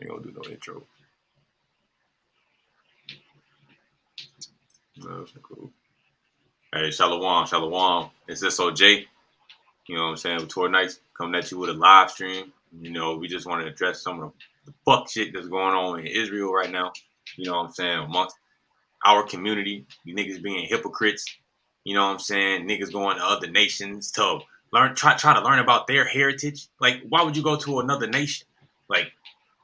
Ain't gonna do no intro. No, that's cool. Hey, Shalom. It's SOJ. You know what I'm saying? Torah nights coming at you with a live stream. You know, we just want to address some of the fuck shit that's going on in Israel right now. You know what I'm saying? Amongst our community, you niggas being hypocrites. You know what I'm saying? Niggas going to other nations to try to learn about their heritage. Like, why would you go to another nation? Like,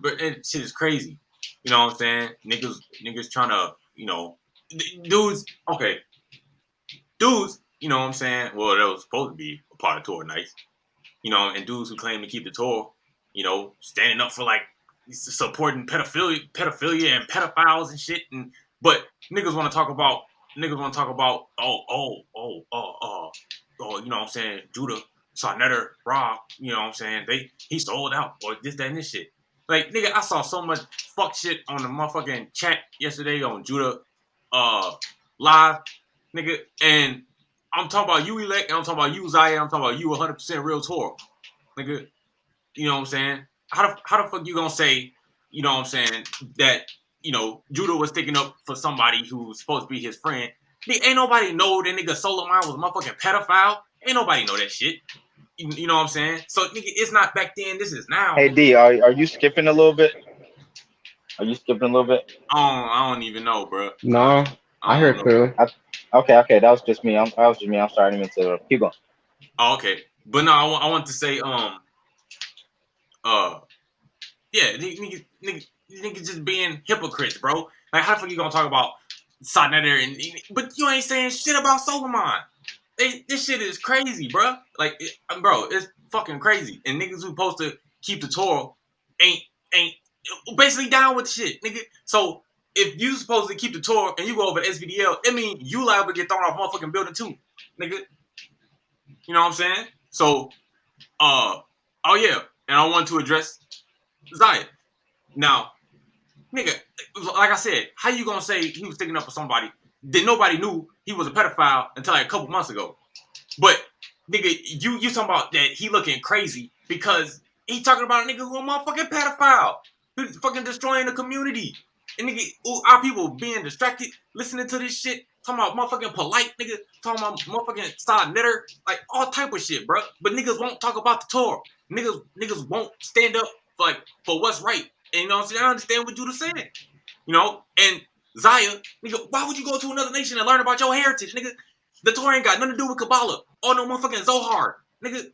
but it shit is crazy. You know what I'm saying? Niggas trying to, you know, dudes. Okay, dudes. You know what I'm saying? Well, that was supposed to be a part of Torah nights. You know, and dudes who claim to keep the Torah, you know, standing up for like supporting pedophilia and pedophiles and shit. And but niggas want to talk about you know what I'm saying, Judah saw Netter Rob, you know what I'm saying, he sold out or this, that, and this shit. Like, nigga, I saw so much fuck shit on the motherfucking chat yesterday on Judah live, nigga, and I'm talking about you elect, and I'm talking about you Zaya, I'm talking about you 100% real Torah, nigga. You know what I'm saying? How the fuck you gonna say, you know what I'm saying, that, you know, Judah was sticking up for somebody who was supposed to be his friend? Ain't nobody know that nigga Solomon was a motherfucking pedophile. Ain't nobody know that shit. You know what I'm saying? So, nigga, it's not back then. This is now. Hey, D, are you skipping a little bit? Are you skipping a little bit? I don't even know, bro. No, I heard clearly. Okay, that was just me. I'm sorry, I didn't mean to keep going. Oh, okay. But no, I want to say, yeah, niggas just being hypocrites, bro. Like, how the fuck you gonna talk about Sodnetter but you ain't saying shit about Solomon? This shit is crazy, bro. Like, bro, it's fucking crazy. And niggas who supposed to keep the Torah ain't basically down with the shit, nigga. So if you supposed to keep the Torah and you go over to SVDL, it mean you liable to get thrown off motherfucking building too, nigga. You know what I'm saying? So, oh yeah, and I want to address Zion. Now, nigga, like I said, how you gonna say he was sticking up for somebody that nobody knew he was a pedophile until like a couple months ago? But nigga, you talking about that he looking crazy because he talking about a nigga who a motherfucking pedophile who's fucking destroying the community. And nigga, our people being distracted, listening to this shit, talking about motherfucking polite nigga, talking about motherfucking side knitter, like all type of shit, bro. But niggas won't talk about the Torah. Niggas won't stand up for what's right. And you know what I'm saying? I understand what Judah saying. You know, and Zaya, nigga, why would you go to another nation and learn about your heritage, nigga? The Torah ain't got nothing to do with Kabbalah or no motherfucking Zohar, nigga.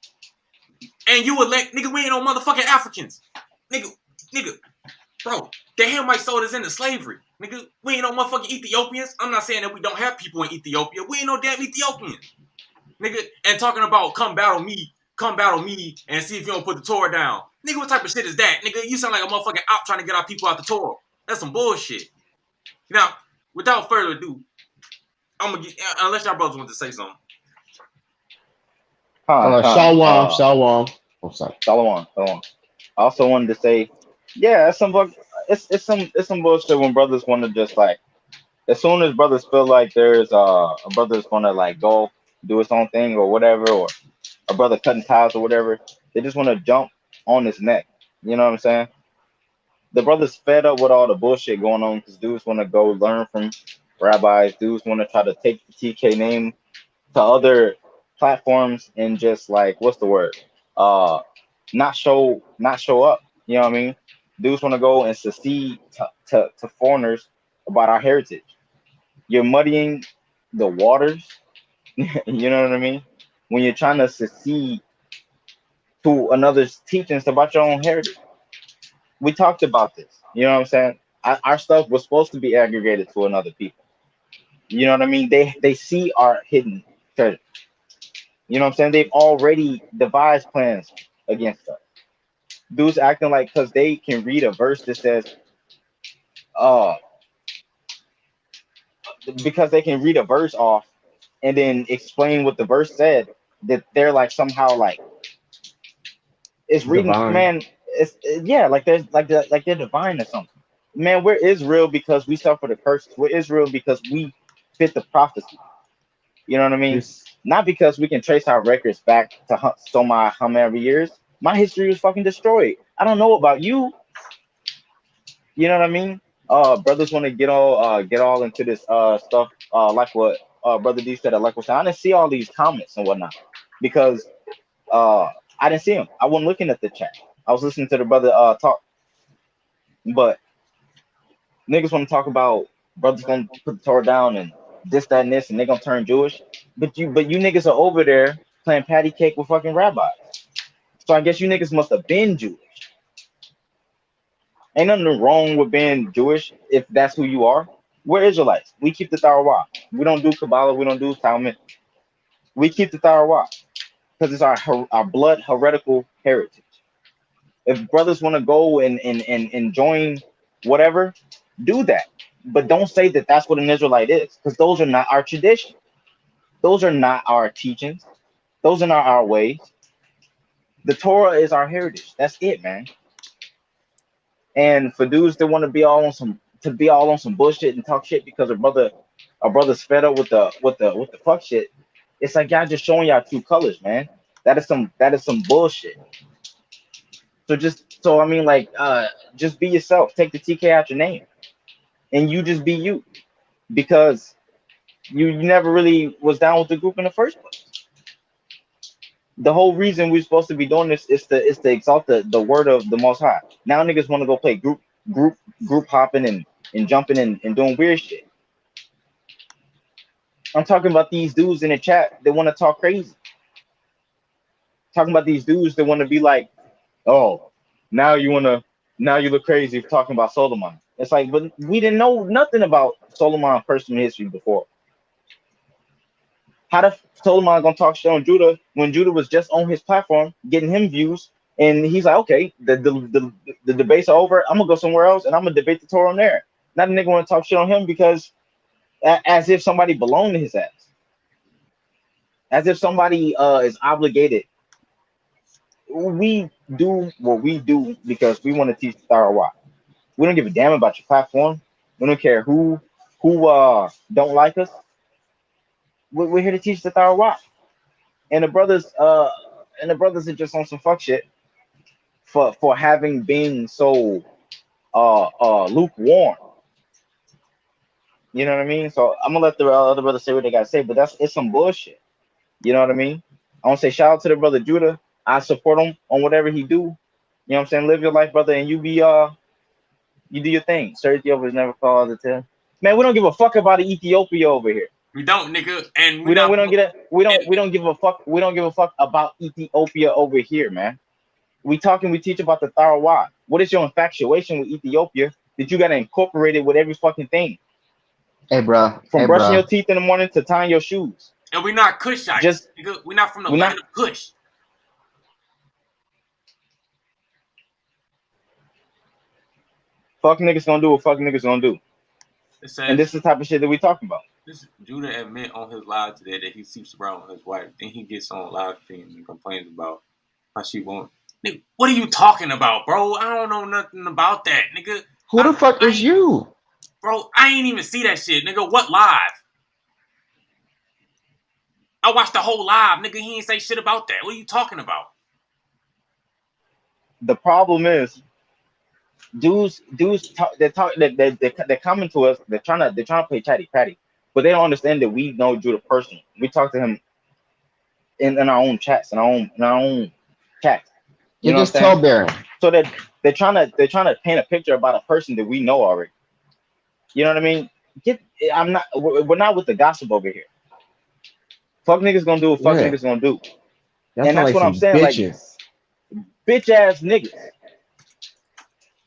And you elect, nigga, we ain't no motherfucking Africans. Nigga, bro, the Hamites sold us into slavery. Nigga, we ain't no motherfucking Ethiopians. I'm not saying that we don't have people in Ethiopia. We ain't no damn Ethiopians. Nigga, and talking about come battle me and see if you don't put the Torah down. Nigga, what type of shit is that? Nigga, you sound like a motherfucking out trying to get our people out the Torah. That's some bullshit. Now, without further ado, I'm gonna get, unless y'all brothers want to say something. Shalom. Oh, sorry. Shalom. I also wanted to say, yeah, it's some bullshit when brothers want to just like, as soon as brothers feel like there's a brother's gonna like go do his own thing or whatever, or a brother cutting ties or whatever, they just want to jump on his neck. You know what I'm saying? The brother's fed up with all the bullshit going on because dudes want to go learn from rabbis. Dudes want to try to take the TK name to other platforms and just like, what's the word? Not show up. You know what I mean? Dudes want to go and secede to foreigners about our heritage. You're muddying the waters. You know what I mean? When you're trying to secede to another's teachings about your own heritage. We talked about this. You know what I'm saying? Our stuff was supposed to be aggregated to another people. You know what I mean? They see our hidden treasure. You know what I'm saying? They've already devised plans against us. Dudes acting like because they can read a verse that says, because they can read a verse off and then explain what the verse said, that they're like somehow like it's reading divine. Man, it's like there's like they're divine or something. Man, we're Israel because we suffer the curses. We're Israel because we fit the prophecy. You know what I mean? Yes. Not because we can trace our records back to so many years, My history was fucking destroyed. I don't know about you. You know what I mean? Brothers want to get all into this stuff, like what Brother D said. Like what I didn't see all these comments and whatnot because I didn't see them. I wasn't looking at the chat. I was listening to the brother talk. But niggas want to talk about brothers gonna put the Torah down and this, that, and this, and they gonna turn Jewish. But you niggas are over there playing patty cake with fucking rabbis. So I guess you niggas must have been Jewish. Ain't nothing wrong with being Jewish if that's who you are. We're Israelites. We keep the Torah. We don't do Kabbalah. We don't do Talmud. We keep the Torah because it's our blood heretical heritage. If brothers want to go and join whatever, do that. But don't say that that's what an Israelite is, because those are not our traditions. Those are not our teachings. Those are not our ways. The Torah is our heritage. That's it, man. And for dudes that want to be all on some bullshit and talk shit because our brother's fed up with the fuck shit, it's like y'all just showing y'all true colors, man. That is some bullshit. So I mean, like, just be yourself. Take the TK out your name, and you just be you, because you never really was down with the group in the first place. The whole reason we're supposed to be doing this is to exalt the word of the Most High. Now niggas want to go play group hopping and jumping and doing weird shit. I'm talking about these dudes in the chat that want to talk crazy. Talking about these dudes that want to be like, oh, now you look crazy for talking about Solomon. It's like, but we didn't know nothing about Solomon's personal history before. How the Solomon gonna talk shit on Judah when Judah was just on his platform getting him views, and he's like, okay, the debates are over. I'm gonna go somewhere else and I'm gonna debate the Torah on there. Not a nigga want to talk shit on him because as if somebody belonged to his ass, as if somebody is obligated. We do what we do because we want to teach the Torah. We don't give a damn about your platform. We don't care who don't like us. We're here to teach the Torah. And the brothers are just on some fuck shit for having been so lukewarm. You know what I mean? So I'm gonna let the other brothers say what they gotta say, but it's some bullshit. You know what I mean? I want to say shout out to the brother Judah. I support him on whatever he do. You know what I'm saying? Live your life, brother, and you do your thing. Sir Ethiopia is never called to tell. Man, we don't give a fuck about Ethiopia over here. We don't, nigga, and we don't give a fuck. We don't give a fuck about Ethiopia over here, man. We teach about the Torah. What is your infatuation with Ethiopia that you gotta incorporate it with every fucking thing? Hey, bro. From brushing your teeth in the morning to tying your shoes. And we're not Cushites. We're not from the land of Cush. Fuck niggas gonna do what fuck niggas gonna do. And this is the type of shit that we talking about. This Judah admit on his live today that he sleeps around with his wife. Then he gets on live stream and complains about how she won't. Nigga, what are you talking about, bro? I don't know nothing about that, nigga. Who the fuck is you? Bro, I ain't even see that shit, nigga. What live? I watched the whole live, nigga. He ain't say shit about that. What are you talking about? The problem is, dudes they're coming to us. They're trying to play chatty patty, but they don't understand that we know Judah personally. We talk to him in our own chats, in our own chats. You just tell Baron. So that they're trying to paint a picture about a person that we know already. You know what I mean? We're not with the gossip over here. Fuck niggas gonna do what fuck niggas gonna do. And that's what I'm saying. Bitches. Like bitch ass niggas.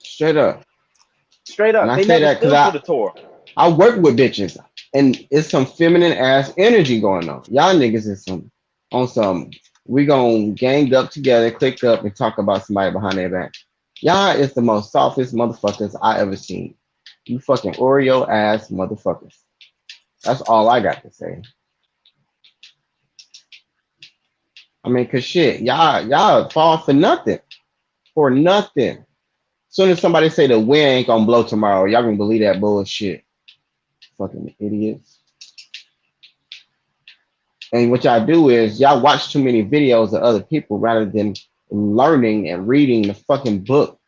Straight up. And I say that because I work with bitches, and it's some feminine ass energy going on. Y'all niggas is on some. We gonna gang up together, click up, and talk about somebody behind their back. Y'all is the most softest motherfuckers I ever seen. You fucking Oreo ass motherfuckers. That's all I got to say. I mean, cause shit, y'all fall for nothing. For nothing. Soon as somebody say the wind ain't gonna blow tomorrow, y'all gonna believe that bullshit. Fucking idiots. And what y'all do is y'all watch too many videos of other people rather than learning and reading the fucking book,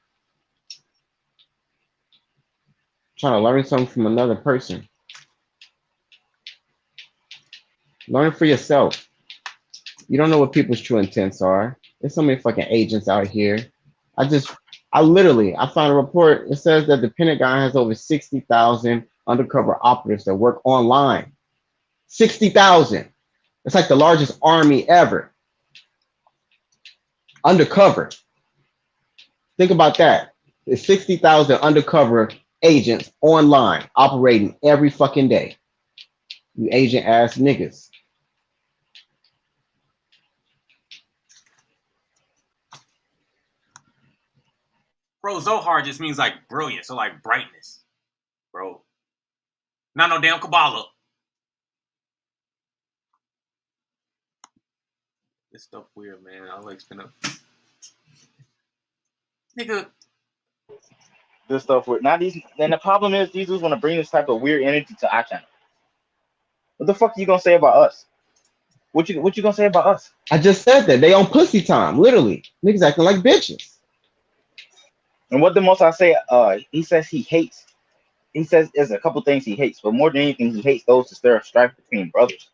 trying to learn something from another person. Learn for yourself. You don't know what people's true intents are. There's so many fucking agents out here. I found a report. It says that the Pentagon has over 60,000 undercover operatives that work online. 60,000. It's like the largest army ever. Undercover. Think about that. There's 60,000 undercover agents online operating every fucking day. You agent ass niggas. Bro, Zohar just means like brilliant, so like brightness, bro. Not no damn Kabbalah. This stuff weird, man. I like spin up. Nigga. This stuff with not these. And the problem is, these dudes want to bring this type of weird energy to our channel. What the fuck are you gonna say about us? What you gonna say about us? I just said that. They on pussy time, literally. Niggas acting like bitches. And what the most I say, he says he hates. He says there's a couple things he hates, but more than anything, he hates those to stir strife between brothers.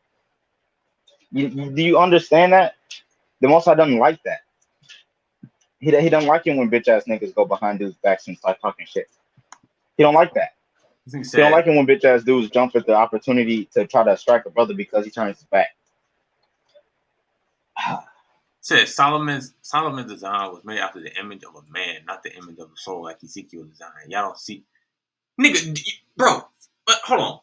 Do you understand that? The most I doesn't like that. He doesn't like it when bitch ass niggas go behind dudes' backs and start talking shit. He don't like that. He don't like it when bitch ass dudes jump at the opportunity to try to strike a brother because he turns his back. Says Solomon's design was made after the image of a man, not the image of a soul like Ezekiel's design. Y'all don't see, nigga, bro. But hold on.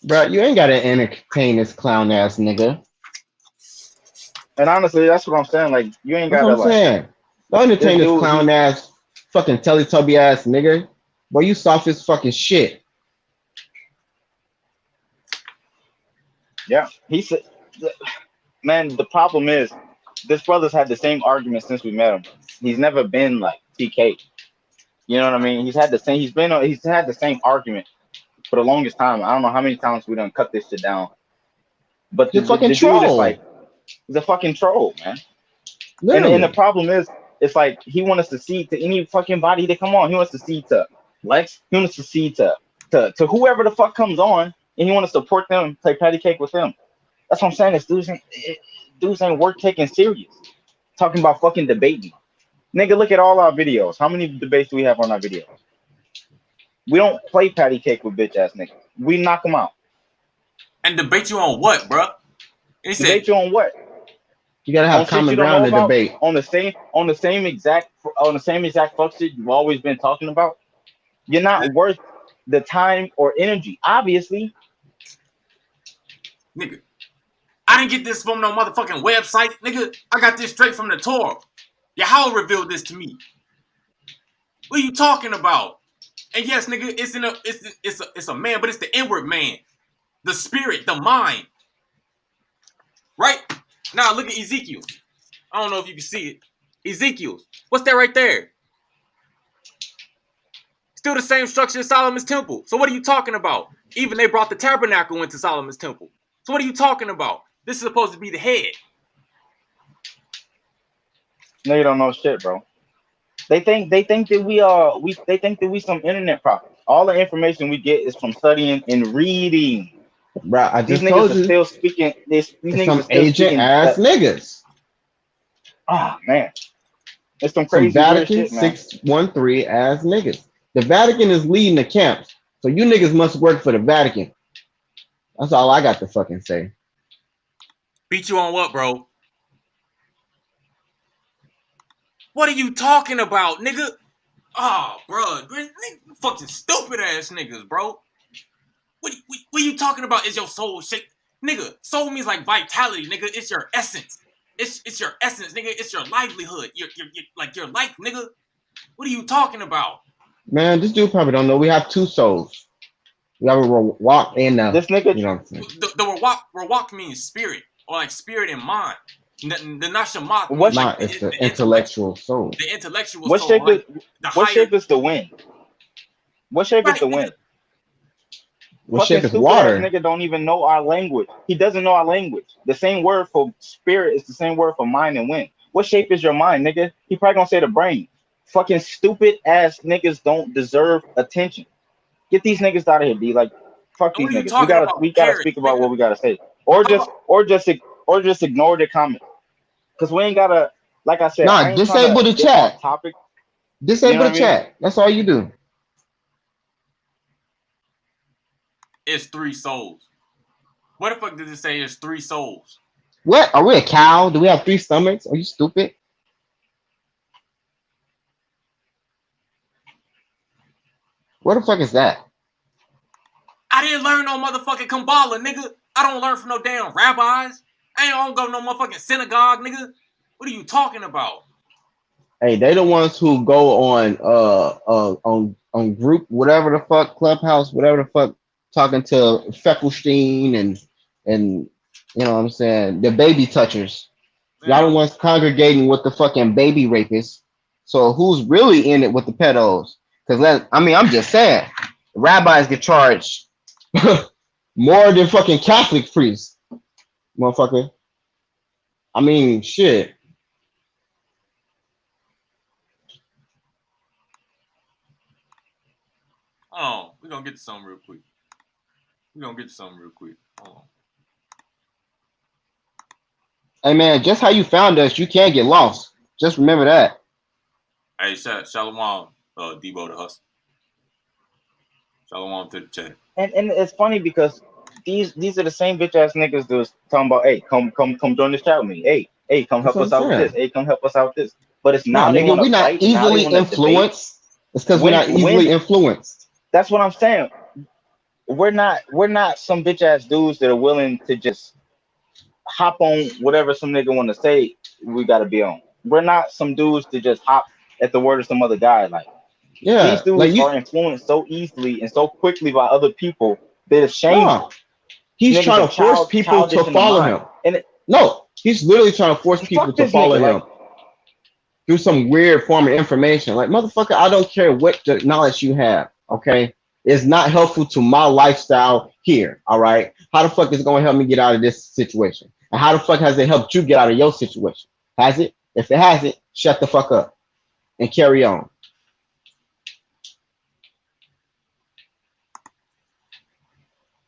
Bro, you ain't gotta entertain this clown ass nigga. And honestly, that's what I'm saying. Like, you ain't That's gotta what I'm saying. Don't entertain this clown ass, fucking Teletubby ass nigga. Boy, you soft as fucking shit. Yeah, he said, man, the problem is, this brother's had the same argument since we met him. He's never been like TK. You know what I mean? He's had the same argument for the longest time. I don't know how many times we done cut this shit down. But the fucking troll. Dude is like, he's a fucking troll, man. And the problem is, it's like he wants us to cede to any fucking body that come on. He wants to cede to Lex. He wants to cede to whoever the fuck comes on, and he wants to support them, play patty cake with them. That's what I'm saying. This dudes ain't worth taking serious. Talking about fucking debating. Nigga, look at all our videos. How many debates do we have on our videos? We don't play patty cake with bitch ass niggas. We knock them out. And debate you on what, bro? Debate you on what? You gotta have common ground to debate. On the same exact fuck shit you've always been talking about. You're not worth the time or energy, obviously. Nigga, I didn't get this from no motherfucking website, nigga. I got this straight from the Torah. Yahweh revealed this to me. What are you talking about? And yes, nigga, it's a man, but it's the inward man, the spirit, the mind. Right? Now look at Ezekiel. I don't know if you can see it. Ezekiel. What's that right there? Still the same structure as Solomon's temple. So what are you talking about? Even they brought the tabernacle into Solomon's temple. So what are you talking about? This is supposed to be the head. No, you don't know shit, bro. They think that we some internet prophets. All the information we get is from studying and reading. Bro, I just these told niggas you. are still speaking. These niggas some are still agent speaking, ass niggas. Ah, man. It's some crazy Vatican weird shit, man. 613 ass niggas. The Vatican is leading the camps. So you niggas must work for the Vatican. That's all I got to fucking say. Beat you on what, bro? What are you talking about, nigga? Oh, bro. Fucking stupid ass niggas, bro. What are you talking about? Is your soul shake? Nigga, soul means like vitality, nigga. It's your essence. It's your essence, nigga. It's your livelihood. Your like your life, nigga. What are you talking about? Man, this dude probably don't know. We have two souls. We have a Rawak and this nigga. You know what I'm saying? The Rawak means spirit or like spirit and mind. The nashama, What Not, it's the intellectual soul. the intellectual what soul, shape like is the what higher. shape is the wind? What shape is Right, the nigga. wind? What Fucking shape is stupid ass water? nigga don't even know our language. He doesn't know our language. The same word for spirit is the same word for mind and wind. What shape is your mind, nigga? He probably gonna say the brain. Fucking stupid ass niggas don't deserve attention. Get these niggas out of here, B. Like, fuck And these what are you niggas. talking about? We gotta Parrots, speak about nigga. what we gotta say, or Talk just about, ignore the comments. Cause we ain't gotta. Like I said, I Nah, ain't trying disable to the get off chat. topic. You know Disable what the I mean? chat. That's all you do. it's 3 souls. What the fuck does it say? It's 3 souls. What? Are we a cow? Do we have 3 stomachs? Are you stupid? What the fuck is that? I didn't learn no motherfucking Kabbalah, nigga. I don't learn from no damn rabbis. I don't go to no motherfucking synagogue, nigga. What are you talking about? Hey, they the ones who go on group, whatever the fuck, clubhouse, whatever the fuck, talking to Feckelstein and you know what I'm saying, the baby touchers. Y'all the Yeah. ones congregating with the fucking baby rapists. So who's really in it with the pedos? Because I'm just saying, rabbis get charged more than fucking Catholic priests, motherfucker. I mean, shit. Oh, we're gonna get to something real quick. Hold on. Hey man, just how you found us, you can't get lost. Just remember that. Hey, Shalom, Debo the Hustle. Shalom to the chat. And it's funny because these are the same bitch ass niggas that was talking about, hey, come join this chat with me. Hey, come That's help what I'm us out with this. saying. Hey, come help us out with this. But it's Nah, now they nigga, want to we're not fight. Now they easily want to debate. influenced. It's because we're not easily influenced. That's what I'm saying. We're not some bitch ass dudes that are willing to just hop on whatever some nigga want to say. We got to be on. We're not some dudes to just hop at the word of some other guy. Like, these Yeah, like dudes you. are influenced so easily and so quickly by other people that it's Nah, shameful. he's Niggas trying are to force people to childish in the follow mind. him. And No, he's literally trying to force people fuck to this follow nigga. him Like, through some weird form of information. Like, motherfucker, I don't care what the knowledge you have, okay? It's not helpful to my lifestyle here, all right? How the fuck is it going to help me get out of this situation? And how the fuck has it helped you get out of your situation? Has it? If it hasn't, shut the fuck up and carry on.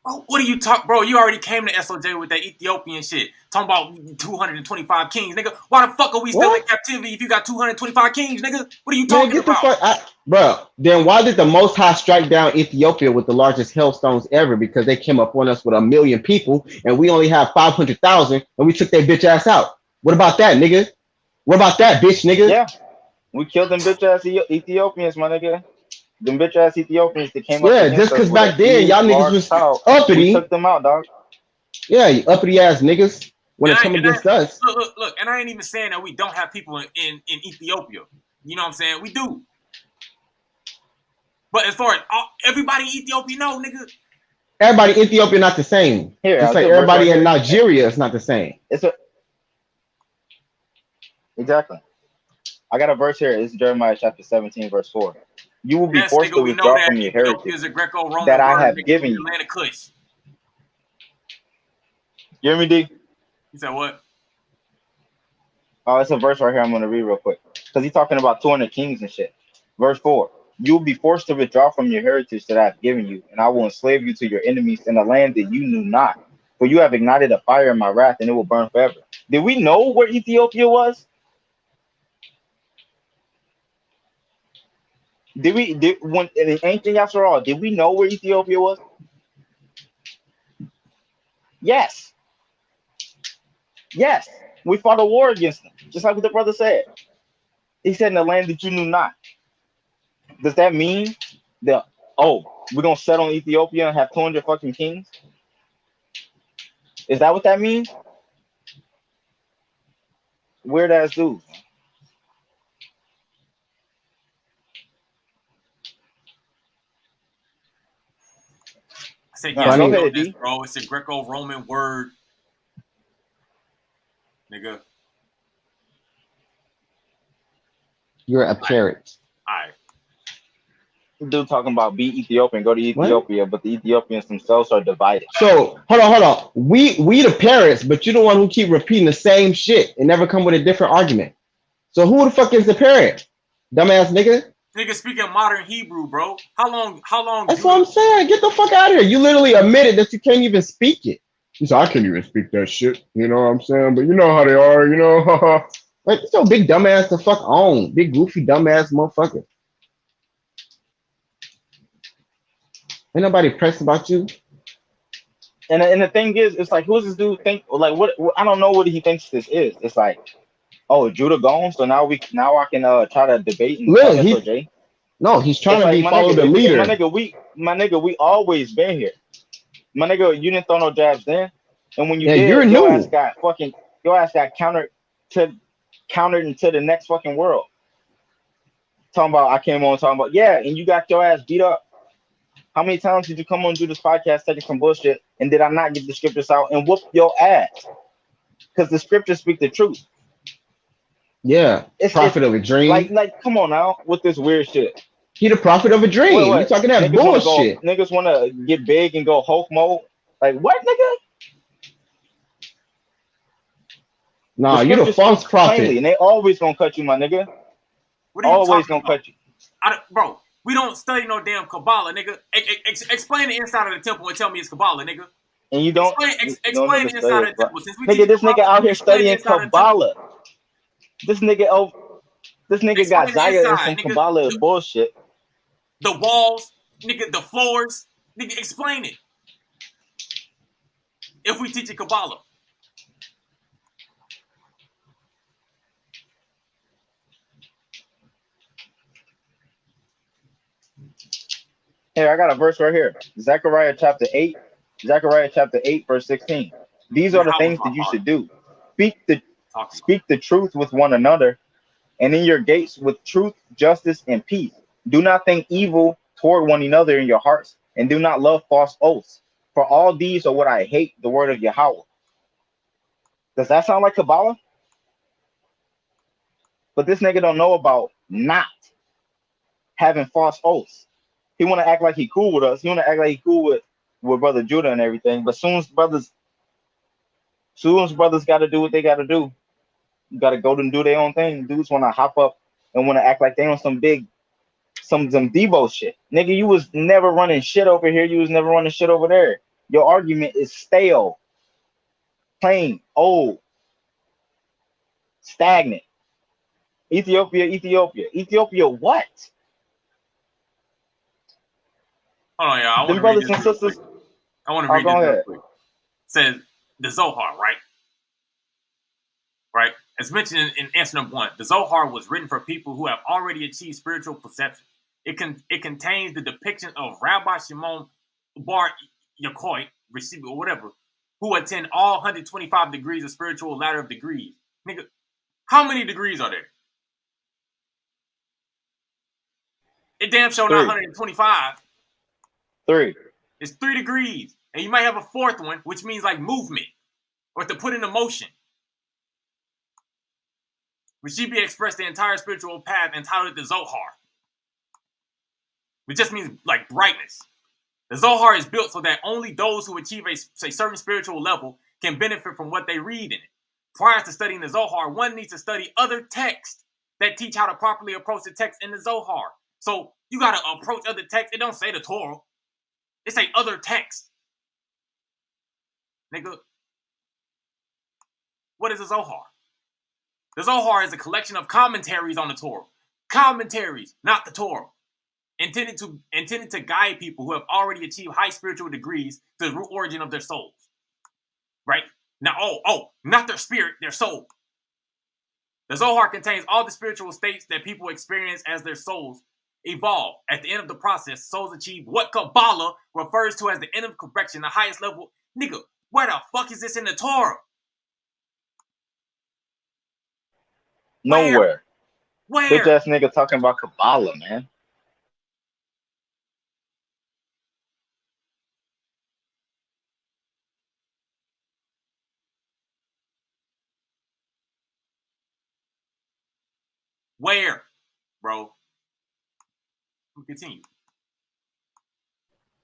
Bro, what are you talking, bro? You already came to SOJ with that Ethiopian shit. Talking about 225 kings, nigga. Why the fuck are we still in What? captivity if you got 225 kings, nigga? What are you Man, talking get the about? fuck out. Bro, then why did the Most High strike down Ethiopia with the largest hailstones ever? Because they came up on us with 1 million people and we only have 500,000 and we took their bitch ass out. What about that, nigga? What about that, bitch, nigga? yeah, we killed them bitch ass Ethiopians, my nigga. Them bitch ass Ethiopians that came up Yeah, against just us because with a back then huge, y'all niggas large was power. We uppity. took them out, dog. Yeah, you uppity ass niggas when And it I, come and I against us. look, and I ain't even saying that we don't have people in Ethiopia. You know what I'm saying? We do. But as far as everybody in Ethiopia know, nigga. Everybody in Ethiopia not the same. Here, Just I'll like do a verse right everybody in here. Nigeria is not the same. Exactly. I got a verse here. It's Jeremiah chapter 17, verse 4. You will be Yes, forced to nigga, we know withdraw that from your Ethiopia heritage is a that Greco-Roman I word, have nigga, from given the you. land of Kush. You hear me, D? You said what? Oh, it's a verse right here I'm going to read real quick. Because he's talking about 200 kings and shit. Verse 4. You will be forced to withdraw from your heritage that I have given you, and I will enslave you to your enemies in a land that you knew not. For you have ignited a fire in my wrath, and it will burn forever. Did we know where Ethiopia was? When in the ancient Yasharal, did we know where Ethiopia was? Yes. Yes. We fought a war against them, just like what the brother said. He said in the land that you knew not. Does that mean that, oh, we're gonna settle in Ethiopia and have 200 fucking kings? Is that what that means? Weird ass dude. I said, Nah, yes, go we Funny. know ahead, this, D. bro. It's a Greco-Roman word. nigga. You're a parrot. Alright. Dude talking about be Ethiopian, go to What? Ethiopia, but the Ethiopians themselves are divided. So hold on. We the parrots, but you're the one who keep repeating the same shit and never come with a different argument. So who the fuck is the parrot? Dumbass nigga. Nigga speaking modern Hebrew, bro. How long? That's what I'm saying. Get the fuck out of here. You literally admitted that you can't even speak it. You said I can't even speak that shit. You know what I'm saying? But you know how they are. You know. Like so big dumbass the fuck on. Big goofy dumbass motherfucker. Ain't nobody pressed about you. And the thing is, it's like, who's this dude think? Like, what? I don't know what he thinks this is. It's like, oh, Judah gone, so now I can try to debate and Look, Jay. No, he's trying it's to like, be follow the leader. My nigga, we always been here. My nigga, you didn't throw no jabs then, and when you did, you're your new. ass got countered into the next fucking world. Talking about, I came on talking about, yeah, and you got your ass beat up. How many times did you come on and do this podcast taking some bullshit, and did I not get the scriptures out and whoop your ass? Because the scriptures speak the truth. Yeah, prophet of a dream. Like, come on now with this weird shit. He the prophet of a dream. You talking that bullshit? Niggas want to get big and go Hulk mode. Like, what, nigga? Nah, you're the false prophet. Plainly, and they always gonna cut you, my nigga. Always gonna cut you. Bro, we don't study no damn Kabbalah, nigga. Explain the inside of the temple and tell me it's Kabbalah, nigga. And you don't explain the inside of the temple. Since we nigga, this nigga out here studying Kabbalah. This nigga got Zaya and some Kabbalah bullshit. The walls, nigga, the floors, nigga, explain it. If we teach it Kabbalah. Here, I got a verse right here. Zechariah chapter 8, verse 16. These are the things that you should do. Speak the truth with one another, and in your gates with truth, justice, and peace. Do not think evil toward one another in your hearts, and do not love false oaths. For all these are what I hate, the word of Yahweh. Does that sound like Kabbalah? But this nigga don't know about not having false oaths. He want to act like he cool with us. He want to act like he cool with brother Judah and everything. But soon as brothers got to do what they got to do, you got to go and do their own thing. Dudes want to hop up and want to act like they on some Devo shit. Nigga, you was never running shit over here. You was never running shit over there. Your argument is stale, plain, old, stagnant. Ethiopia, what? Hold on, y'all. I want to read this real quick. I want to read this real quick. It says the Zohar, right? Right? As mentioned in answer number 1, the Zohar was written for people who have already achieved spiritual perception. It contains the depiction of Rabbi Shimon Bar Yochai, or whatever, who attend all 125 degrees of spiritual ladder of degrees. Nigga, how many degrees are there? It damn sure not 125. 3. It's 3 degrees. And you might have a 4th one, which means like movement or to put into motion. Which should be expressed the entire spiritual path entitled the Zohar. Which just means like brightness. The Zohar is built so that only those who achieve a certain spiritual level can benefit from what they read in it. Prior to studying the Zohar, one needs to study other texts that teach how to properly approach the text in the Zohar. So you got to approach other texts. It don't say the Torah. It say other texts. Nigga, what is the Zohar? The Zohar is a collection of commentaries on the Torah. Commentaries, not the Torah. Intended to guide people who have already achieved high spiritual degrees to the root origin of their souls. Right? Now, not their spirit, their soul. The Zohar contains all the spiritual states that people experience as their souls evolve. At the end of the process, souls achieve what Kabbalah refers to as the end of correction, the highest level. Nigga, where the fuck is this in the Torah? Nowhere. Where? Bitch ass nigga talking about Kabbalah, man. Where, bro? We continue.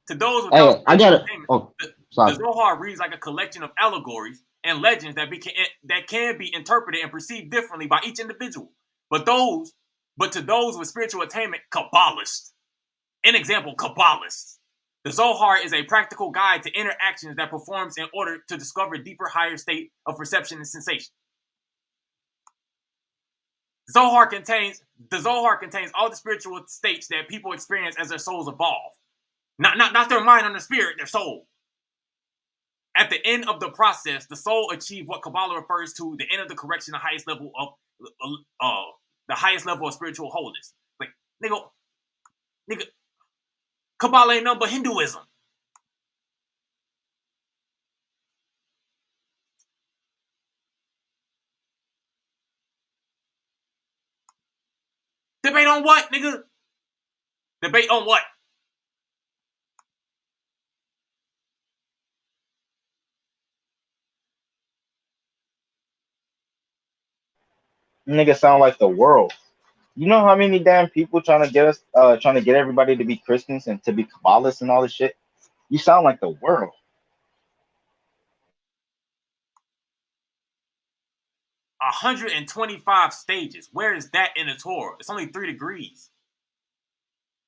To those without Hey, I got it. attainment, Oh, the sorry. Zohar reads like a collection of allegories and legends that can be interpreted and perceived differently by each individual. But to those with spiritual attainment, Kabbalists. An example, Kabbalists. The Zohar is a practical guide to inner actions that performs in order to discover a deeper, higher state of perception and sensation. The Zohar contains all the spiritual states that people experience as their souls evolve. Not their mind or their spirit, their soul. At the end of the process, the soul achieved what Kabbalah refers to the end of the correction, the highest level of spiritual wholeness. Like, nigga, Kabbalah ain't nothing but Hinduism. Debate on what, nigga? Debate on what? Nigga sound like the world. You know how many damn people trying to get everybody to be Christians and to be Kabbalists and all this shit? You sound like the world. 125 stages. Where is that in the Torah? It's only 3 degrees.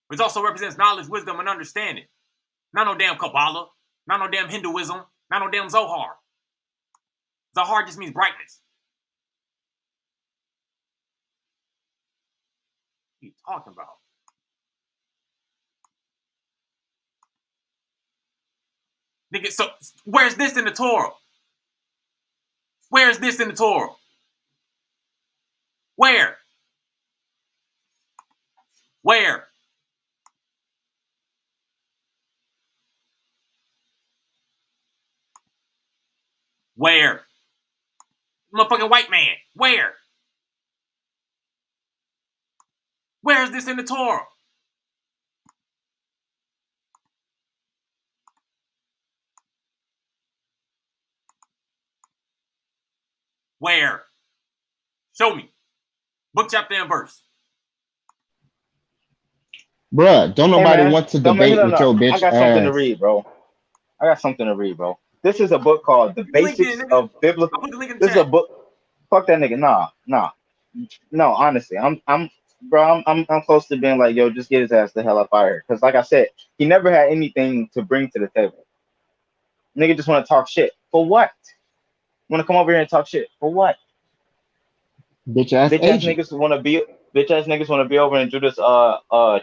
Which also represents knowledge, wisdom, and understanding. Not no damn Kabbalah. Not no damn Hinduism. Not no damn Zohar. Zohar just means brightness. What are you talking about? Nigga, so where's this in the Torah? Where is this in the Torah? Where? Where? Where? Motherfucking white man. Where? Where is this in the Torah? Where? Show me. Book, chapter, and verse. Bruh, don't Hey nobody man, want to no, debate no, with no. your I bitch got something to ass. read, bro. This is a book called The Put the link in, Basics nigga. of Biblical. I put the link in the This is a chat. book. Fuck that nigga. Nah. No, honestly, I'm close to being like, yo, just get his ass the hell up out of here. Because like I said, he never had anything to bring to the table. Nigga just want to talk shit. For what? Want to come over here and talk shit? For what? Bitch ass Bitch ass agent. niggas want to be over and do this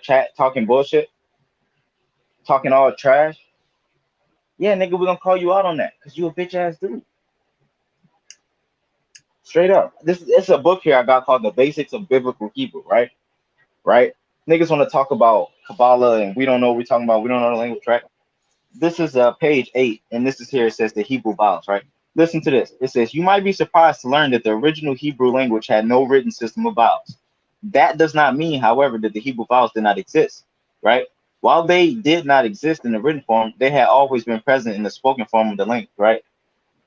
chat talking bullshit, talking all trash. Yeah, nigga, we're gonna call you out on that because you a bitch ass dude. Straight up. It's a book here I got called The Basics of Biblical Hebrew, right? Right? Niggas want to talk about Kabbalah and we don't know what we're talking about. We don't know the language, right? This is page 8, and this is here. It says the Hebrew vowels, right? Listen to this. It says, you might be surprised to learn that the original Hebrew language had no written system of vowels. That does not mean, however, that the Hebrew vowels did not exist, right? While they did not exist in the written form, they had always been present in the spoken form of the language, right?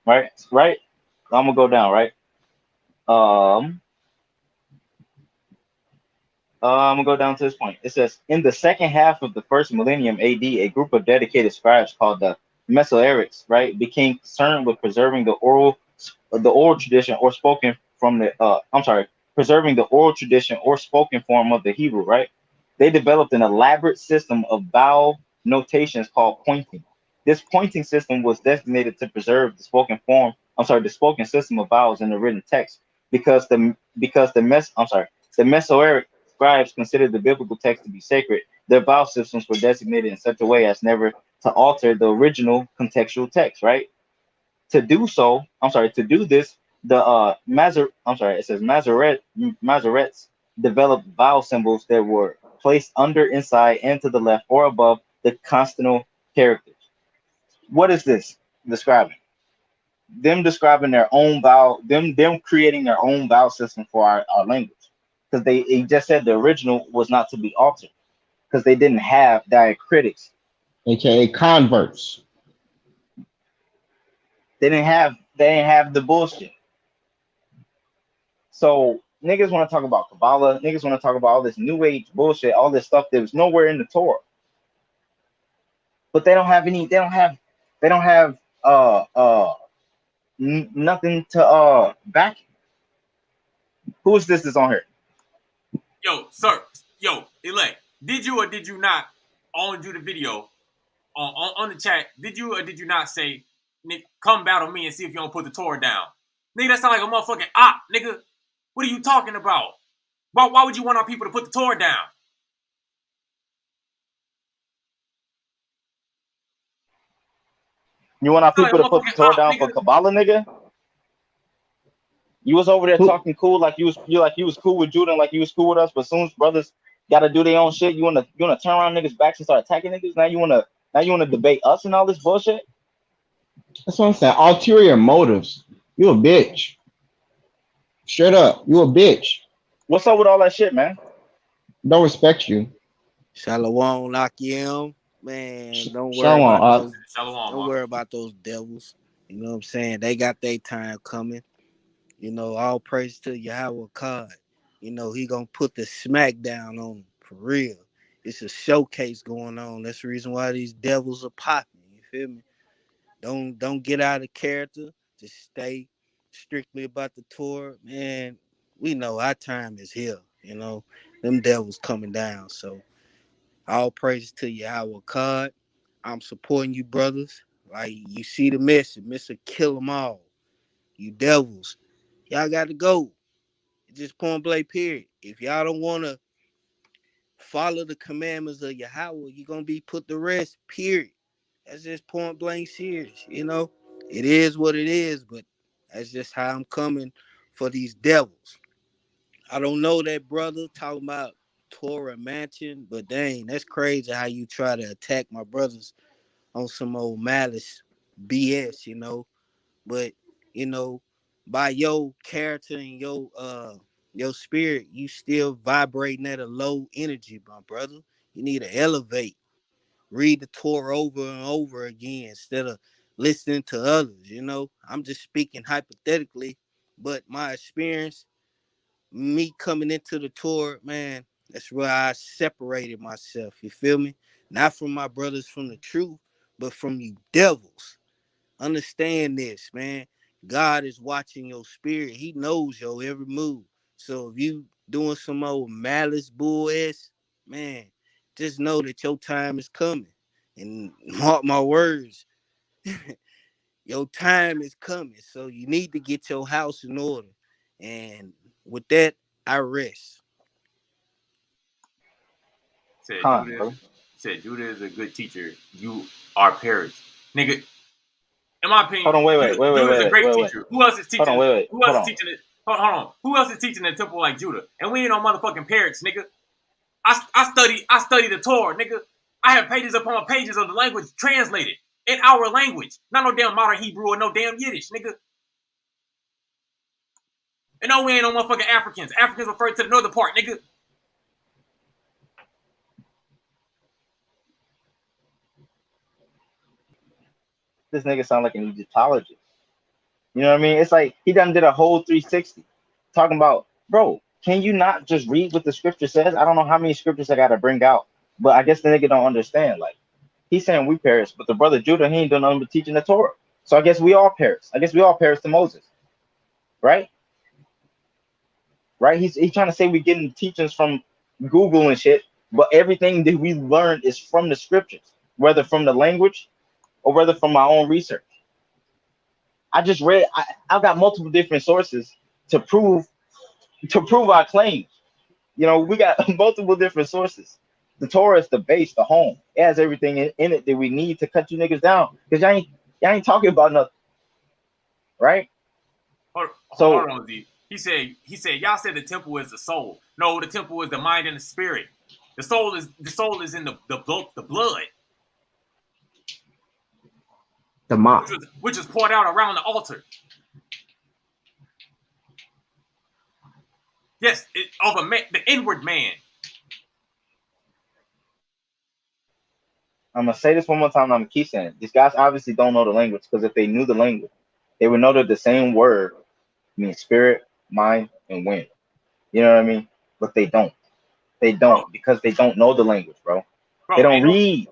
Right? I'm gonna go down, right? Um, I'm gonna go down to this point. It says, in the second half of the first millennium AD, a group of dedicated scribes called the Mesoerics, right, became concerned with preserving the oral tradition or spoken from the preserving the oral tradition or spoken form of the Hebrew, right? They developed an elaborate system of vowel notations called pointing. This pointing system was designated to preserve the spoken form, the spoken system of vowels in the written text the Mesoeric scribes considered the biblical text to be sacred. Their vowel systems were designated in such a way as never to alter the original contextual text, right? To do this, the it says Masoretes developed vowel symbols that were placed under, inside, and to the left or above the consonant characters. What is this describing? Them describing their own vowel, them creating their own vowel system for our language. Because they just said the original was not to be altered because they didn't have diacritics, AKA converts. they didn't have the bullshit. So niggas want to talk about Kabbalah. Niggas want to talk about all this new age bullshit, all this stuff that was nowhere in the Torah. But they don't have any. They don't have nothing to back. Who is this that's on here? Yo, sir. Yo, elect. Did you or did you not do the video on the chat? Did you or did you not say, Nick, come battle me and see if you don't put the Torah down? Nigga, that sound like a motherfucking op, nigga. What are you talking about? Why would you want our people to put the Torah down? You want our Sound people like to put the motherfucking Torah op, down nigga. for Kabbalah, nigga? You was over there talking cool like you was cool with Judah and like you was cool with us, but as soon as brothers gotta do their own shit, you wanna turn around niggas' backs and start attacking niggas. Now you wanna debate us and all this bullshit. That's what I'm saying. Ulterior motives. You a bitch. Straight up, you a bitch. What's up with all that shit, man? Don't respect you. Shalom, Akim. Man, don't worry about those devils. You know what I'm saying? They got their time coming. You know, all praise to Yahweh God. You know, he gonna put the smack down on them for real. It's a showcase going on. That's the reason why these devils are popping. You feel me? Don't get out of character. Just stay strictly about the Torah. Man, we know our time is here. You know, them devils coming down. So all praise to Yahweh God. I'm supporting you, brothers. Like, you see the message. Mr. Kill them all. You devils. Y'all got to go. Just point blank, period. If y'all don't want to follow the commandments of Yahweh, you're going to be put to rest, period. That's just point blank serious, you know? It is what it is, but that's just how I'm coming for these devils. I don't know that brother talking about Torah mansion, but dang, that's crazy how you try to attack my brothers on some old malice BS, you know? But, you know, by your character and your spirit, you still vibrating at a low energy, my brother. You need to elevate. Read the Torah over and over again instead of listening to others, you know. I'm just speaking hypothetically, but my experience, me coming into the Torah, man, that's where I separated myself, you feel me? Not from my brothers from the truth, but from you devils. Understand this, man. God is watching your spirit. He knows your every move. So if you doing some old malice bull ass, man, just know that your time is coming. And mark my words, your time is coming. So you need to get your house in order. And with that, I rest. Said Judah is a good teacher. You are parents. Nigga, in my opinion, Hold on, wait. Judah is a great teacher. Who else is teaching? Hold on, Who else is teaching it? Hold on. Who else is teaching the temple like Judah? And we ain't no motherfucking parrots, nigga. I study the Torah, nigga. I have pages upon pages of the language translated in our language. Not no damn modern Hebrew or no damn Yiddish, nigga. And no, we ain't no motherfucking Africans. Africans refer to the northern part, nigga. This nigga sound like an Egyptologist. You know what I mean? It's like he done did a whole 360 talking about, bro, can you not just read what the scripture says? I don't know how many scriptures I got to bring out, but I guess the nigga don't understand. Like, he's saying we perish, but the brother Judah, he ain't done nothing but teaching the Torah. So I guess we all perish. I guess we all perish to Moses, right? Right? He's trying to say we getting teachings from Google and shit, but everything that we learned is from the scriptures, whether from the language or whether from my own research. I just read. I've got multiple different sources to prove our claims. You know, we got multiple different sources. The Torah is the base, the home. It has everything in it that we need to cut you niggas down. Because y'all ain't talking about nothing, right? Hold on, Z. He said, y'all said the temple is the soul. No, the temple is the mind and the spirit. The soul is in the blood. The mind. Which is poured out around the altar. Yes, of a man, the inward man. I'm gonna say this one more time and I'm gonna keep saying it. These guys obviously don't know the language, because if they knew the language, they would know that the same word means spirit, mind, and wind. You know what I mean? But they don't. They don't, because they don't know the language, bro. They don't read.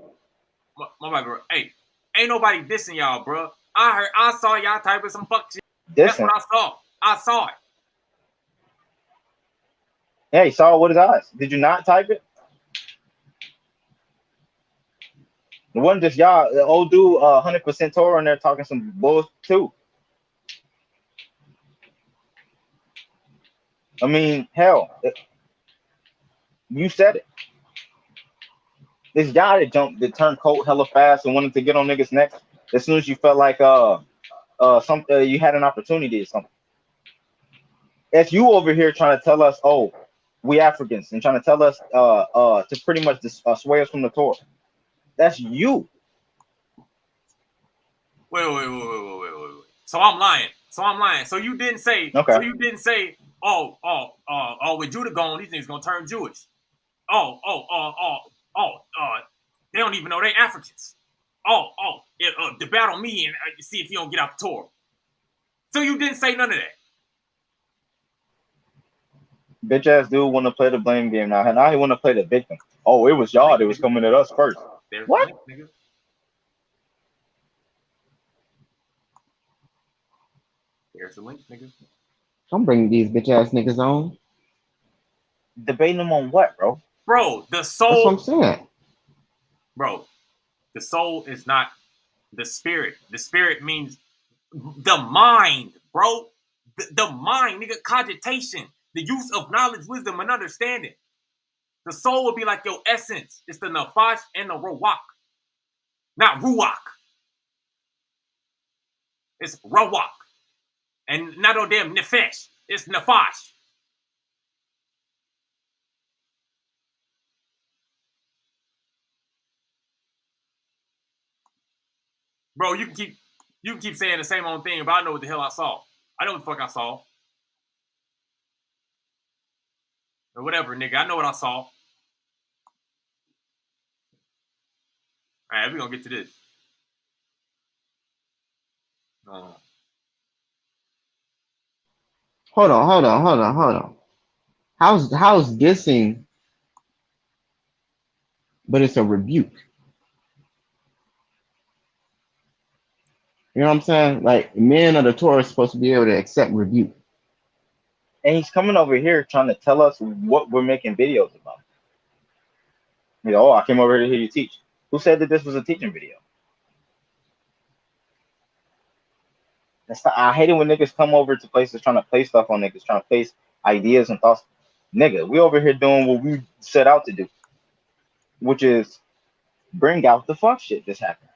My bad, bro. Hey, ain't nobody dissing y'all, bro. I saw y'all typing some fuck shit. Dissing. That's what I saw. I saw it. Yeah, he saw it with his eyes. Did you not type it? It wasn't just y'all. The old dude, 100% Torah, in there talking some bull too. I mean, hell, you said it. This guy that turned cold hella fast and wanted to get on niggas' necks as soon as you felt like you had an opportunity or something. It's you over here trying to tell us, oh, we Africans, and trying to tell us to pretty much sway us from the Torah. That's you. Wait. So I'm lying. So you didn't say. Okay. So you didn't say. With Judah gone, these niggas gonna turn Jewish. They don't even know they Africans. Debate on me and see if you don't get out the Torah. So you didn't say none of that. Bitch ass dude want to play the blame game now. Now he want to play the victim. Oh, it was y'all that was coming at us first. There's what? The link, nigga. There's the link, nigga. I'm bringing these bitch ass niggas on. Debating them on what, bro? Bro, the soul. That's what I'm saying. Bro, the soul is not the spirit. The spirit means the mind, bro. The mind, nigga, cogitation, the use of knowledge, wisdom, and understanding. The soul will be like your essence. It's the nafash and the ruach. Not ruach. It's ruach. And not no damn nefesh. It's nafash. Bro, you can keep saying the same old thing, but I know what the hell I saw. I know what the fuck I saw. Or whatever, nigga. I know what I saw. Alright, we're gonna get to this. Hold on. How's dissing, but it's a rebuke? You know what I'm saying? Like, men of the Torah are supposed to be able to accept rebuke. And he's coming over here trying to tell us what we're making videos about. You know, I came over here to hear you teach. Who said that this was a teaching video? I hate it when niggas come over to places trying to play stuff on niggas, trying to place ideas and thoughts. Nigga, we over here doing what we set out to do, which is bring out the fuck shit that's happening.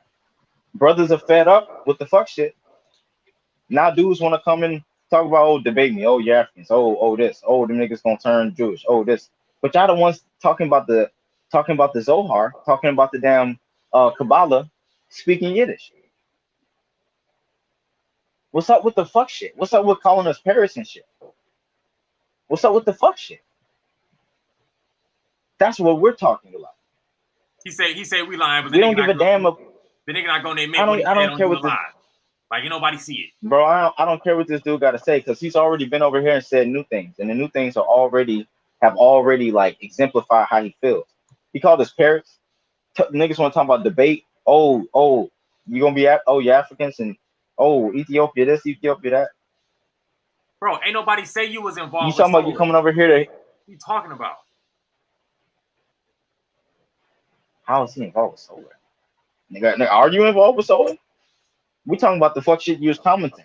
Brothers are fed up with the fuck shit. Now dudes want to come and talk about, oh, debate me, oh, you're Africans, oh, this, oh, them niggas gonna turn Jewish, oh, this. But y'all the ones talking about the Zohar, talking about the damn Kabbalah, speaking Yiddish. What's up with the fuck shit? What's up with calling us Paris and shit? What's up with the fuck shit? That's what we're talking about. He said we lying, but we don't give a damn. The nigga not gonna admit I don't care what this. Like, ain't nobody see it, bro. I don't care what this dude got to say, because he's already been over here and said new things, and the new things have already like exemplified how he feels. He called us parrots. Niggas want to talk about debate. Oh, you gonna be you Africans, and Ethiopia this, Ethiopia that. Bro, ain't nobody say you was involved. You talking about you coming over here to? What you talking about? How is he involved with solar? Nigga, are you involved with solar? We talking about the fuck shit you was commenting.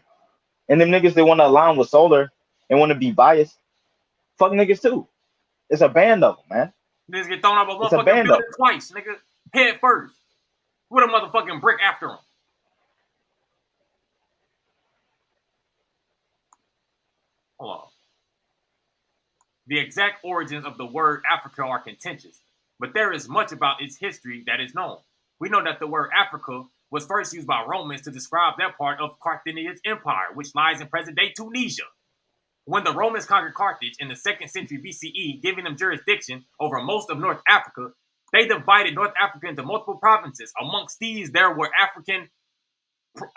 And them niggas, they want to align with solar and want to be biased. Fuck niggas too. It's a band of them, man. Niggas get thrown out of a motherfucking building twice, nigga. Head first. With a motherfucking brick after them. Hold on. The exact origins of the word Africa are contentious, but there is much about its history that is known. We know that the word Africa was first used by Romans to describe that part of Carthaginian Empire, which lies in present-day Tunisia. When the Romans conquered Carthage in the 2nd century BCE, giving them jurisdiction over most of North Africa, they divided North Africa into multiple provinces. Amongst these, there were African,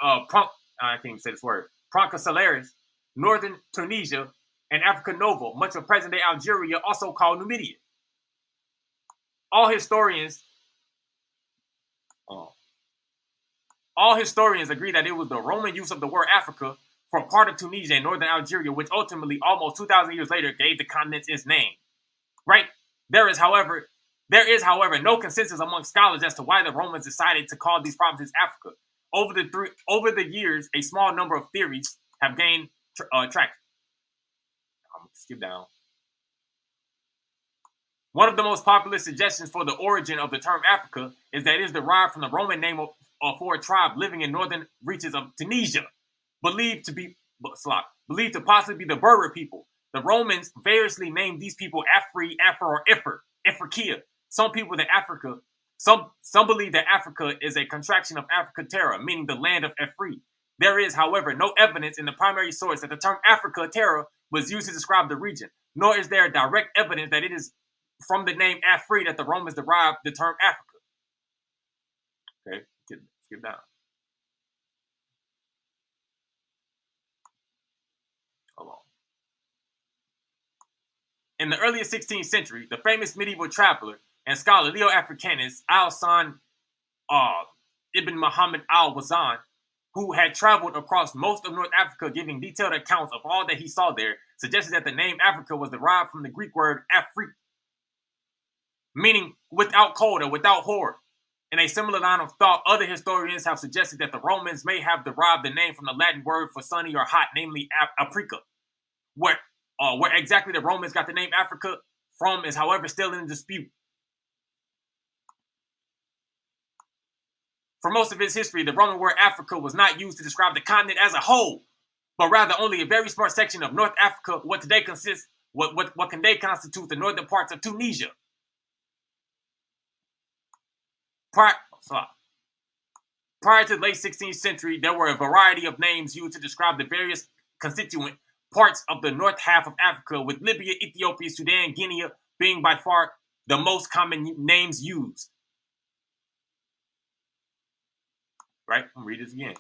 I can't even say this word, Proncosolares, northern Tunisia, and Africa Nova, much of present-day Algeria, also called Numidia. All historians agree that it was the Roman use of the word Africa for part of Tunisia and northern Algeria, which ultimately, almost 2,000 years later, gave the continent its name. Right? There is, however, no consensus among scholars as to why the Romans decided to call these provinces Africa. Over the years, a small number of theories have gained traction. I'm going to skip down. One of the most popular suggestions for the origin of the term Africa is that it is derived from the Roman name for a tribe living in northern reaches of Tunisia, believed to possibly be the Berber people. The Romans variously named these people Afri, Afro, or Ifr, Ifriqiya. Some believe that Africa is a contraction of Africa Terra, meaning the land of Efri. There is, however, no evidence in the primary source that the term Africa Terra was used to describe the region, nor is there direct evidence that it is from the name Afri that the Romans derived the term Africa. Okay, skip down. Hold on. In the early 16th century, the famous medieval traveler and scholar Leo Africanus Al-San Ibn Muhammad al-Wazan, who had traveled across most of North Africa giving detailed accounts of all that he saw there, suggested that the name Africa was derived from the Greek word Afrik, meaning without cold or without horror. In a similar line of thought, other historians have suggested that the Romans may have derived the name from the Latin word for sunny or hot, namely Aprica. Where exactly the Romans got the name Africa from is, however, still in dispute. For most of its history, the Roman word Africa was not used to describe the continent as a whole, but rather only a very small section of North Africa, what today constitutes the northern parts of Tunisia. Prior to the late 16th century, there were a variety of names used to describe the various constituent parts of the north half of Africa, with Libya, Ethiopia, Sudan, Guinea being by far the most common names used. Right? I'll read this again.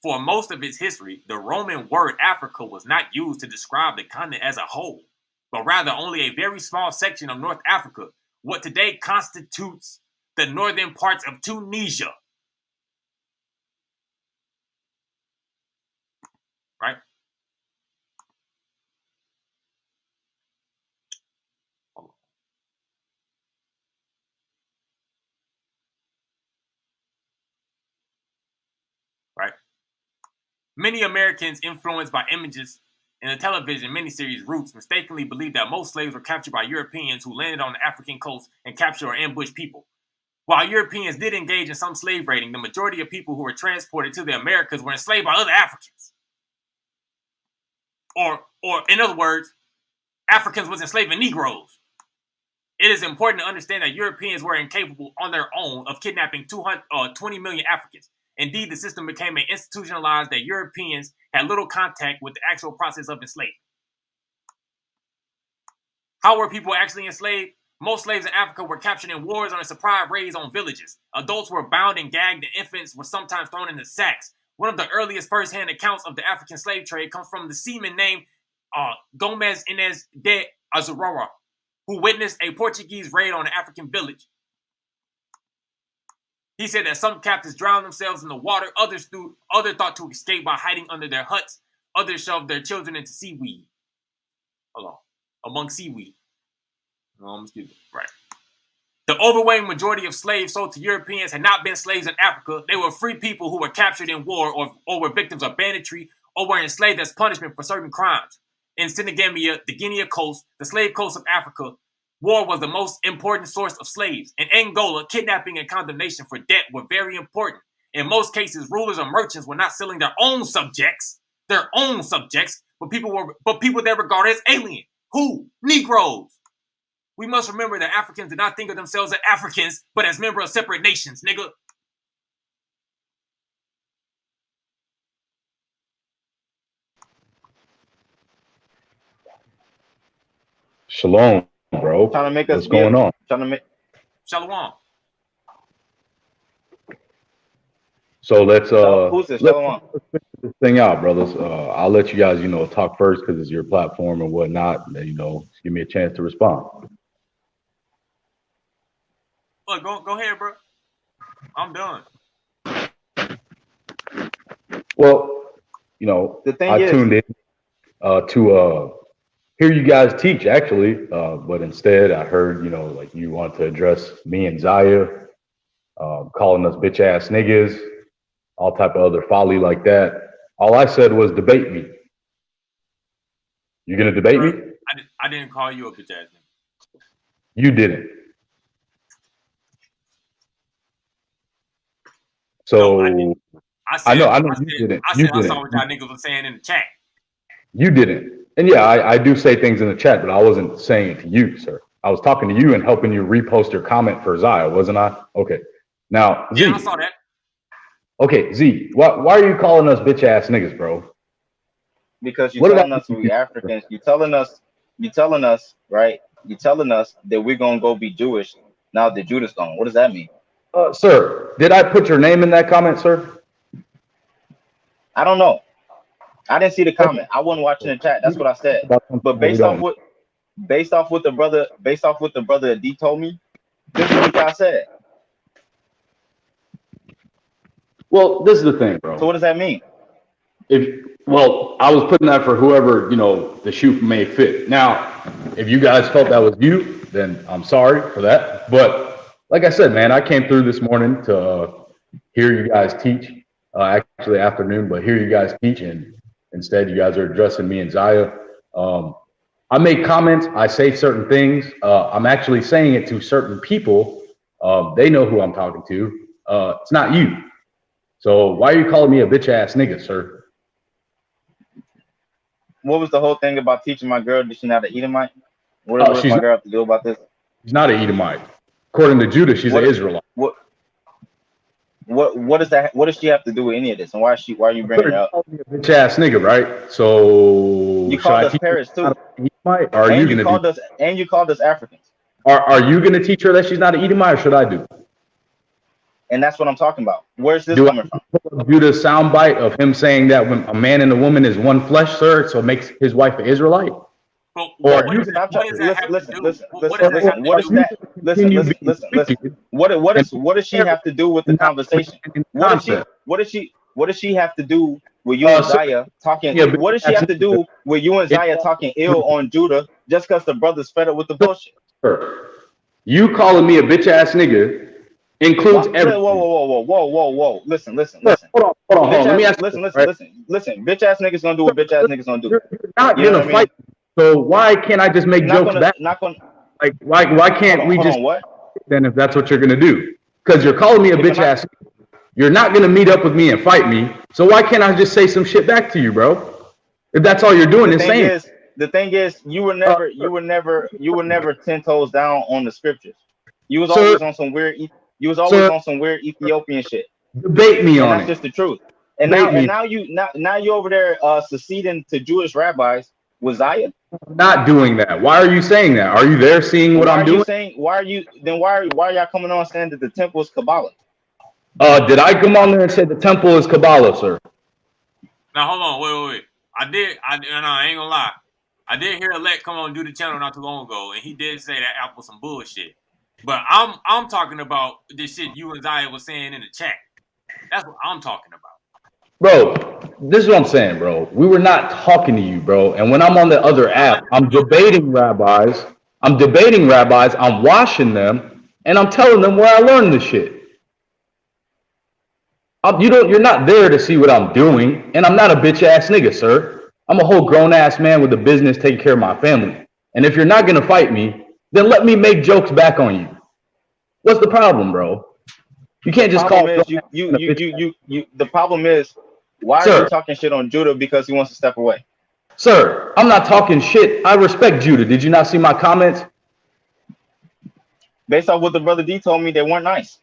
For most of its history, the Roman word Africa was not used to describe the continent as a whole, but rather only a very small section of North Africa, what today constitutes the northern parts of Tunisia. Right? Right? Many Americans influenced by images in the television miniseries Roots mistakenly believed that most slaves were captured by Europeans who landed on the African coast and captured or ambushed people. While Europeans did engage in some slave raiding, the majority of people who were transported to the Americas were enslaved by other Africans. Or in other words, Africans was enslaving Negroes. It is important to understand that Europeans were incapable on their own of kidnapping 20 million Africans. Indeed, the system became institutionalized that Europeans had little contact with the actual process of enslavement. How were people actually enslaved? Most slaves in Africa were captured in wars or in surprise raids on villages. Adults were bound and gagged, and infants were sometimes thrown into sacks. One of the earliest first-hand accounts of the African slave trade comes from the seaman named Gomez Inez de Azurora, who witnessed a Portuguese raid on an African village. He said that some captives drowned themselves in the water, others thought to escape by hiding under their huts, others shoved their children into seaweed. Among seaweed. Right. The overwhelming majority of slaves sold to Europeans had not been slaves in Africa. They were free people who were captured in war or were victims of banditry or were enslaved as punishment for certain crimes. In Senegamia, the Guinea coast, the slave coast of Africa, war was the most important source of slaves. In Angola, kidnapping and condemnation for debt were very important. In most cases, rulers or merchants were not selling their own subjects, but people they regarded as alien. Who? Negroes. We must remember that Africans did not think of themselves as Africans, but as members of separate nations, nigga. Shalom, bro. Trying to make us What's going on? Shalom. So let's who's this? Shalom. this thing out, brothers. I'll let you guys, talk first because it's your platform and whatnot. And, give me a chance to respond. Look, go ahead, bro. I'm done. Well, The thing I is, tuned in to hear you guys teach, actually, but instead I heard, like you want to address me and Zaya, calling us bitch ass niggas, all type of other folly like that. All I said was debate me. You gonna debate me? I didn't call you a bitch ass nigga. You didn't. So no, I know you didn't. I saw what y'all niggas were saying in the chat. You didn't. And yeah, I do say things in the chat, but I wasn't saying it to you, sir. I was talking to you and helping you repost your comment for Zaya, wasn't I? Okay. Now, Z. Yeah, I saw that. Okay, Z, why are you calling us bitch ass niggas, bro? Because you're telling us we Africans. You're telling us, right? You're telling us that we're gonna go be Jewish now that Judah's gone. What does that mean? Sir, did I put your name in that comment, sir? I don't know. I didn't see the comment. I wasn't watching the chat. That's what I said. But based off what the brother D told me, this is what y'all said. Well, this is the thing, bro. So what does that mean? I was putting that for whoever, the shoe may fit. Now, if you guys felt that was you, then I'm sorry for that. But like I said, man, I came through this morning to hear you guys teach. Actually afternoon, but hear you guys teach, and instead you guys are addressing me and Zaya. I make comments, I say certain things. I'm actually saying it to certain people. They know who I'm talking to. It's not you. So why are you calling me a bitch ass nigga, sir? What was the whole thing about teaching my girl that she's not an Edomite? What does my girl have to do about this? She's not an Edomite. According to Judah, she's an Israelite. What does that? What does she have to do with any of this? And why are you bringing it up? You're a bitch ass nigga, right? So you called us Paris too. And you called us Africans. Are you gonna teach her that she's not an Edomite, or should I do? And that's what I'm talking about. Where's this coming from? Do the soundbite of him saying that when a man and a woman is one flesh, sir, so it makes his wife an Israelite? What does she have to do with the conversation? What does she have to do with you and Zaya talking? What does she have to do with you and Zaya talking ill on Judah just because the brother's fed up with the bullshit? You calling me a bitch ass nigga includes everything. Whoa. Listen. Hold on. Let me ask listen. Bitch ass niggas gonna do what bitch ass niggas gonna do. You're not gonna fight. So why can't I just make jokes back? Like why can't we just then if that's what you're gonna do? Because you're calling me a bitch ass. You're not gonna meet up with me and fight me. So why can't I just say some shit back to you, bro? If that's all you're doing is saying. The thing is, you were never 10 toes down on the scriptures. You was always on some weird. You was always on some weird Ethiopian shit. Debate me on it. That's just the truth. And now you over there seceding to Jewish rabbis with Zaya. I'm not doing that. Why are you saying that? Are you there seeing what I'm doing? Why are y'all coming on saying that the temple is Kabbalah? Did I come on there and say the temple is Kabbalah, sir? Now hold on, wait. I ain't gonna lie. I did hear Alec come on and do the channel not too long ago, and he did say that app was some bullshit. But I'm talking about this shit you and Zaya was saying in the chat. That's what I'm talking about. Bro, this is what I'm saying, bro. We were not talking to you, bro. And when I'm on the other app, I'm debating rabbis. I'm washing them, and I'm telling them where I learned this shit. You're not there to see what I'm doing, and I'm not a bitch ass nigga, sir. I'm a whole grown ass man with a business taking care of my family. And if you're not gonna fight me, then let me make jokes back on you. What's the problem, bro? You can't just call. The problem is, why are you talking shit on Judah because he wants to step away? Sir, I'm not talking shit. I respect Judah. Did you not see my comments? Based off what the brother D told me, they weren't nice.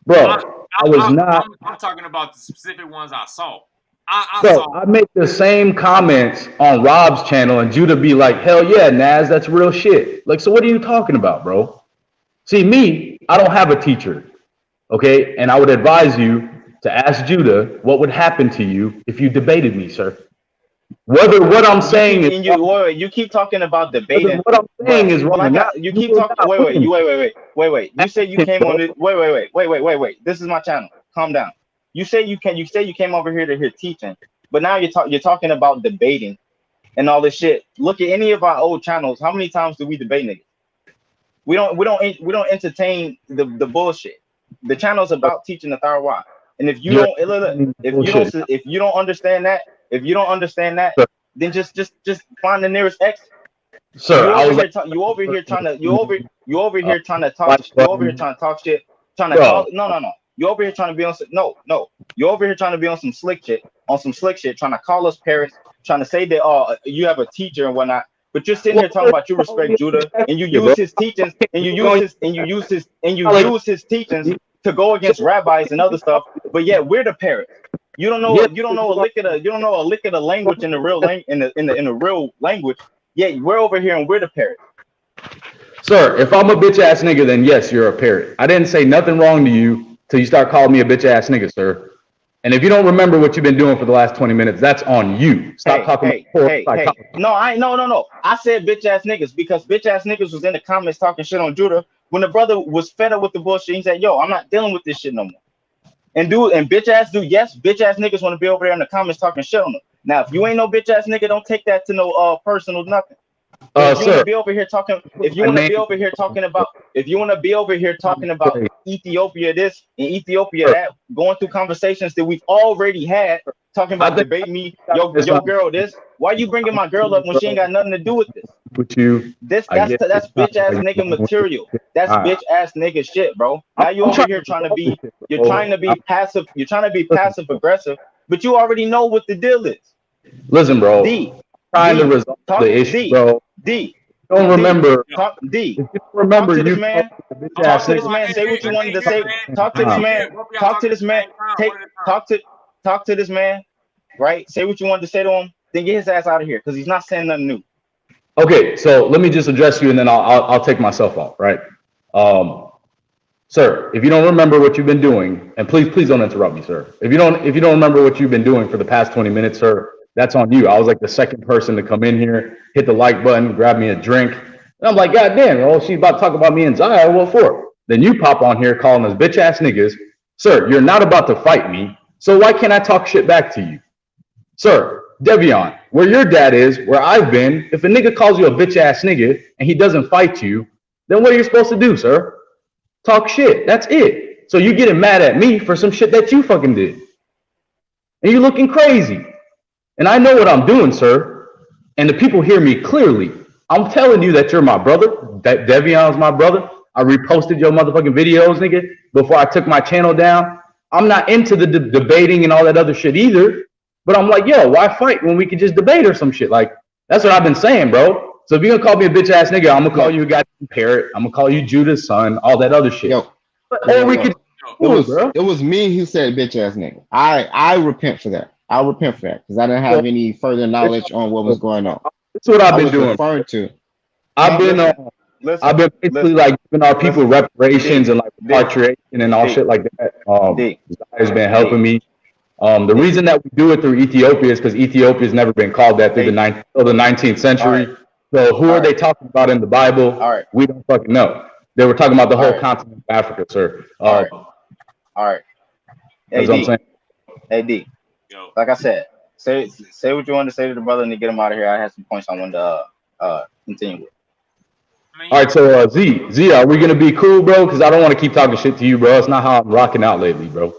Bro, I'm talking about the specific ones I saw. I make the same comments on Rob's channel, and Judah be like, hell yeah, Naz, that's real shit. Like, so what are you talking about, bro? See, me, I don't have a teacher, okay? And I would advise you to ask Judah what would happen to you if you debated me, sir. Whether what I'm saying is you keep talking about whether debating, what I'm saying is wrong or like not, you you keep will talking. not win. Wait. You said you came on it. Wait. This is my channel. Calm down. You say you came over here to hear teaching, but now you're talking about debating and all this shit. Look at any of our old channels. How many times do we debate niggas? We don't entertain the bullshit. The channel's about teaching the Torah. And if you don't understand that, then just find the nearest exit. Sir, You over here trying to talk shit, trying to call. No. You over here trying to be on You over here trying to be on some slick shit, trying to call us parrots, trying to say that you have a teacher and whatnot. But you're sitting here talking about you respect Judah, and you use his teachings, and you use his teachings to go against rabbis and other stuff. But yet we're the parrots. You don't know a lick of the language in the real in the real language. Yeah, we're over here and we're the parrots. Sir, if I'm a bitch ass nigga, then yes, you're a parrot. I didn't say nothing wrong to you till you start calling me a bitch ass nigga, sir. And if you don't remember what you've been doing for the last 20 minutes, that's on you. Stop talking. No, I said bitch ass niggas because bitch ass niggas was in the comments talking shit on Judah when the brother was fed up with the bullshit. He said, "Yo, I'm not dealing with this shit no more." And bitch ass niggas want to be over there in the comments talking shit on them. Now, if you ain't no bitch ass nigga, don't take that to no personal nothing. If you want to be over here talking, if you want to be over here talking about Ethiopia this and Ethiopia that, going through conversations that we've already had, talking about debate me, yo girl this. Why you bringing my girl up when she ain't got nothing to do with this? With you, that's bitch ass nigga material. That's bitch ass nigga shit, bro. Now you over here trying to be passive. You're trying to be passive aggressive, but you already know what the deal is. Listen, bro. Trying to resolve the issue, bro. Don't remember. Talk to this man. Say what you wanted to say. Talk to this man. Talk to this man. Right? Say what you wanted to say to him. Then get his ass out of here because he's not saying nothing new. Okay, so let me just address you, and then I'll take myself off. Right, sir. If you don't remember what you've been doing, and please don't interrupt me, sir. If you don't remember what you've been doing for the past 20 minutes, sir, that's on you. I was like the second person to come in here, hit the like button, grab me a drink. And I'm like, God damn, oh, she's about to talk about me and Zohar. What for? Then you pop on here calling us bitch ass niggas. Sir, you're not about to fight me. So why can't I talk shit back to you? Sir, Devion, where your dad is, where I've been, if a nigga calls you a bitch ass nigga and he doesn't fight you, then what are you supposed to do, sir? Talk shit. That's it. So you getting mad at me for some shit that you fucking did. And you looking crazy. And I know what I'm doing, sir. And the people hear me clearly. I'm telling you that you're my brother. That Devion's my brother. I reposted your motherfucking videos, nigga, before I took my channel down. I'm not into the debating and all that other shit either. But I'm like, yo, why fight when we could just debate or some shit? Like, that's what I've been saying, bro. So if you're gonna call me a bitch ass nigga, I'm gonna call you a goddamn parrot. I'm gonna call you Judah's son, all that other shit. It was me who said bitch ass nigga. I repent for that. I'll repent for that because I didn't have any further knowledge on what was going on. That's what I've been doing. Referring to. I've been basically like giving our people reparations and like repatriation and all shit like that. Has been helping me. The reason that we do it through Ethiopia is because Ethiopia's never been called that through the 19th century. So who are they talking about in the Bible? We don't fucking know. They were talking about the whole continent of Africa, sir. All right. That's what I'm saying. AD. Like I said, say what you want to say to the brother and to get him out of here. I have some points I wanted to continue with. All right, so Z, are we gonna be cool, bro? Because I don't want to keep talking shit to you, bro. It's not how I'm rocking out lately, bro.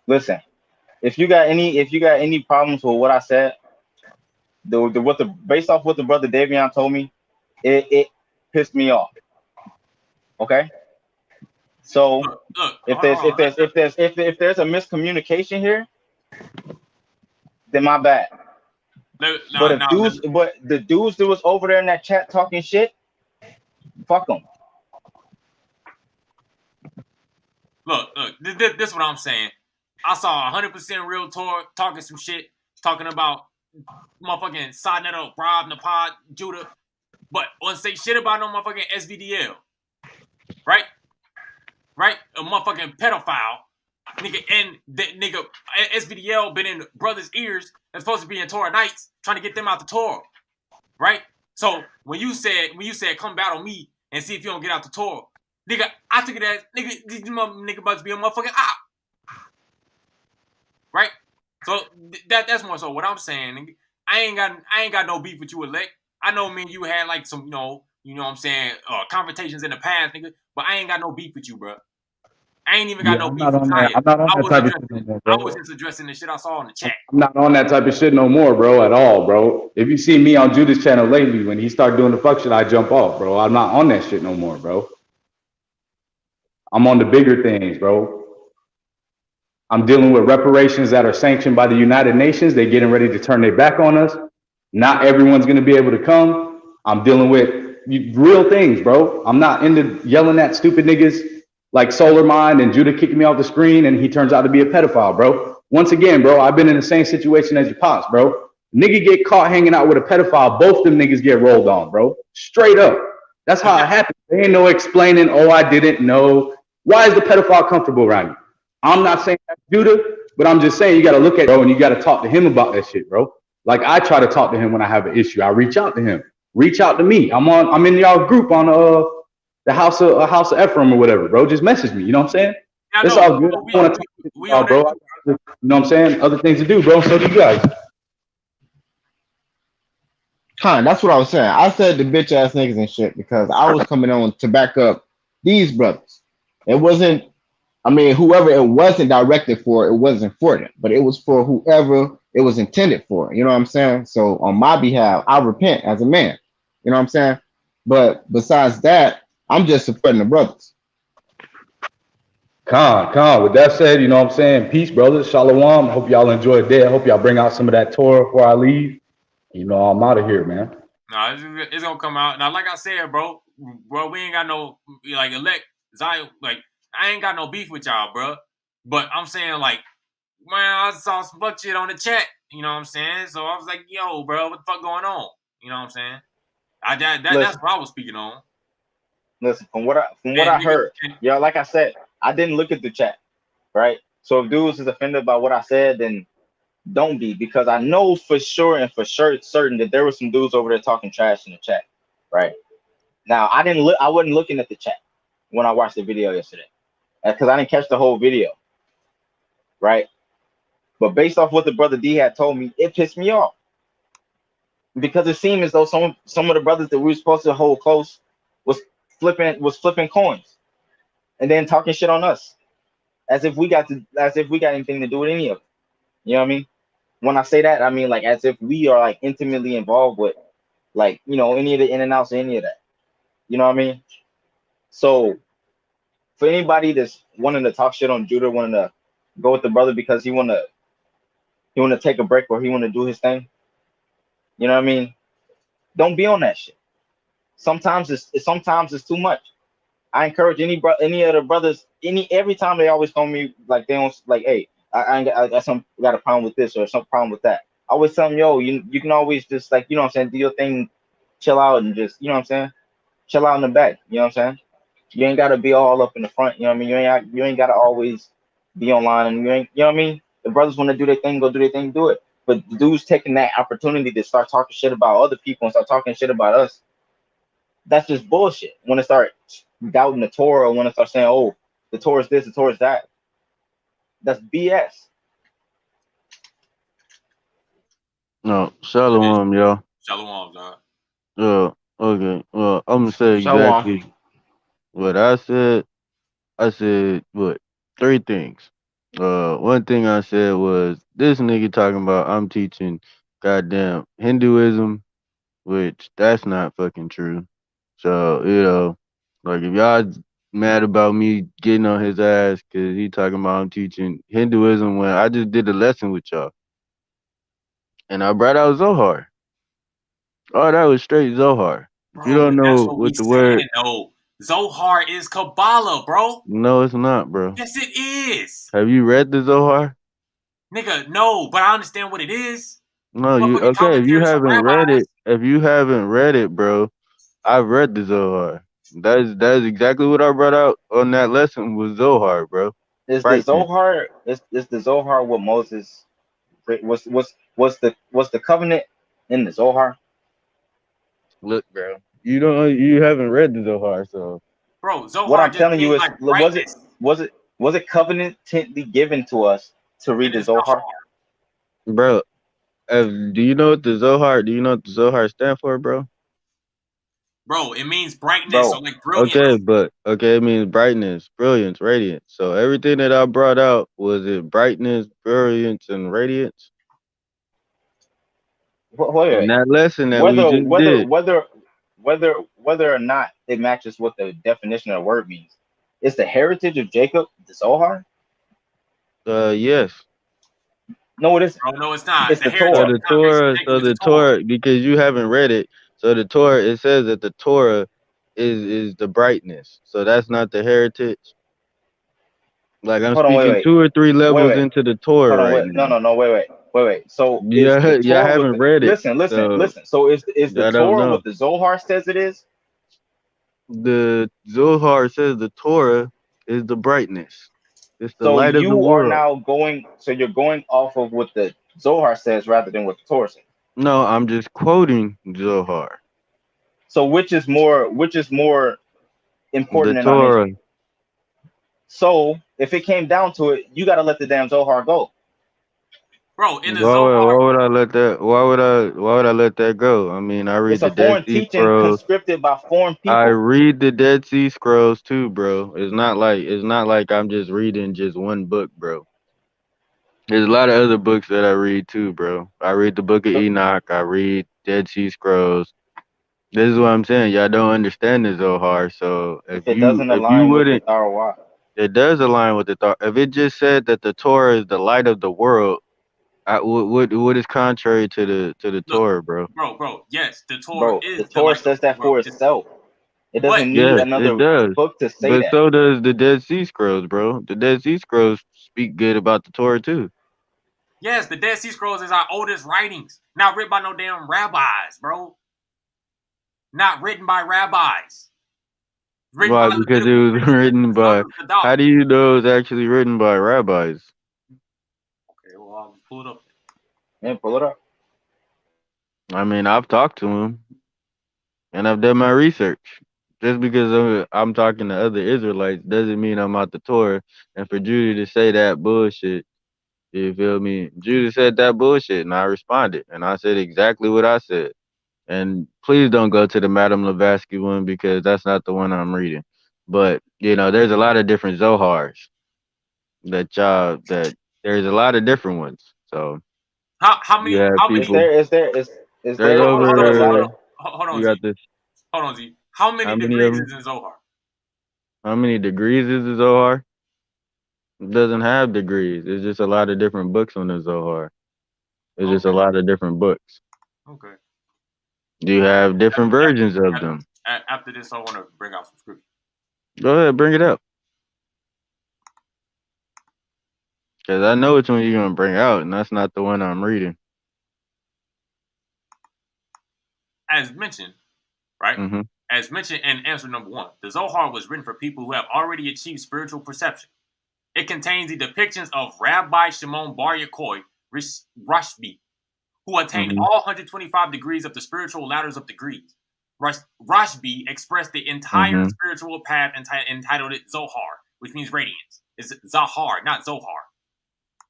Listen, if you got any problems with what I said, based off what the brother Davion told me, it pissed me off. Okay. So if there's a miscommunication here, then my bad. But the dudes that was over there in that chat talking shit, fuck them. Look, this is what I'm saying. I saw 100% real Torah talking some shit, talking about motherfucking Sadnetto, Rob, Napad, Judah, but want to say shit about no motherfucking SVDL, right? A motherfucking pedophile Nigga, and that nigga SVDL been in brothers' ears that's supposed to be in Torah nights, trying to get them out the Torah, right? So when you said come battle me and see if you don't get out the Torah, nigga, I took it as nigga must be a motherfucking op, right? So that's more so what I'm saying. Nigga. I ain't got no beef with you, elect. I know me and you had like some you know what I'm saying confrontations in the past, nigga, but I ain't got no beef with you, bro. I ain't even got no beef with Kaya. I'm not on that type of shit no more, bro. I was just addressing the shit I saw in the chat. I'm not on that type of shit no more, bro, at all, bro. If you see me on Judas' channel lately, when he start doing the fuck shit, I jump off, bro. I'm not on that shit no more, bro. I'm on the bigger things, bro. I'm dealing with reparations that are sanctioned by the United Nations. They're getting ready to turn their back on us. Not everyone's going to be able to come. I'm dealing with real things, bro. I'm not into yelling at stupid niggas like Solar Mind and Judah kicking me off the screen and he turns out to be a pedophile, bro. Once again, bro, I've been in the same situation as your pops, bro. Nigga get caught hanging out with a pedophile, both them niggas get rolled on, bro. Straight up. That's how it happens. There ain't no explaining, oh, I didn't know. Why is the pedophile comfortable around you? I'm not saying that's Judah, but I'm just saying you got to look at it, bro, and you got to talk to him about that shit, bro. Like I try to talk to him when I have an issue. I reach out to him. Reach out to me. I'm in y'all group on the House of Ephraim or whatever, bro. Just message me. You know what I'm saying? It's all good. I want to talk to y'all, bro. You know what I'm saying? Other things to do, bro. So do you guys. That's what I was saying. I said the bitch ass niggas and shit because I was coming on to back up these brothers. It wasn't, I mean, whoever it wasn't directed for, it wasn't for them, but it was for whoever it was intended for. You know what I'm saying? So on my behalf, I repent as a man. You know what I'm saying? But besides that, I'm just supporting the brothers. Con. With that said, you know what I'm saying? Peace, brothers. Shalom. I hope y'all enjoy the day. I hope y'all bring out some of that Torah before I leave. You know, I'm out of here, man. No, it's gonna come out. Now, like I said, bro, we ain't got no like elect Zion. Like I ain't got no beef with y'all, bro. But I'm saying like, man, I saw some fuck shit on the chat. You know what I'm saying? So I was like, yo, bro, what the fuck going on? You know what I'm saying? That's what I was speaking on. Listen, from what I heard, yeah, like I said, I didn't look at the chat, right? So if dudes is offended by what I said, then don't be, because I know for sure and for sure it's certain that there were some dudes over there talking trash in the chat, right? Now I wasn't looking at the chat when I watched the video yesterday, because I didn't catch the whole video, right? But based off what the brother D had told me, it pissed me off, because it seemed as though some of the brothers that we were supposed to hold close was flipping coins and then talking shit on us as if we got anything to do with any of it. You know what I mean? When I say that, I mean like as if we are like intimately involved with like, you know, any of the in and outs of any of that. You know what I mean? So for anybody that's wanting to talk shit on Judah, wanting to go with the brother because he wanna take a break or he wanna do his thing, you know what I mean? Don't be on that shit. Sometimes it's too much. I encourage any of the brothers, every time they always call me like they don't like, hey, I got a problem with this or some problem with that. I always tell them, yo, you can always just like, you know what I'm saying, do your thing, chill out and just, you know what I'm saying, chill out in the back. You know what I'm saying? You ain't gotta be all up in the front. You know what I mean? You ain't gotta always be online, and you know what I mean? The brothers want to do their thing, go do their thing, do it. But the dudes taking that opportunity to start talking shit about other people and start talking shit about us, that's just bullshit. When they start doubting the Torah, or when they start saying, oh, the Torah is this, the Torah is that, that's BS. No, shalom, y'all. Shalom, dog. Okay. Well, I'm gonna say exactly what I said. I said what? 3 things. One thing I said was this nigga talking about I'm teaching goddamn Hinduism, which that's not fucking true. So, you know, like if y'all mad about me getting on his ass because he talking about I'm teaching Hinduism when I just did a lesson with y'all. And I brought out Zohar. Oh, that was straight Zohar. Bro, If you don't know what the word... No, Zohar is Kabbalah, bro. No, it's not, bro. Yes, it is. Have you read the Zohar? Nigga, no, but I understand what it is. No, okay, if you haven't read it, bro, I've read the Zohar. That is exactly what I brought out on that lesson was Zohar, bro. Is the brightness. Zohar is the Zohar what Moses was the covenant in the Zohar? Look, bro, you haven't read the Zohar, so Bro, What Zohar I'm just telling you means is like brightness. was it covenantally given to us to read It the is the Zohar? heart. bro. Do you know what the Zohar? Do you know what the Zohar stand for, bro? Bro, it means brightness or Bro, like brilliance. Okay, but okay, it means brightness, brilliance, radiance. So everything that I brought out was it brightness, brilliance, and radiance. In wait. that lesson that we Whether just whether did, whether whether or not it matches what the definition of the word means. It's the heritage of Jacob, the Zohar? yes. No, it isn't. Bro, no, it's not. It's The the heritage So of Torah. the the congregation of Torah, Jacob is the Torah. because you haven't read it. So the Torah, it says that the Torah is the brightness. So that's not the heritage. Like I'm Hold on, speaking wait. 2 or 3 Wait, levels wait. into the Torah Hold on, right wait. now. No, wait. So is the Yeah, y'all Torah what haven't the read it, so listen. So is the I don't Torah know. what the Zohar says it is? The Zohar says the Torah is the brightness. It's the So light of the you are world. now you're going off of what the Zohar says rather than what the Torah says. No, I'm just quoting Zohar. So which is more The important in our Torah. history? So if it came down to it, you gotta let the damn Zohar go. Bro, in the Why Zohar, would I let that? Why would I let that go? I mean, I read It's the a Dead foreign Sea teaching Scrolls. conscripted by foreign I people. read the Dead Sea Scrolls too, bro. It's not like I'm just reading just one book, bro. There's a lot of other books that I read too, bro. I read the Book of So Enoch. I read Dead Sea Scrolls. This is what I'm saying. Y'all don't understand the Zohar. So if it doesn't align with the Torah, it does align with the Torah. If it just said that the Torah is the light of the world, what is contrary to the look, Torah, bro? bro, yes, the Torah bro, the is the Torah light of says that the world. for itself. It But doesn't need Yes, it another does. book to say But that. so does the Dead Sea Scrolls, bro. The Dead Sea Scrolls speak good about the Torah too. yes, the Dead Sea Scrolls is our oldest writings. Not written by no damn rabbis, bro. Not written by rabbis. Written by Why? the Because it Levitical was priests and written the sons by. of Zadok. How do you know it's actually written by rabbis? Okay, well, I'll pull it up. Man, pull it up. I mean, I've talked to them and I've done my research. Just because I'm talking to other Israelites doesn't mean I'm out the Torah. And for Judy to say that bullshit, you feel me? Judy said that bullshit, and I responded, and I said exactly what I said. And please don't go to the Madame Blavatsky one because that's not the one I'm reading. But there's a lot of different Zohars that there's a lot of different ones. So How you many? have How Is many? people. there There's Hold on, a lot of over. hold on, You Z. got this. Hold on, Z. How How many many of degrees them? is in Zohar? How many degrees is the Zohar? It doesn't have degrees. It's just a lot of different books on the Zohar. It's just a Okay, lot of different books. okay. You have different versions of them. After this, I want to bring out some scripture. Go ahead, bring it up. Because I know which one you're going to bring out, and that's not the one I'm reading. As mentioned, right? Mm-hmm. As mentioned in answer number 1, the Zohar was written for people who have already achieved spiritual perception. It contains the depictions of Rabbi Shimon Bar Yochai Rashbi, who attained Mm-hmm. all 125 degrees of the spiritual ladders of degrees. Rashbi expressed the entire Mm-hmm. spiritual path entitled it Zohar, which means radiance. It's Zahar, not Zohar.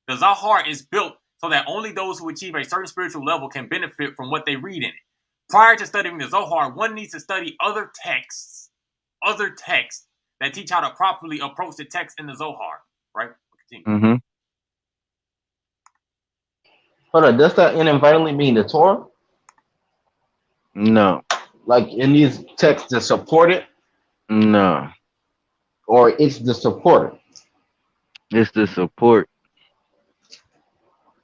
The Zohar is built so that only those who achieve a certain spiritual level can benefit from what they read in it. Prior to studying the Zohar, one needs to study other texts that teach how to properly approach the text in the Zohar. Right? Continue. Mm-hmm. Hold on, does that inadvertently mean the Torah? No. Like in these texts to support it, No. or it's the supporter? It's the support.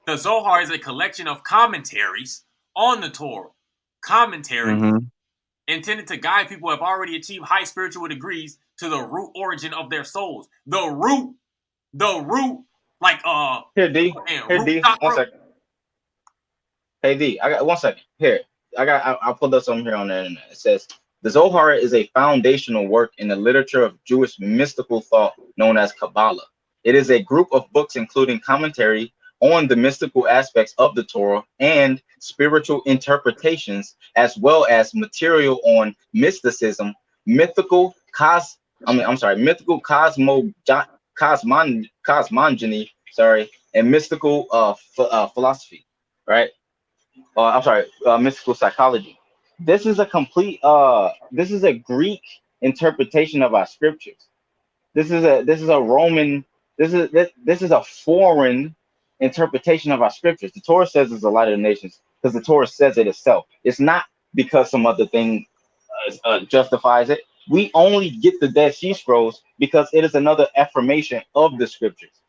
The Zohar is a collection of commentaries on the Torah. Commentaries Mm-hmm. intended to guide people who have already achieved high spiritual degrees to the root origin of their souls. The root, like here, D. Here, root D. One chakra. second. Hey, D. I got 1 second. Here, I pulled up something here on the internet. It says the Zohar is a foundational work in the literature of Jewish mystical thought known as Kabbalah. It is a group of books including commentary on the mystical aspects of the Torah and spiritual interpretations, as well as material on mysticism, mythical mythical cosmogony, and mystical philosophy, right? Mystical psychology. This is a complete this is a Greek interpretation of our scriptures. This is a Roman, this is a foreign interpretation of our scriptures. The Torah says it's a light of the nations because the Torah says it itself. It's not because some other thing justifies it. We only get the Dead Sea Scrolls because it is another affirmation of the scriptures,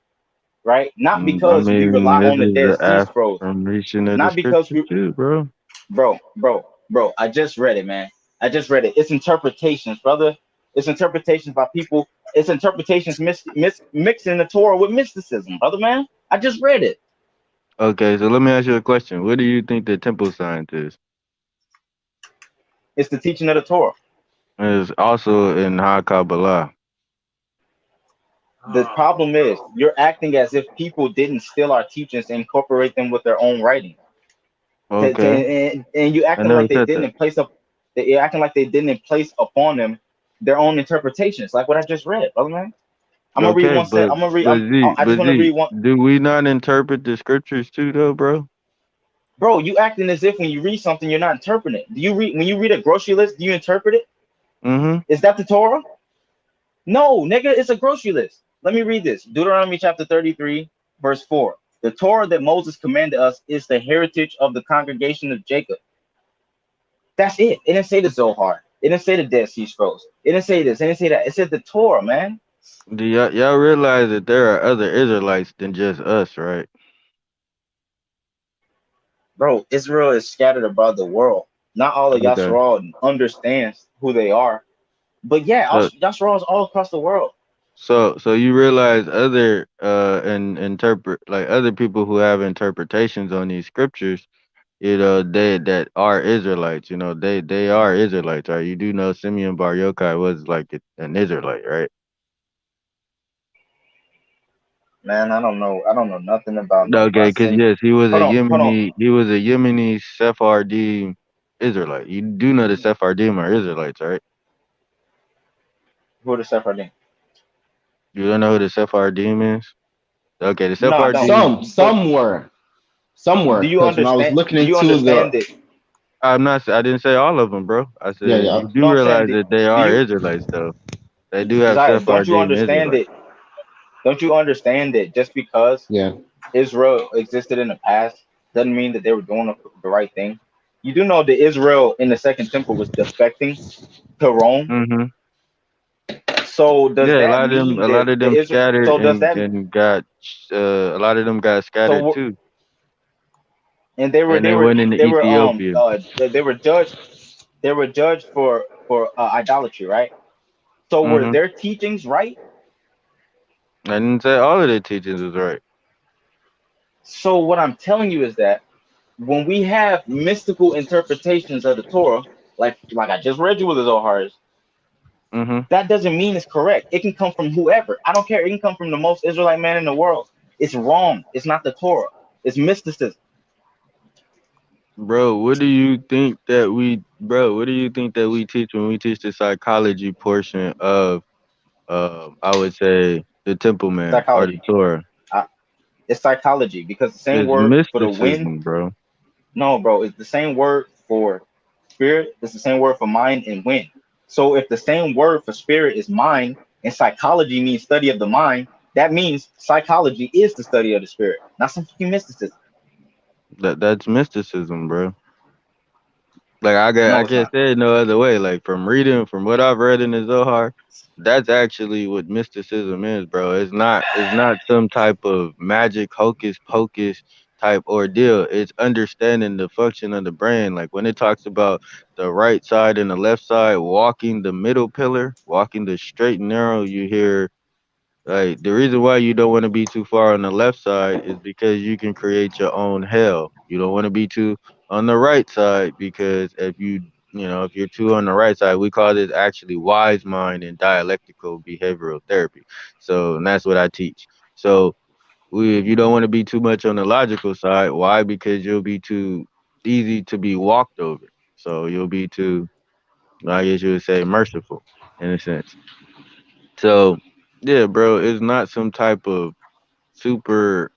right? Not I because we mean, rely this on the is Dead the Sea Scrolls. affirmation of the Not because scripture we, too, bro. bro. I just read it, man. I just read it. It's interpretations, brother. It's interpretations by people. It's interpretations mixing the Torah with mysticism, brother, man. I just read it. Okay, so let me ask you a question. What do you think the temple science is? It's the teaching of the Torah. It's also in Kabbalah. The problem is you're acting as if people didn't steal our teachings and incorporate them with their own writing. Okay. And you I acting never like they said didn't that. place up. You're acting like they didn't place upon them their own interpretations, like what I just read, brother, man. I'm gonna read Okay, one set. but I'm gonna read. I just but want to read Z, one. do we not interpret the scriptures too, though, bro? Bro, you acting as if when you read something, you're not interpreting it. Do you read when you read a grocery list? Do you interpret it? Mm-hmm. Is that the Torah? No, nigga, it's a grocery list. Let me read this. Deuteronomy chapter 33, verse 4. The Torah that Moses commanded us is the heritage of the congregation of Jacob. That's it. It didn't say the Zohar. It didn't say the Dead Sea Scrolls. It didn't say this. It didn't say that. It said the Torah, man. Do y'all realize that there are other Israelites than just us, right? Bro, Israel is scattered about the world. Not all of Okay. Yasharal understands who they are. But yeah, So Yasharal is all across the world. so you realize other and interpret like other people who have interpretations on these scriptures, they that are Israelites, they are Israelites, right? You do know Simeon Bar Yochai was like an Israelite, right? Man, I don't know. I don't know nothing about Okay, because yes, he was a hold on. Yemeni Sephardim Israelite. You do know the Sephardim are Israelites, right? Who the Sephardim? You don't know who the Sephardim is? Okay, the No, I don't. Sephardim. But Somewhere, do you because when I was understand? looking Do you into understand the, it? I didn't say all of them, bro. I yeah, said yeah, you No, do I'm saying, realize that they do are you? Israelites, though. They do have Zaya, don't you Sephardim understand Israelites. it? Don't you understand that just because yeah. Israel existed in the past doesn't mean that they were doing the right thing? You do know that Israel in the Second Temple was defecting to Rome. Mm-hmm. So does Yeah, that mean a that lot of the them Israel? scattered So does and that? got a lot of them got scattered So too, and they were and they they were went into they were Ethiopia. they were judged. They were judged for idolatry, right? So were Mm-hmm. their teachings right? I didn't say all of their teachings was right. So what I'm telling you is that when we have mystical interpretations of the Torah, like I just read you with the Zohar, Mm-hmm. that doesn't mean it's correct. It can come from whoever. I don't care. It can come from the most Israelite man in the world. It's wrong. It's not the Torah. It's mysticism. Bro, what do you think that we teach when we teach the psychology portion of, I would say the Temple Man or the Psychology. Torah? It's psychology because the same It's word for the wind. mysticism, bro. No, bro, it's the same word for spirit. It's the same word for mind and wind. So if the same word for spirit is mind and psychology means study of the mind, that means psychology is the study of the spirit, not some fucking mysticism. That's mysticism, bro. Like I No, it's can't not. say it no other way. Like from what I've read in the Zohar, that's actually what mysticism is, bro. It's not some type of magic hocus pocus type ordeal. It's understanding the function of the brain. Like when it talks about the right side and the left side, walking the middle pillar, walking the straight and narrow, you hear like the reason why you don't want to be too far on the left side is because you can create your own hell. You don't want to be too on the right side because if you're too on the right side, we call this actually wise mind and dialectical behavioral therapy. So and that's what I teach. So if you don't want to be too much on the logical side, why? Because you'll be too easy to be walked over. So you'll be too, I guess you would say, merciful in a sense. So yeah, bro, it's not some type of super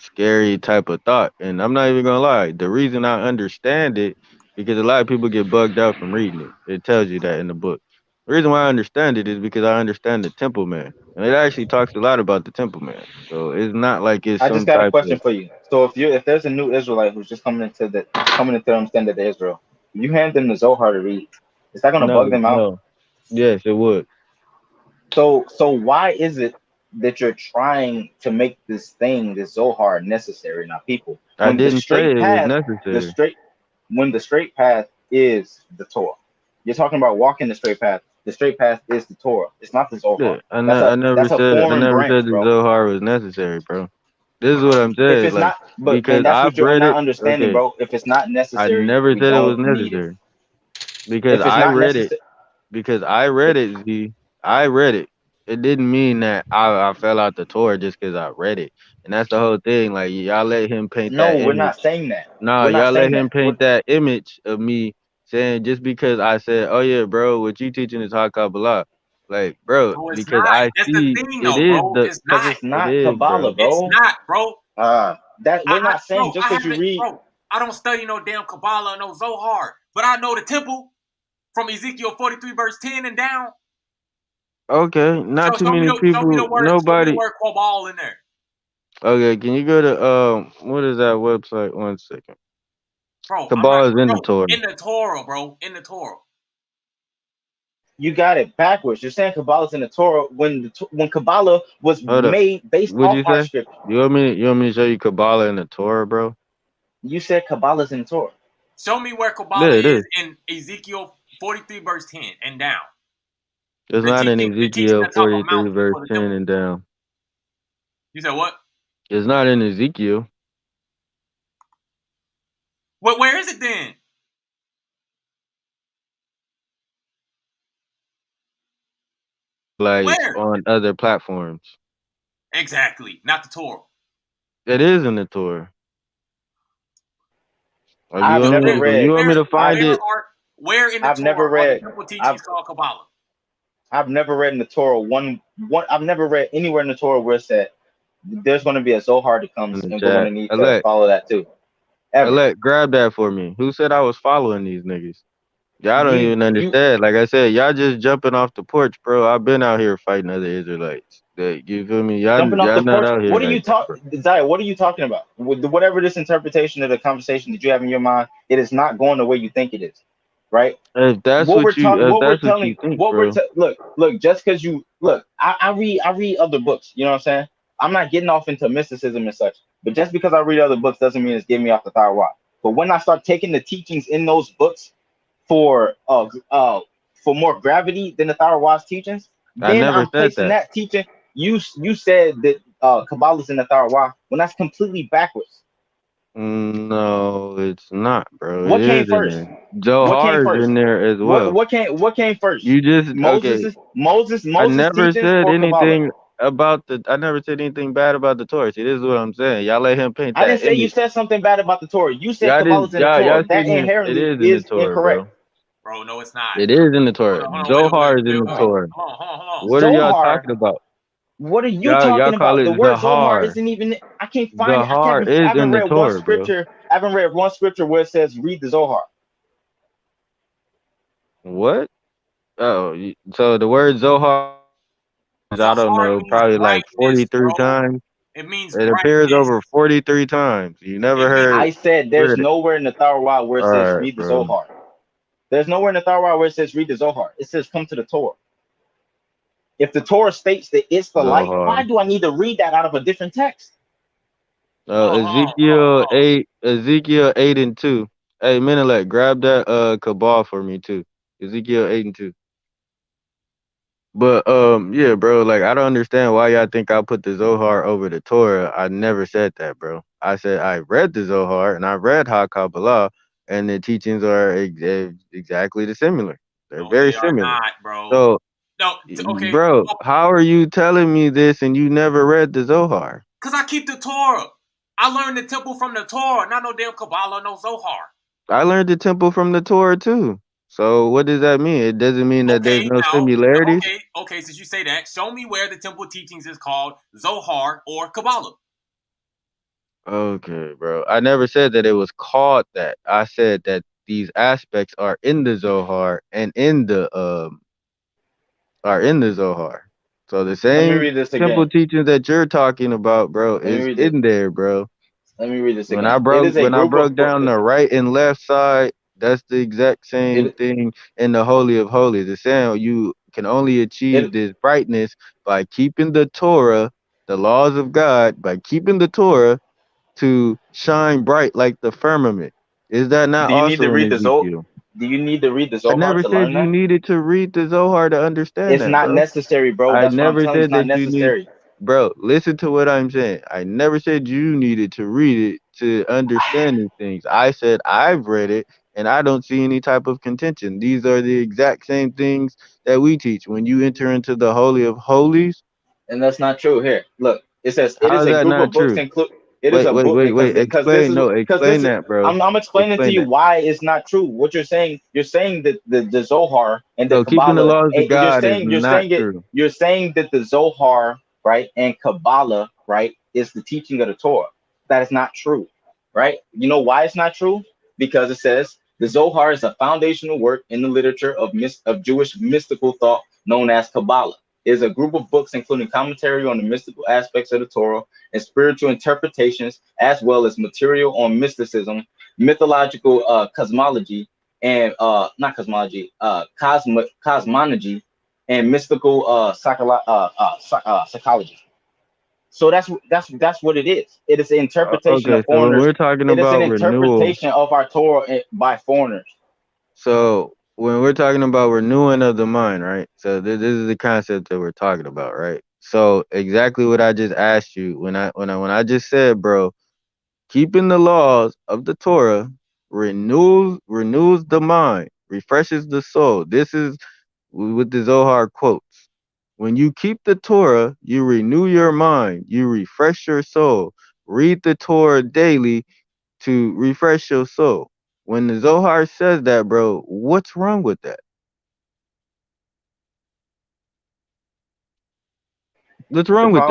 scary type of thought. And I'm not even gonna lie, the reason I understand it, because a lot of people get bugged out from reading it. It tells you that in the book. The reason why I understand it is because I understand the temple man. And it actually talks a lot about the temple man. So it's not like it's I just some got a type question of for you. So if there's a new Israelite who's just coming into the understanding of Israel, you hand them the Zohar to read, is that gonna bug them out? no. Yes, it would. So why is it that you're trying to make this Zohar necessary, not people? I When the didn't say straight it was path, the necessary. straight when the straight path is the Torah. You're talking about walking the straight path. The straight path is the Torah. It's not the Zohar. Yeah, That's I foreign never branch, said the bro. Zohar was necessary, bro. This is what I'm If saying, it's like, not, but and because that's I've what you're read not it. understanding, Okay, bro. If it's not I necessary, never we said it was don't need it. necessary because If it's I not read it. necessary, Because I read it, Z. I read it. It didn't mean that I fell out the Torah just because I read it, and that's the whole thing. Like y'all let him paint no, that we're not image. saying that. No, We're not y'all let saying him that. paint that image of me saying just because I said, "Oh yeah, bro, what you teaching is hot Kabbalah." Like, bro, No, it's because not. I That's the see thing, it though, is bro. the It's Because not. it's it not is, Kabbalah, bro. It's bro. not, bro. That we're not saying just I because you haven't, read. bro. I don't study no damn Kabbalah or no Zohar, but I know the temple from Ezekiel 43 verse 10 and down. Okay, not too many Show me the people. word. Show me the Nobody. word Quabal in there, Okay, can you go to what is that website? 1 second. bro. I'm not, Kabbalah is in the bro. Torah. In the Torah, bro. In the Torah. You got it backwards. You're saying Kabbalah's in the Torah when Kabbalah was Hold up. made based What'd off you our say? scripture. You want me to show you Kabbalah in the Torah, bro? You said Kabbalah's in the Torah. Show me where Kabbalah Yeah, it is is. in Ezekiel 43 verse 10 and down. It's not in The teaching Ezekiel that's talking about 43 mountains verse for the 10 temple. and down. You said what? It's not in Ezekiel. What? Where is it then? Like Where? on other platforms. Exactly. Not the Torah. It is in the Torah. If you I've want never me, if you read. want me to I've find it, Where in the I've never Torah are the read. temple I've teachings called Kabbalah? I've never read in the Torah one. I've never read anywhere in the Torah where it said there's going to be a Zohar that in comes the and we're going to chat. need to follow that too. Ever. Grab that for me. Who said I was following these niggas? Y'all don't even You understand. Like I said, y'all just jumping off the porch, bro. I've been out here fighting other Israelites. Like, you feel me? jumping off Y'all the not porch. out here What are you like that, bro. Zaya, what are you talking about? Whatever this interpretation of the conversation that you have in your mind, it is not going the way you think it is, right? If that's What we're what you, talking, if what we're that's what you telling, think, bro. look. Just because you look, I read other books. You know what I'm saying? I'm not getting off into mysticism and such, but just because I read other books doesn't mean it's getting me off the thyroid. But when I start taking the teachings in those books for for more gravity than the thyroid's teachings, I then never I'm said placing that. that teaching. You said that Kabbalah's in the thyroid when that's completely backwards. No, it's not, bro. It What came is in first? there. What came Zohar is first? in there as well. What came first? You just okay. I Moses never teachings said or Kabbalah? anything about the. I never said anything bad about the Torah. See, this is what I'm saying. Y'all let him paint I didn't that say you image. said something bad about the Torah. You said Y'all didn't. Kabbalah's in the Y'all Torah. That sitting here. It inherently is in the is Torah, incorrect. bro. Bro, no, it's not. It is in the Torah. Hold on, Zohar is in the wait. Torah. Hold on. What are y'all Zohar. talking about? What are you Y'all talking call about? it The word Zohar Zahar. isn't even. I can't find it. Zahar I is haven't in the read one Torah, bro. scripture. I haven't read one scripture where it says read the Zohar. What? Oh, so the word Zohar is, I don't Zohar know, means probably like brightness, 43 bro. times. It means It appears brightness. over 43 times. You never It means heard I said there's heard it. nowhere in the Torah where it All says right, read the bro. Zohar. There's nowhere in the Torah where it says read the Zohar. It says come to the Torah. If the Torah states that it's the light, Zohar. why do I need to read that out of a different text? Ezekiel 8, Ezekiel 8 and 2. Hey, Menelek, grab that cabal for me too. Ezekiel 8 and 2. But yeah, bro, like I don't understand why y'all think I put the Zohar over the Torah. I never said that, bro. I said I read the Zohar and I read Kabbalah, and the teachings are exactly the similar. They're no, very they are similar. not, bro. So No, okay, Bro, how are you telling me this and you never read the Zohar? Because I keep the Torah. I learned the temple from the Torah, not no damn Kabbalah, no Zohar. I learned the temple from the Torah too. So what does that mean? It doesn't mean that there's no similarities. Okay, since you say that, show me where the temple teachings is called Zohar or Kabbalah. Okay, bro. I never said that it was called that. I said that these aspects are in the Zohar and in the Zohar. So the same simple teachings that you're talking about, bro, is in there, bro. Let me read this again. When I broke down the right and left side, that's the exact same thing in the Holy of Holies. It's saying you can only achieve this brightness by keeping the Torah, the laws of God, by keeping the Torah to shine bright like the firmament. Is that not also in Ezekiel? Do you need to read the Zohar? I never said you needed to read the Zohar to understand that. It's not necessary, bro. I That's never what I'm telling said you. It's not that you necessary. Bro, listen to what I'm saying. I never said you needed to read it to understand these things. I said I've read it and I don't see any type of contention. These are the exact same things that we teach. When you enter into the Holy of Holies. And that's not true. Here, look. It says it How is is a that group not of books true? include. It is a book Wait. Explain that, bro. I'm explaining to you why it's not true. What you're saying that the Zohar and the so Kabbalah. Keeping the laws of God is not true. You're saying that the Zohar, right, and Kabbalah, right, is the teaching of the Torah. That is not true, right? You know why it's not true? Because it says the Zohar is a foundational work in the literature of Jewish mystical thought known as Kabbalah. It is a group of books including commentary on the mystical aspects of the Torah and spiritual interpretations, as well as material on mysticism, mythological cosmology, and not cosmology, cosmology, and mystical psychology. So that's what it is. It is an interpretation of foreigners. So when we're talking it is an about interpretation of our Torah by foreigners. So when we're talking about renewing of the mind, right? So this is the concept that we're talking about, right? So exactly what I just asked you when I just said, bro, keeping the laws of the Torah renews the mind, refreshes the soul. This is what the Zohar quotes. When you keep the Torah, you renew your mind, you refresh your soul. Read the Torah daily to refresh your soul. When the Zohar says that, bro, what's wrong with that? What's wrong with that?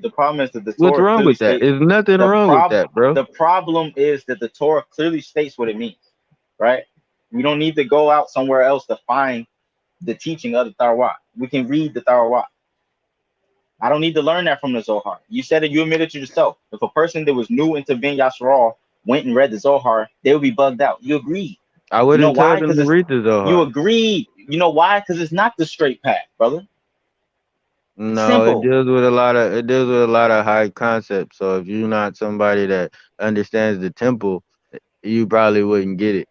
The problem is that the What's Torah wrong clearly with that? states. There's nothing wrong with that, bro. The problem is that the Torah clearly states what it means, right? We don't need to go out somewhere else to find the teaching of the Torah. We can read the Torah. I don't need to learn that from the Zohar. You said it, you admitted to yourself. If a person that was new into Ben Yasharal went and read the Zohar, they would be bugged out. You agreed. I wouldn't tell them to read the Zohar. You agreed. You know why? Because it's not the straight path, brother. No, simple. It deals with a lot of high concepts. So if you're not somebody that understands the temple, you probably wouldn't get it.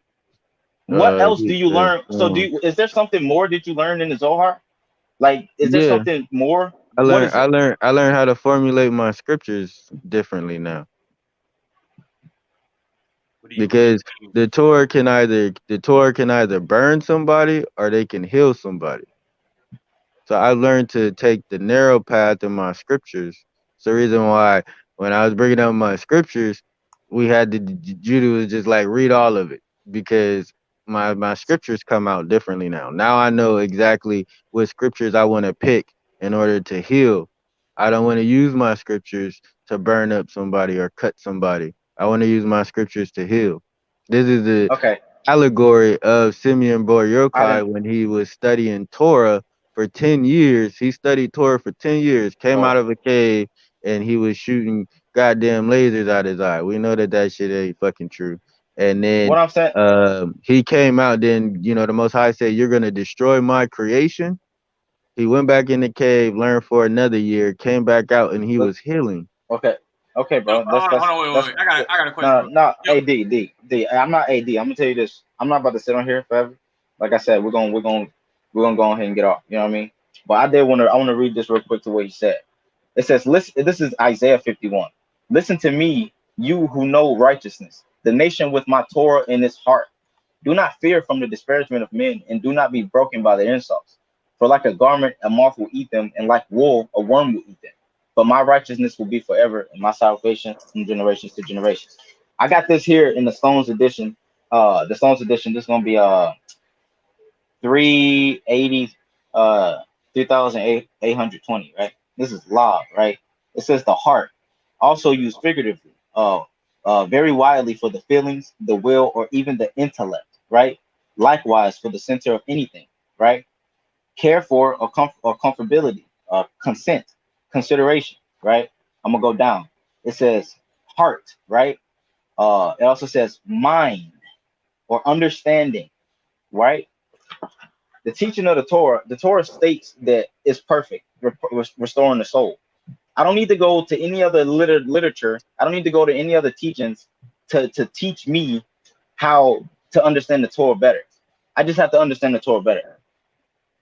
What else do you learn? So is there something more that you learned in the Zohar? Like, is there something more? I learned how to formulate my scriptures differently now. Because the Torah can either burn somebody or they can heal somebody. So I learned to take the narrow path in my scriptures. It's the reason why when I was bringing up my scriptures, we had Judah was just like read all of it, because my scriptures come out differently now. Now I know exactly what scriptures I want to pick in order to heal. I don't want to use my scriptures to burn up somebody or cut somebody. I want to use my scriptures to heal. This is the allegory of Simeon Bar Yochai when he was studying Torah for 10 years. He studied Torah for 10 years, came out of a cave, and he was shooting goddamn lasers out his eye. We know that shit ain't fucking true. And then what I'm saying, he came out, then, the Most High said, you're going to destroy my creation. He went back in the cave, learned for another year, came back out, and he was healing. Okay, bro. Wait. I got a question. No, D. I'm not AD. I'm gonna tell you this. I'm not about to sit on here forever. Like I said, we're gonna go ahead and get off. You know what I mean? But I want to read this real quick to what he said. It says, listen, this is Isaiah 51. Listen to me, you who know righteousness, the nation with my Torah in its heart. Do not fear from the disparagement of men, and do not be broken by their insults. For like a garment, a moth will eat them, and like wool, a worm will eat them. But my righteousness will be forever, and my salvation from generations to generations. I got this here in the Stones edition. The Stones edition. This is gonna be 380, 3,820, right? This is law, right? It says the heart, also used figuratively, very widely for the feelings, the will, or even the intellect, right? Likewise for the center of anything, right? Care for or comfortability, consent, consideration, right? I'm gonna go down. It says heart, right? It also says mind or understanding, right? The teaching of the Torah states that it's perfect, restoring the soul. I don't need to go to any other literature. I don't need to go to any other teachings to teach me how to understand the Torah better. I just have to understand the Torah better.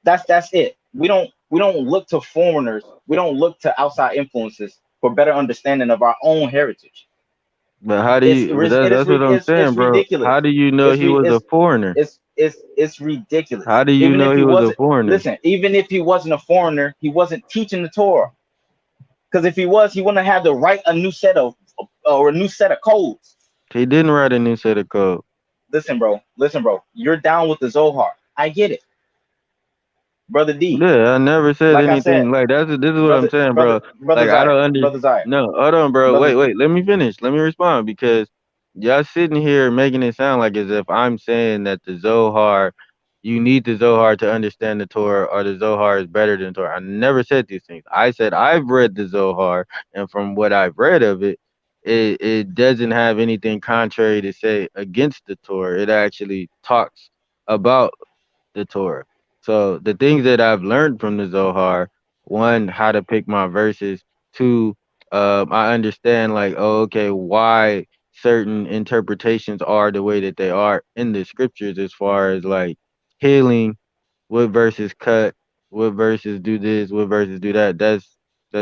That's it. We don't look to foreigners. We don't look to outside influences for better understanding of our own heritage. But how do you? But that's what I'm saying, It's bro. ridiculous. How do you know he was a foreigner? It's ridiculous. How do you Even know if he was a wasn't, foreigner? listen, even if he wasn't a foreigner, he wasn't teaching the Torah. Because if he was, he wouldn't have had to write a new set of codes. He didn't write a new set of code. Listen, bro. You're down with the Zohar. I get it, brother D. Yeah, I never said Like I anything said, like that. This is what I'm saying, bro. brother Like I don't Brother Zaya. No, hold on, bro. Brother, Wait. Let me finish. Let me respond because y'all sitting here making it sound like as if I'm saying that the Zohar, you need the Zohar to understand the Torah, or the Zohar is better than Torah. I never said these things. I said I've read the Zohar, and from what I've read of it, it doesn't have anything contrary to say against the Torah. It actually talks about the Torah. So the things that I've learned from the Zohar, one, how to pick my verses. Two, I understand like, oh, okay, why certain interpretations are the way that they are in the scriptures, as far as like healing, what verses cut, what verses do this, what verses do that. That's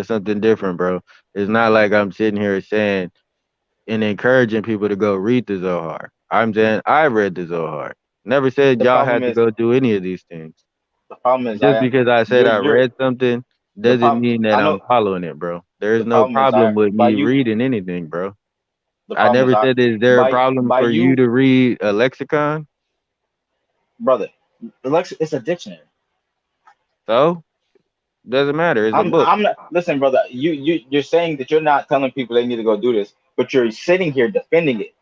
something different, bro. It's not like I'm sitting here saying and encouraging people to go read the Zohar. I'm saying I read the Zohar. Never said the y'all problem had to is, go do any of these things. Just Zaya, because I said I read something the doesn't problem. mean that I know I'm following it, bro. There is the no problem is, Zaya, problem with by me you. reading anything, bro. The I problem is, never said is there a problem by for you you, to read a lexicon? brother. It's a dictionary. So doesn't matter. It's a book. I'm not. Listen, brother. You're saying that you're not telling people they need to go do this, but you're sitting here defending it.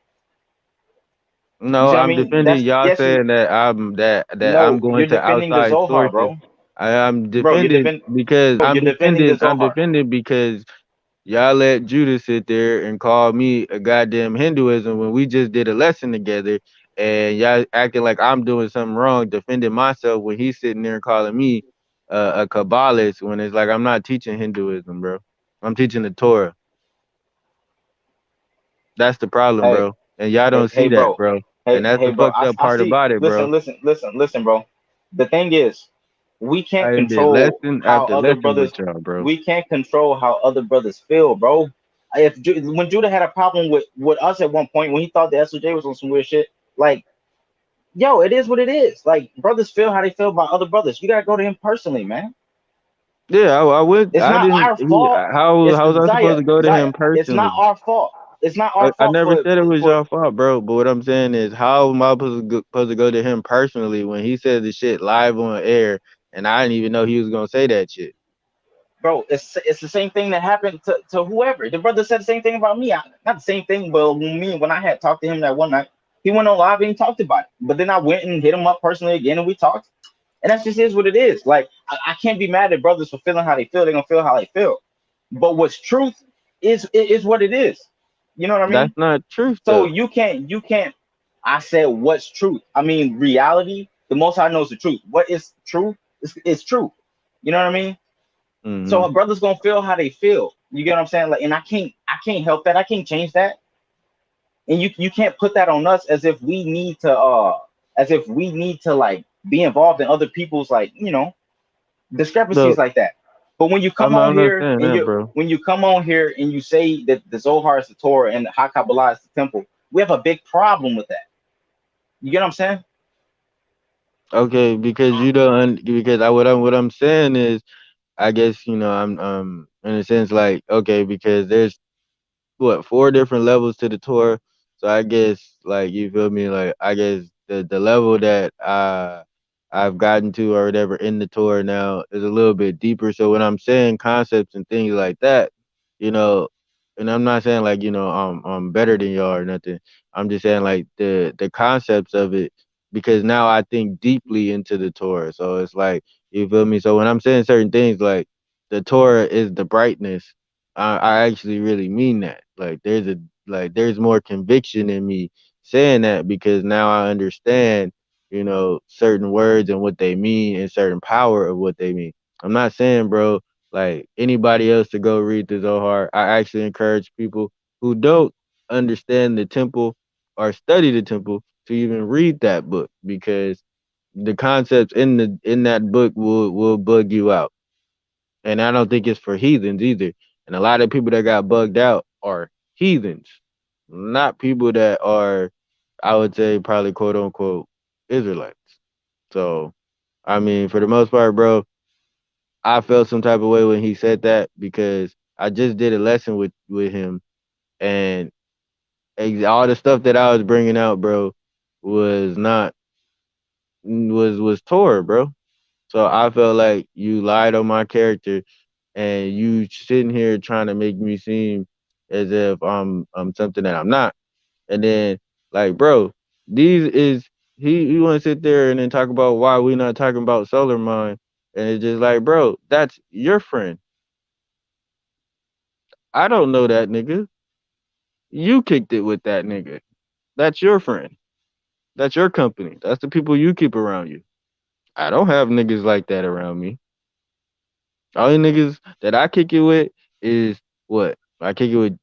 You No, see what I I'm mean? defending y'all Yes. saying that I'm No, going you're to defending the outside Zohar, sources. bro. I'm Bro, defending because you're defending the I'm Zohar. defending because y'all let Judah sit there and call me a goddamn Hinduism when we just did a lesson together, and y'all acting like I'm doing something wrong, defending myself when he's sitting there and calling me a Kabbalist when it's like I'm not teaching Hinduism, bro. I'm teaching the Torah. That's the problem, Hey, bro. And y'all don't hey, see that, bro. bro. And that's Hey, the bro. fucked up I part see. about it, bro. Listen, bro. The thing is, we can't I did control lesson how after other lesson brothers. with y'all, bro. We can't control how other brothers feel, bro. When Judah had a problem with us at one point when he thought the SOJ was on some weird shit, like, yo, it is what it is. Like, brothers feel how they feel about other brothers. You gotta go to him personally, man. Yeah, I would. It's I not didn't. our fault. It's How was I supposed Zaya, to go to him It's not personally? our fault. It's not our I fault never said it was for your fault, bro. But what I'm saying is, how am I supposed to go to him personally when he said the shit live on air, and I didn't even know he was gonna say that shit? bro. It's the same thing that happened to whoever. The brother said the same thing about me. Not the same thing, but when I had talked to him that one night, he went on live and he talked about it. But then I went and hit him up personally again, and we talked. And that's just is what it is. Like I can't be mad at brothers for feeling how they feel. They're gonna feel how they feel. But what's truth is what it is. You know what I mean? That's not truth, So though. you can't. I said what's truth. I mean reality. The most I know is the truth. What is truth is true. You know what I mean? So Hmm. a brother's gonna feel how they feel. You get what I'm saying? Like, and I can't help that. I can't change that. And you can't put that on us as if we need to like be involved in other people's like discrepancies Look, like that. But when you come on I'm not here saying and that, bro. you say that the Zohar is the Torah and the Kabbalah is the temple, we have a big problem with that. You get what I'm saying? Okay, because you don't because what I'm saying is, I guess, I'm in a sense like, okay, because there's what, 4 different levels to the tour. So I guess, like, you feel me, like, I guess the level that I've gotten to or whatever in the tour now is a little bit deeper. So when I'm saying concepts and things like that, you know, and I'm not saying like, I'm better than y'all or nothing. I'm just saying like the concepts of it, because now I think deeply into the Torah. So it's like, you feel me? So when I'm saying certain things like the Torah is the brightness, I actually really mean that. Like there's more conviction in me saying that, because now I understand, certain words and what they mean and certain power of what they mean. I'm not saying, bro, like anybody else to go read the Zohar. I actually encourage people who don't understand the temple or study the temple to even read that book, because the concepts in that book will bug you out. And I don't think it's for heathens either. And a lot of people that got bugged out are heathens, not people that are, I would say, probably quote unquote Israelites. So, I mean, for the most part, bro, I felt some type of way when he said that, because I just did a lesson with him, and all the stuff that I was bringing out, bro, was not was Torah, bro. So I felt like you lied on my character, and you sitting here trying to make me seem as if I'm something that I'm not. And then, like, bro, these is he want to sit there and then talk about why we not talking about solar mind, and it's just like, bro, that's your friend. I don't know that nigga. You kicked it with that nigga. That's your friend. That's your company. That's the people you keep around you. I don't have niggas like that around me. Only niggas that I kick it with is what? I kick it with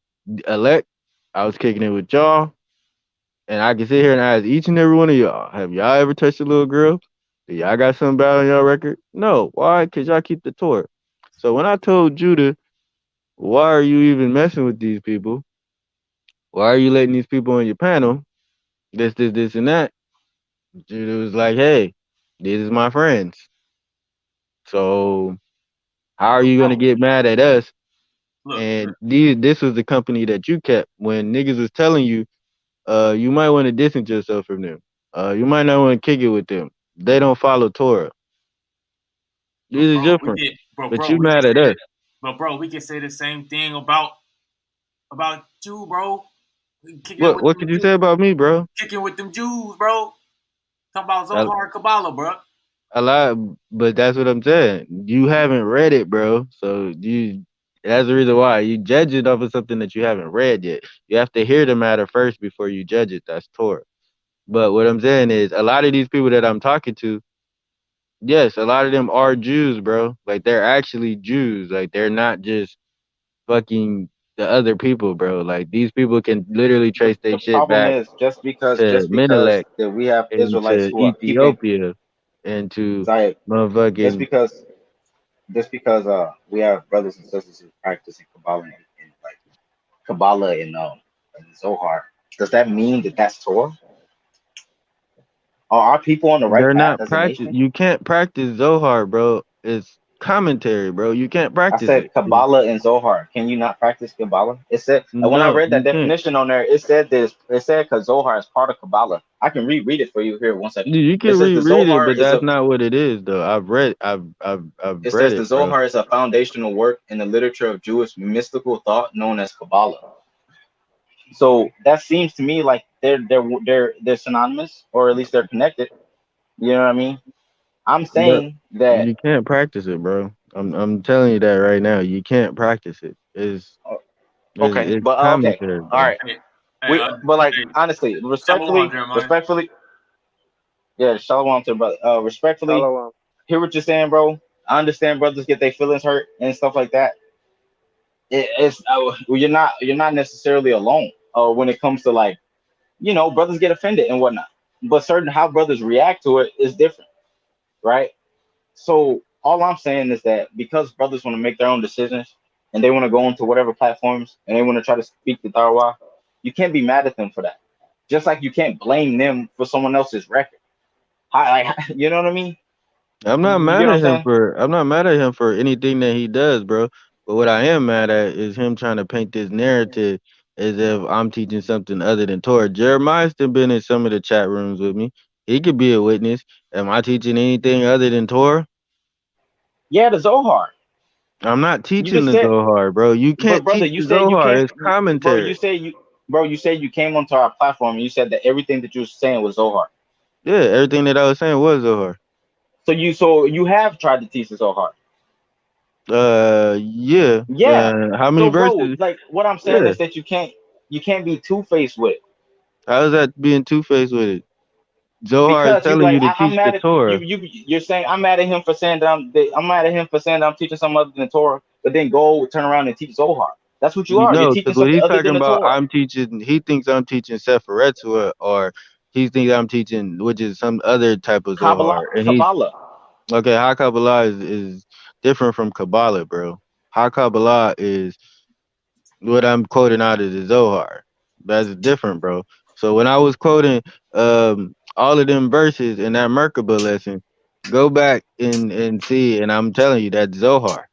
Elect. I was kicking it with y'all. And I can sit here and ask each and every one of y'all, have y'all ever touched a little girl? Do y'all got something bad on y'all record? No. Why? Because y'all keep the Torah. So when I told Judah, why are you even messing with these people? Why are you letting these people on your panel? This, and that. Judah was like, hey, these is my friends. So how are you gonna get mad at us? And this was the company that you kept when niggas was telling you, you might want to distance yourself from them. You might not want to kick it with them. They don't follow Torah. These are your friends, but you mad at us. But bro, we can say the same thing about you, bro. What could you say about me, bro? Kicking with them Jews, bro. Talk about Zohar and Kabbalah, bro. A lot, but that's what I'm saying. You haven't read it, bro. So that's the reason why you judge it off of something that you haven't read yet. You have to hear the matter first before you judge it. That's Torah. But what I'm saying is, a lot of these people that I'm talking to, yes, a lot of them are Jews, bro. Like they're actually Jews. Like they're not just fucking the other people, bro. Like these people can literally trace their The shit problem back is just because to Menelik that we have and Israelites to who are keeping Ethiopia and to Zion, just motherfucking. because we have brothers and sisters who practice in Kabbalah and like Kabbalah and Zohar, does that mean that that's Torah? Are our people on the right They're path not as a practice. nation? You can't practice Zohar, bro. It's commentary, bro. You can't I practice said it. Kabbalah and Zohar. Can you not practice Kabbalah? It said, and when I No, read that you can't. definition on there, it said this. It said because Zohar is part of Kabbalah. I can reread it for you here. 1 second. You It can says the reread it, Zohar but is that's a. not what it is, though. I've It read says the it, bro. Zohar is a foundational work in the literature of Jewish mystical thought known as Kabbalah. So that seems to me like they're synonymous, or at least they're connected. You know what I mean? I'm But saying that. you can't practice it, bro. I'm telling you that right now. You can't practice it. Okay, It's but okay, commentary, all bro. right. But like honestly, respectfully, yeah, shalom to brother. Respectfully, Shalom. hear what you're saying, bro. I understand brothers get their feelings hurt and stuff like that. It's you're not necessarily alone. When it comes to like brothers get offended and whatnot, but certain how brothers react to it is different, right? So all I'm saying is that because brothers want to make their own decisions and they want to go into whatever platforms and they want to try to speak the Torah, you can't be mad at them for that. Just like you can't blame them for someone else's record. You know what I mean? I'm not You mad get what I'm at him saying? for anything that he does, bro. But what I am mad at is him trying to paint this narrative as if I'm teaching something other than Torah. Jeremiah's still been in some of the chat rooms with me. He could be a witness. Am I teaching anything other than Torah? Yeah, the Zohar. I'm not You teaching just the said, Zohar, bro. You but can't brother, teach you the said you Zohar. came, It's bro. commentary. You said you came onto our platform and you said that everything that you were saying was Zohar. Yeah, everything that I was saying was Zohar. So you have tried to teach the Zohar. Yeah. Yeah. How many So bro, verses? like what I'm saying Yeah. is that you can't be two-faced with it. How is that being two-faced with it? Zohar is Because you telling like you to I'm teach the mad at Torah. you're saying I'm mad at him for saying that I'm mad at him for saying that I'm teaching something other than Torah, but then go turn around and teach Zohar. That's what you You are. You're know, teaching because what something he's other talking than the about, Torah. he thinks I'm teaching Sephiretua, or he thinks I'm teaching, which is some other type of Kabbalah, Zohar. And he's, Kabbalah. okay, how Kabbalah is different from Kabbalah, bro. How Kabbalah is what I'm quoting out of the Zohar. That's different, bro. So when I was quoting all of them verses in that Merkaba lesson, go back and see, and I'm telling you that's Zohar,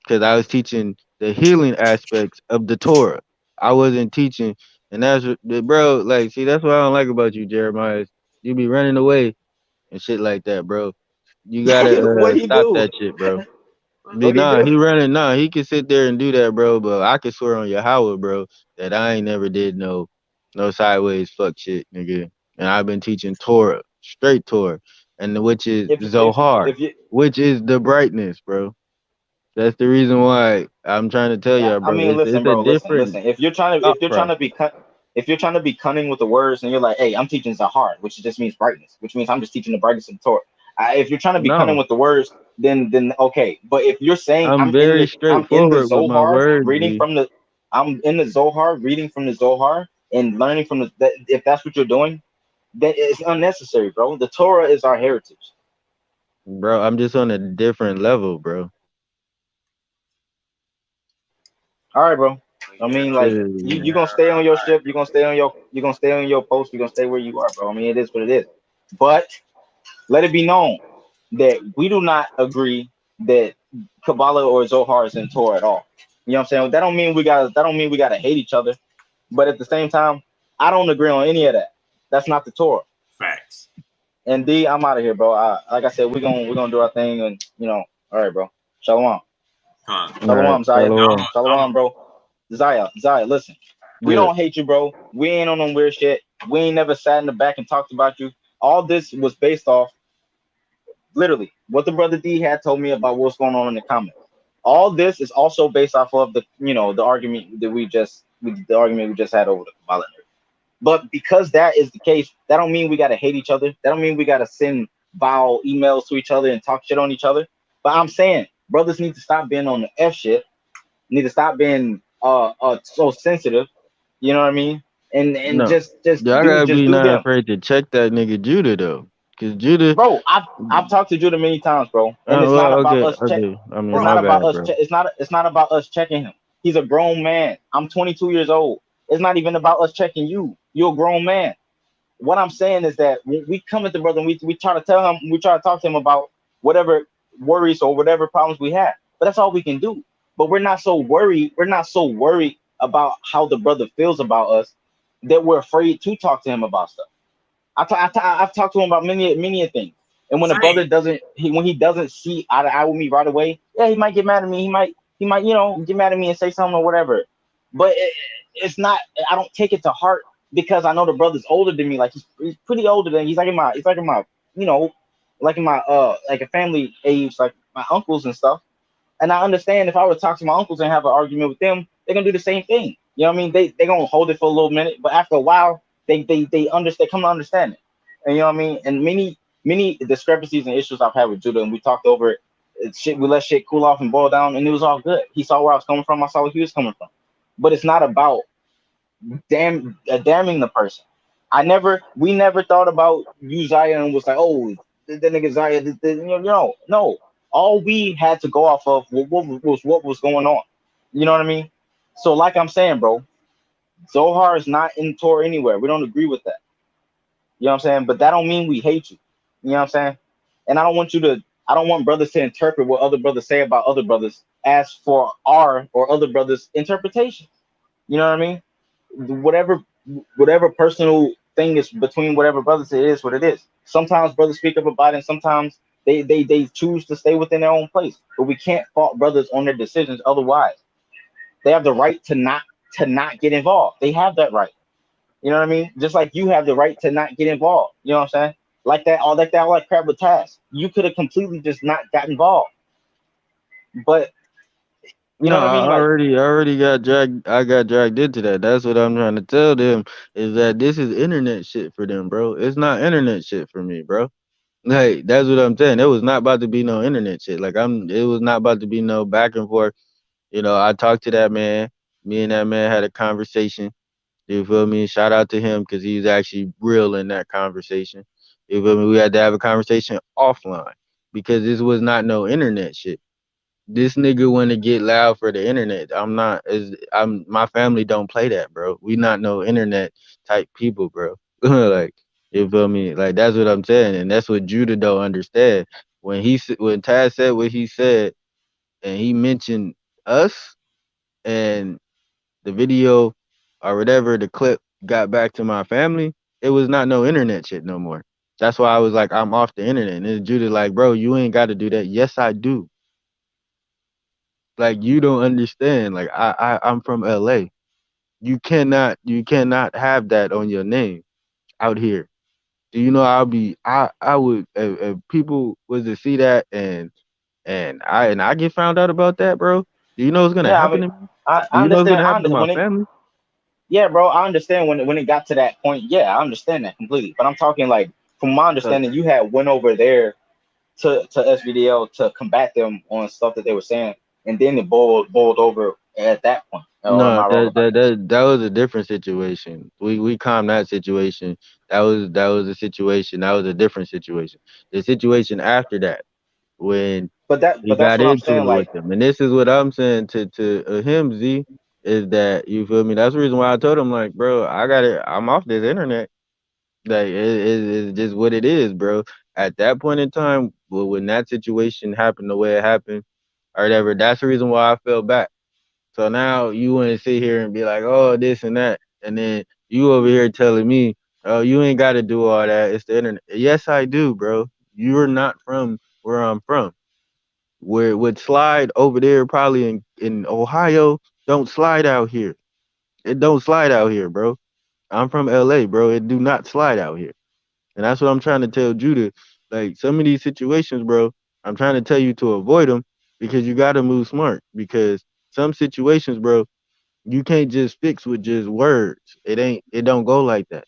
because I was teaching the healing aspects of the Torah. I wasn't teaching, and bro. Like, see, that's what I don't like about you, Jeremiah. You be running away and shit like that, bro. You gotta What he stop do? that shit, bro. What he do? He running. Nah, he can sit there and do that, bro. But I can swear on your Yahweh, bro, that I ain't never did no sideways fuck shit, nigga. And I've been teaching Torah, straight Torah, and which is Zohar, If you which is the brightness, bro. That's the reason why I'm trying to tell Yeah, y'all, I bro. mean, listen, It's a bro, different listen. If you're trying to, thought process. if you're trying to be cunning with the words, and you're like, "Hey, I'm teaching Zahar," which just means brightness, which means I'm just teaching the brightness of the Torah. If you're trying to be cunning No, with the words, then okay. But if you're saying I'm very I'm in the straightforward with my Zohar words, reading G. from the, I'm in the Zohar reading from the Zohar and learning from if that's what you're doing, then it's unnecessary, bro. The Torah is our heritage. Bro, I'm just on a different level, bro. All right, bro. I Yeah, mean, like you Yeah. gonna stay on your ship. You're gonna stay on your post. You're gonna stay where you are, bro. I mean, it is what it is. But let it be known that we do not agree that Kabbalah or Zohar is in Torah at all. You know what I'm saying? That don't mean we gotta hate each other. But at the same time, I don't agree on any of that. That's not the Torah. facts. And D, I'm out of here, bro. Like I said, we're gonna do our thing, and all right, bro. Shalom. Huh. All right, Shalom, Zaya. shalom. Shalom, bro. Zaya, listen. We Yeah. don't hate you, bro. We ain't on no weird shit. We ain't never sat in the back and talked about you. All this was based off literally what the brother D had told me about what's going on in the comments. All this is also based off of the argument that the argument we just had over the Kabbalah. But because that is the case, that don't mean we gotta hate each other. That don't mean we gotta send vile emails to each other and talk shit on each other. But I'm saying brothers need to stop being on the F shit, need to stop being so sensitive. You know what I mean? And No. Y'all gotta just be do not them. afraid to check that nigga Judah though. Cause Judah Bro, I've talked to Judah many times, bro. And it's not well, about okay, us check. okay. I mean It's Bro, my not about bad, us bro. it's not about us checking him. He's a grown man. I'm 22 years old. It's not even about us checking you. You're a grown man. What I'm saying is that we come at the brother and we try to tell him, we try to talk to him about whatever worries or whatever problems we have. But that's all we can do. But we're not so worried. We're not so worried about how the brother feels about us that we're afraid to talk to him about stuff. I've talked to him about many things. And when a brother same. doesn't, when he doesn't see eye to eye with me right away, yeah, he might get mad at me. He might, get mad at me and say something or whatever. But it's not. I don't take it to heart because I know the brother's older than me. Like he's pretty older than. He's like in my, you know, like in my like a family age, like my uncles and stuff. And I understand if I were to talk to my uncles and have an argument with them, they're gonna do the same thing. You know what I mean? They gonna hold it for a little minute, but after a while, they come to understand it. And you know what I mean? And many discrepancies and issues I've had with Judah, and we talked over it. Shit, we let shit cool off and boil down, and it was all good. He saw where I was coming from. I saw where he was coming from. But it's not about damning the person. We never thought about Uzziah and was like, oh, the nigga Zaya, no. All we had to go off of what was going on. You know what I mean? So, like I'm saying, bro, Zohar is not in Torah anywhere. We don't agree with that. You know what I'm saying? But that don't mean we hate you. You know what I'm saying? And I don't want brothers to interpret what other brothers say about other brothers as for our or other brothers' interpretation. You know what I mean? Whatever personal thing is between whatever brothers, it is what it is. Sometimes brothers speak up about it, and sometimes they choose to stay within their own place. But we can't fault brothers on their decisions. Otherwise, they have the right to not get involved. They have that right. You know what I mean? Just like you have the right to not get involved. You know what I'm saying? Like that, all that crap with Taz. You could have completely just not got involved. But you No, know what I I mean? Like, already got dragged. I got dragged into that. That's what I'm trying to tell them is that this is internet shit for them, bro. It's not internet shit for me, bro. Like that's what I'm saying. It was not about to be no internet shit. Like it was not about to be no back and forth. You know, I talked to that man. Me and that man had a conversation. You feel me? Shout out to him because he's actually real in that conversation. You feel me? We had to have a conversation offline because this was not no internet shit. This nigga want to get loud for the internet. I'm my family don't play that, bro. We not no internet type people, bro. Like you feel me? Like that's what I'm saying, and that's what Judah don't understand. When Taz said what he said, and he mentioned us, and the video or whatever the clip got back to my family, it was not no internet shit no more. That's why I was like, I'm off the internet. And then Judah like, bro, you ain't got to do that. Yes, I do. Like you don't understand. Like I'm from LA. You cannot have that on your name out here. Do you know I would if people was to see that and I get found out about that, bro. Do you know what's gonna yeah, I happen mean, to me? Do I you know what's understand. gonna happen to my family? Yeah, bro, I understand when it got to that point. Yeah, I understand that completely. But I'm talking like, from my So understanding, you had went over there to SVDL to combat them on stuff that they were saying, and then it boiled over at that point. Or am no, I wrong that about that that? that that was a different situation. We calmed that situation. That was a situation. That was a different situation. The situation after that, when he But that's got what I'm into saying. it Like, with them, and this is what I'm saying to him, Z, is that you feel me? That's the reason why I told him like, bro, I got it. I'm off this internet. Like it's just what it is, bro. At that point in time, when that situation happened the way it happened, or whatever, that's the reason why I fell back. So now you want to sit here and be like, oh, this and that. And then you over here telling me, oh, you ain't got to do all that. It's the internet. Yes, I do, bro. You're not from where I'm from. Where it would slide over there, probably in Ohio, don't slide out here. It don't slide out here, bro. I'm from LA, bro. It do not slide out here. And that's what I'm trying to tell Judah. Like some of these situations, bro, I'm trying to tell you to avoid them because you got to move smart. Because some situations, bro, you can't just fix with just words. It don't go like that.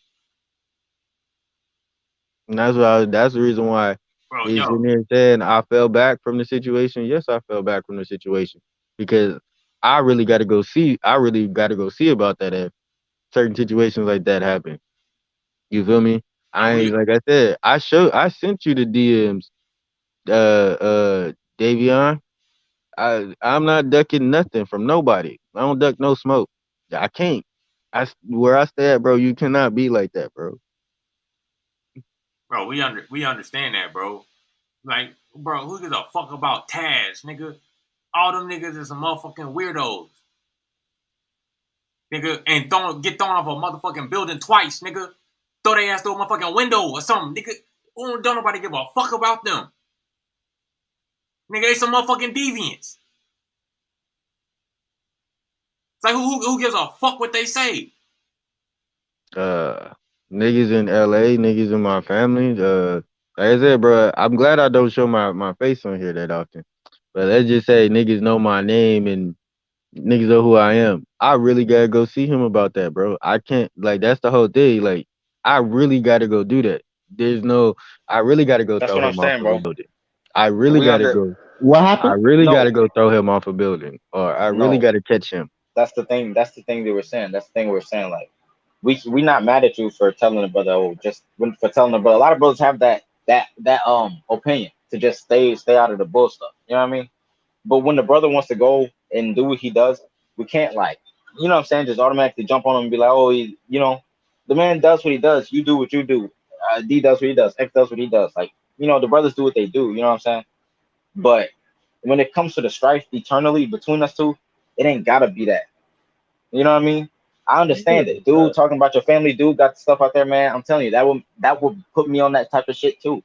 And that's the reason why Bro, he's yo, in here saying I fell back from the situation. Yes, I fell back from the situation because I really got to go see about that if certain situations like that happen. You feel me? and I ain't we, like I said, I sent you the DMs, Davion. I'm not ducking nothing from nobody. I don't duck no smoke. I can't. Where I stay at, bro, you cannot be like that, bro. bro, we understand that, bro. Like, bro, who gives a fuck about Taz, nigga? All them niggas is some motherfucking weirdos, nigga, and get thrown off a motherfucking building twice, nigga. Throw their ass through a motherfucking window or something, nigga. Don't nobody give a fuck about them, nigga. They some motherfucking deviants. It's like who gives a fuck what they say? Uh, Niggas in LA, niggas in my family. Like I said, bro, I'm glad I don't show my face on here that often. But let's just say niggas know my name and niggas know who I am. I really gotta go see him about that, bro. I can't like that's the whole thing. Like I really gotta go do that. There's no I really gotta go that's throw what I'm him off saying, of a bro. building. I really We gotta under go What I happened? really No, gotta go throw him off a building. Or I really no. gotta catch him. That's the thing. That's the thing they were saying. That's the thing we were saying. Like, we not mad at you for telling the brother. Oh, just for telling the brother. A lot of brothers have that opinion to just stay out of the bull stuff. You know what I mean? But when the brother wants to go and do what he does, we can't, like, just automatically jump on him and be like, oh, the man does what he does. You do what you do. D does what he does, X does what he does. Like, you know, the brothers do what they do. You know what I'm saying? But when it comes to the strife eternally between us two, it ain't gotta be that. You know what I mean? I understand it, dude. Talking about your family, dude, got stuff out there, man. I'm telling you, that would put me on that type of shit too.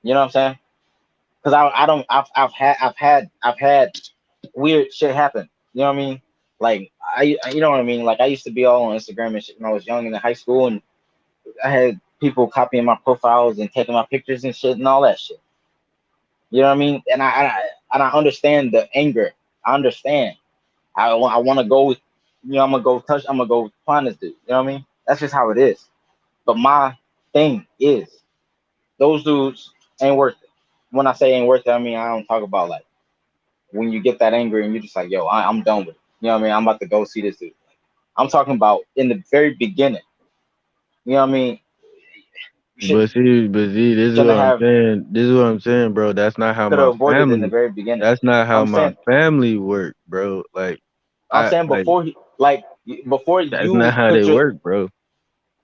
You know what I'm saying? Because I don't I've had weird shit happen. You know what I mean? Like you know what I mean? Like I used to be all on Instagram and shit when I was young in high school, and I had people copying my profiles and taking my pictures and shit and all that shit. You know what I mean? And I understand the anger. I understand. I want to go. You know, I'm gonna go find this dude. You know what I mean? That's just how it is. But my thing is, those dudes ain't worth it. When I say ain't worth it, I mean I don't talk about like when you get that angry and you're just like, yo, I'm done with it. You know what I mean? I'm about to go see this dude. I'm talking about in the very beginning. You know what I mean? But see, this is what I'm saying. This is what I'm saying, bro. That's not how my avoided in the family. very beginning. That's not how I'm my saying, family work, bro. Like I'm saying before that's you not how put they work, bro.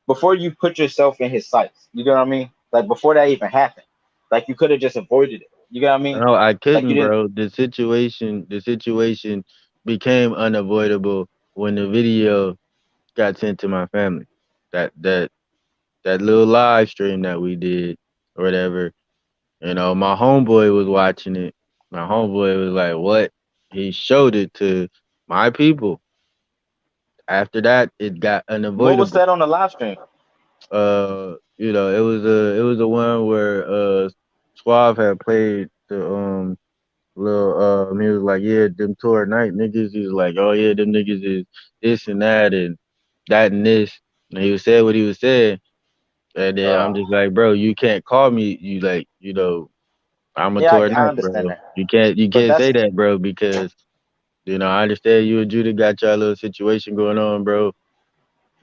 before you put yourself in his sights. You get what I mean? Like before that even happened. Like you could have just avoided it. You get what I mean? No, I Like you couldn't, didn't. bro. The situation became unavoidable when the video got sent to my family. That that that little live stream that we did or whatever. You know, my homeboy was watching it. My homeboy was like, "What?" He showed it to my people. After that, it got What was unavoidable. said on the live stream? You know, it was a one where Suave had played the little he was like, yeah, them tour night niggas. He was like, oh yeah, them niggas is this and that and this. And he was saying what he was saying. And then I'm just like, bro, you can't call me you like, you know, I'm a Yeah, tour I night, understand bro. that. You can't But that's say that, bro, because you know, I understand you and Judah got y'all little situation going on, bro.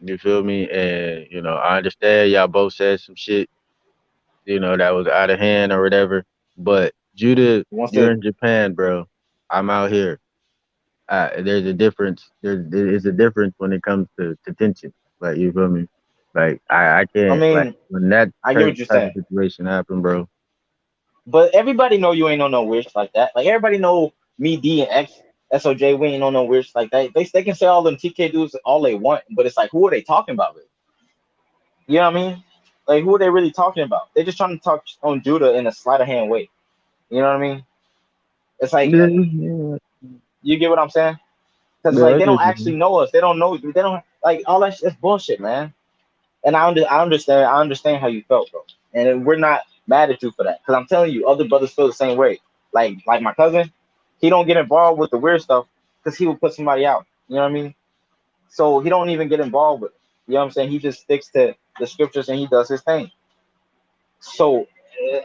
You feel me? And, you know, I understand y'all both said some shit, you know, that was out of hand or whatever. But Judah, you're in Japan, bro. I'm out here. There's a difference. There is a difference when it comes to tension. Like, you feel me? Like, I I can't, like, mean, when that I get type what you're type of saying. situation happen, bro. But everybody know you ain't on no weird shit like that. Like everybody know me, D and X, SOJ, we ain't on no weird shit like that. They can say all them TK dudes all they want, but it's like who are they talking about really? You know what I mean? Like who are they really talking about? They're just trying to talk on Judah in a sleight of hand way. You know what I mean? It's like Yeah, yeah, you get what I'm saying? Because yeah, like I they don't get actually you. know us. They don't know. They don't like all that. That's bullshit, man. And I understand. I understand how you felt, bro. And we're not mad at you for that. Because I'm telling you, other brothers feel the same way. Like my cousin, he don't get involved with the weird stuff because he will put somebody out. You know what I mean? So he don't even get involved with it. You know what I'm saying? He just sticks to the scriptures and he does his thing. So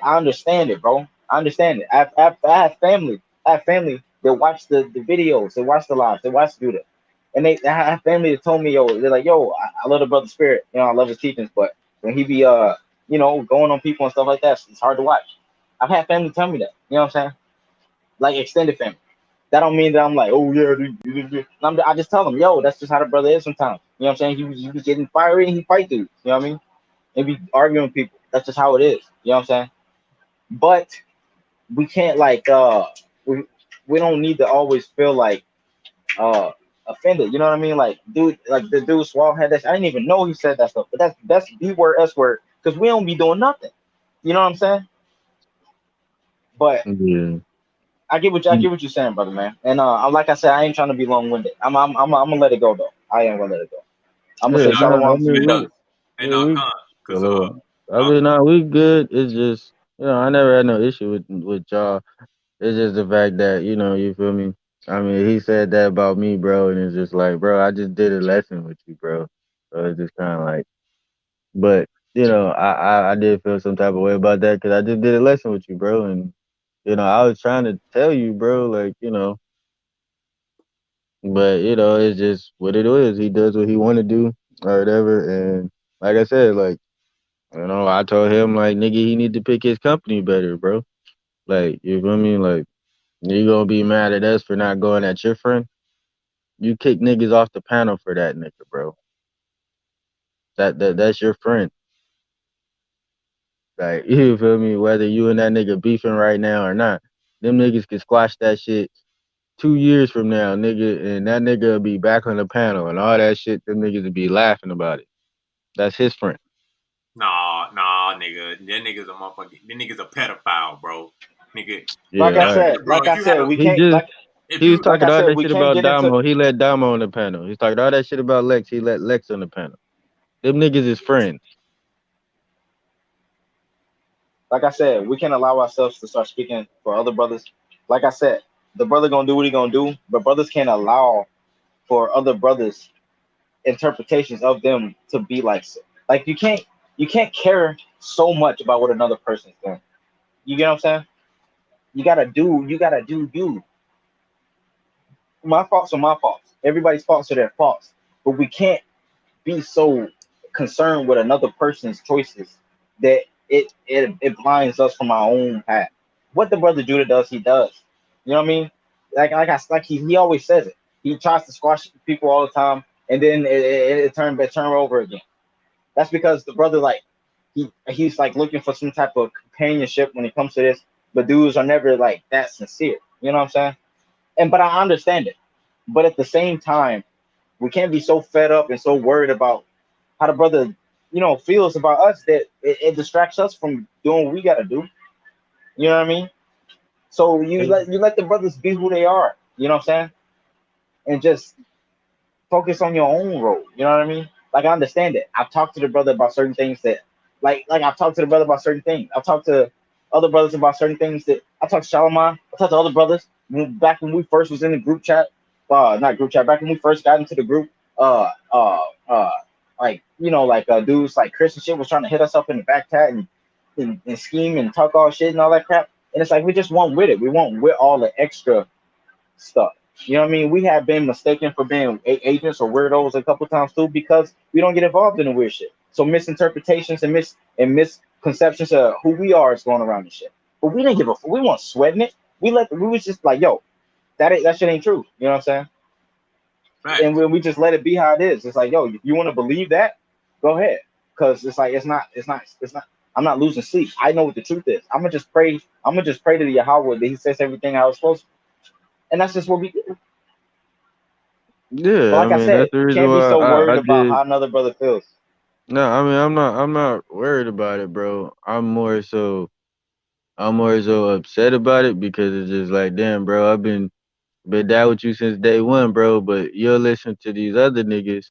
I understand it, bro. I understand it. I have family. I have family that watch the videos, they watch the lives, they watch Judah. And I have family that told me, yo, they're like, yo, I love the brother spirit. You know, I love his teachings, but when he be you know, going on people and stuff like that, it's hard to watch. I've had family tell me that. You know what I'm saying? Like extended family. That don't mean that I'm like, oh yeah, I just tell them, yo, that's just how the brother is sometimes. You know what I'm saying? He was getting fiery and he fight dudes. You know what I mean? And be arguing with people. That's just how it is. You know what I'm saying? But we can't like we we don't need to always feel like uh offended. You know what I mean? Like dude, like the dude Swab had that. I didn't even know he said that stuff. But that's B word S word because we don't be doing nothing. You know what I'm saying? But Yeah. I get what you're saying, brother, man. And like I said, I ain't trying to be long winded. I'm gonna let it go though. I am gonna let it go. I'm gonna Yeah, say nah, I shalom to mean, you, brothers. And yeah, we, Con, because hello. I mean, nah, we good. It's just, you know, I never had no issue with y'all. It's just the fact that, you know, you feel me? I mean, he said that about me, bro, and it's just like, bro, I just did a lesson with you, bro. So it's just kind of like, but, you know, I did feel some type of way about that because I just did a lesson with you, bro. And, you know, I was trying to tell you, bro, like, you know, but, you know, it's just what it is. He does what he want to do or whatever. And like I said, like, you know, I told him, like, nigga, he need to pick his company better, bro. Like, you feel me? Like, you gonna be mad at us for not going at your friend? You kick niggas off the panel for that nigga, bro. That's your friend. Like, you feel me? Whether you and that nigga beefing right now or not, them niggas can squash that shit 2 years from now, nigga, and that nigga will be back on the panel and all that shit. Them niggas will be laughing about it. That's his friend. Nah, nigga. That nigga's a motherfucker. That nigga's a pedophile, bro. Nigga. Yeah, Bro, if you had a, he just if he was you, like talking I all said, that we shit can't about get into. Damo. He let Damo on the panel. He's talking all that shit about Lex. He let Lex on the panel. Them niggas is friends. Like I said, we can't allow ourselves to start speaking for other brothers. Like I said, the brother gonna do what he gonna do, but brothers can't allow for other brothers' interpretations of them to be like you can't care so much about what another person's doing. You get what I'm saying? You gotta do you. My faults are my faults. Everybody's faults are their faults. But we can't be so concerned with another person's choices that it blinds us from our own path. What the brother Judah does, he does. You know what I mean? He always says it. He tries to squash people all the time, and then it turn over again. That's because the brother he's like looking for some type of companionship when it comes to this, but dudes are never like that sincere. You know what I'm saying? But I understand it. But at the same time, we can't be so fed up and so worried about how the brother, feels about us that it distracts us from doing what we gotta do. You know what I mean? So you let the brothers be who they are. You know what I'm saying? And just focus on your own role. You know what I mean? Like I understand it. I've talked to the brother about certain things that, like I've talked to the brother about certain things. I've talked to other brothers about certain things that I talked to Shalimar. I talked to other brothers back when we first was in the group chat. Not group chat. Back when we first got into the group. Uh, uh, uh, dudes like Chris and shit was trying to hit us up in the back chat and scheme and talk all shit and all that crap. And it's like we just want with it. We want with all the extra stuff. You know what I mean? We have been mistaken for being agents or weirdos a couple times too because we don't get involved in the weird shit. So misinterpretations and misconceptions of who we are is going around and shit. But we didn't give a fuck. We weren't sweating it. We was just like, yo, that shit ain't true. You know what I'm saying? right. And when we just let it be how it is, it's like, yo, if you want to believe that, go ahead. Because it's like it's not. I'm not losing sleep. I know what the truth is. I'm gonna just pray. I'm gonna just pray to the Yahweh that He says everything I was supposed to, and that's just what we do. But Yeah, I like I mean that's said, the reason can't be why so worried I about did. how another brother feels. No, I mean I'm not worried about it, bro. I'm more so upset about it because it's just like, damn, bro, I've been down with you since day one, bro. But you'll listen to these other niggas,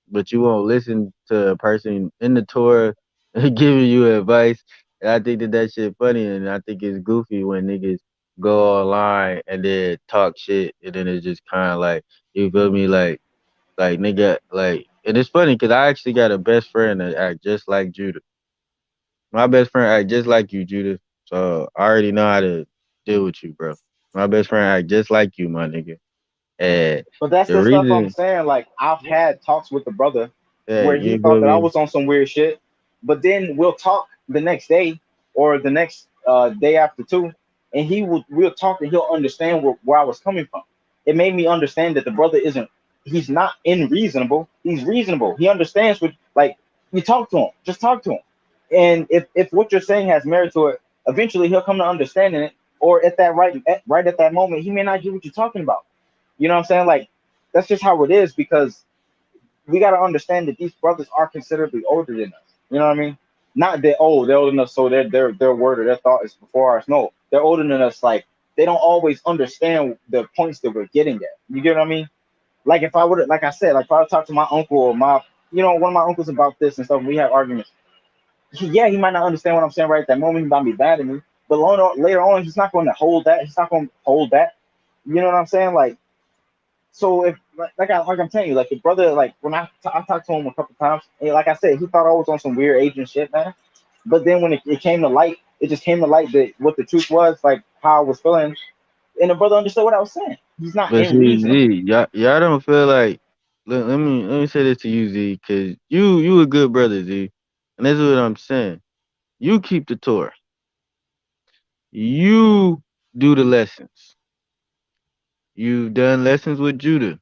but you won't listen to a person in the Torah giving you advice. And I think that shit funny, and I think it's goofy when niggas go online and then talk shit, and then it's just kind of like, you feel me, like nigga, like, and it's funny because I actually got a best friend that act just like Judah. My best friend act just like you, Judah. So I already know how to deal with you, bro. My best friend act just like you, my nigga. And But that's the the stuff I'm reason, saying. Like I've had talks with the brother yeah, where he you thought feel that I me? was on some weird shit, but then we'll talk the next day or the next day after too, and we'll talk and he'll understand where I was coming from. It made me understand that the brother isn't. He's not unreasonable. He's reasonable. He understands what like you talk to him. Just talk to him, and if what you're saying has merit to it, eventually he'll come to understanding it. Or at that right at that moment, he may not get what you're talking about. You know what I'm saying? Like that's just how it is because we got to understand that these brothers are considerably older than us. You know what I mean? Not that they're older than us, so their word or their thought is before ours. No, they're older than us. Like they don't always understand the points that we're getting at. You get what I mean? Like if I would, like I said, like if I would talk to my uncle or one of my uncles about this and stuff, and we have arguments. He might not understand what I'm saying right at that moment. He might be bad at me, but later on, he's not going to hold that. He's not going to hold that. You know what I'm saying? Like so if like I'm telling you, like the brother, like when I talked to him a couple times, and like I said, he thought I was on some weird agent shit, man. But then when it came to light, it just came to light that what the truth was, like how I was feeling, and the brother understood what I was saying. He's not But see, unreasonable. Z, y'all don't feel like. Let me say this to you, Z, because you a good brother, Z, and this is what I'm saying. You keep the Torah. You do the lessons. You've done lessons with Judah.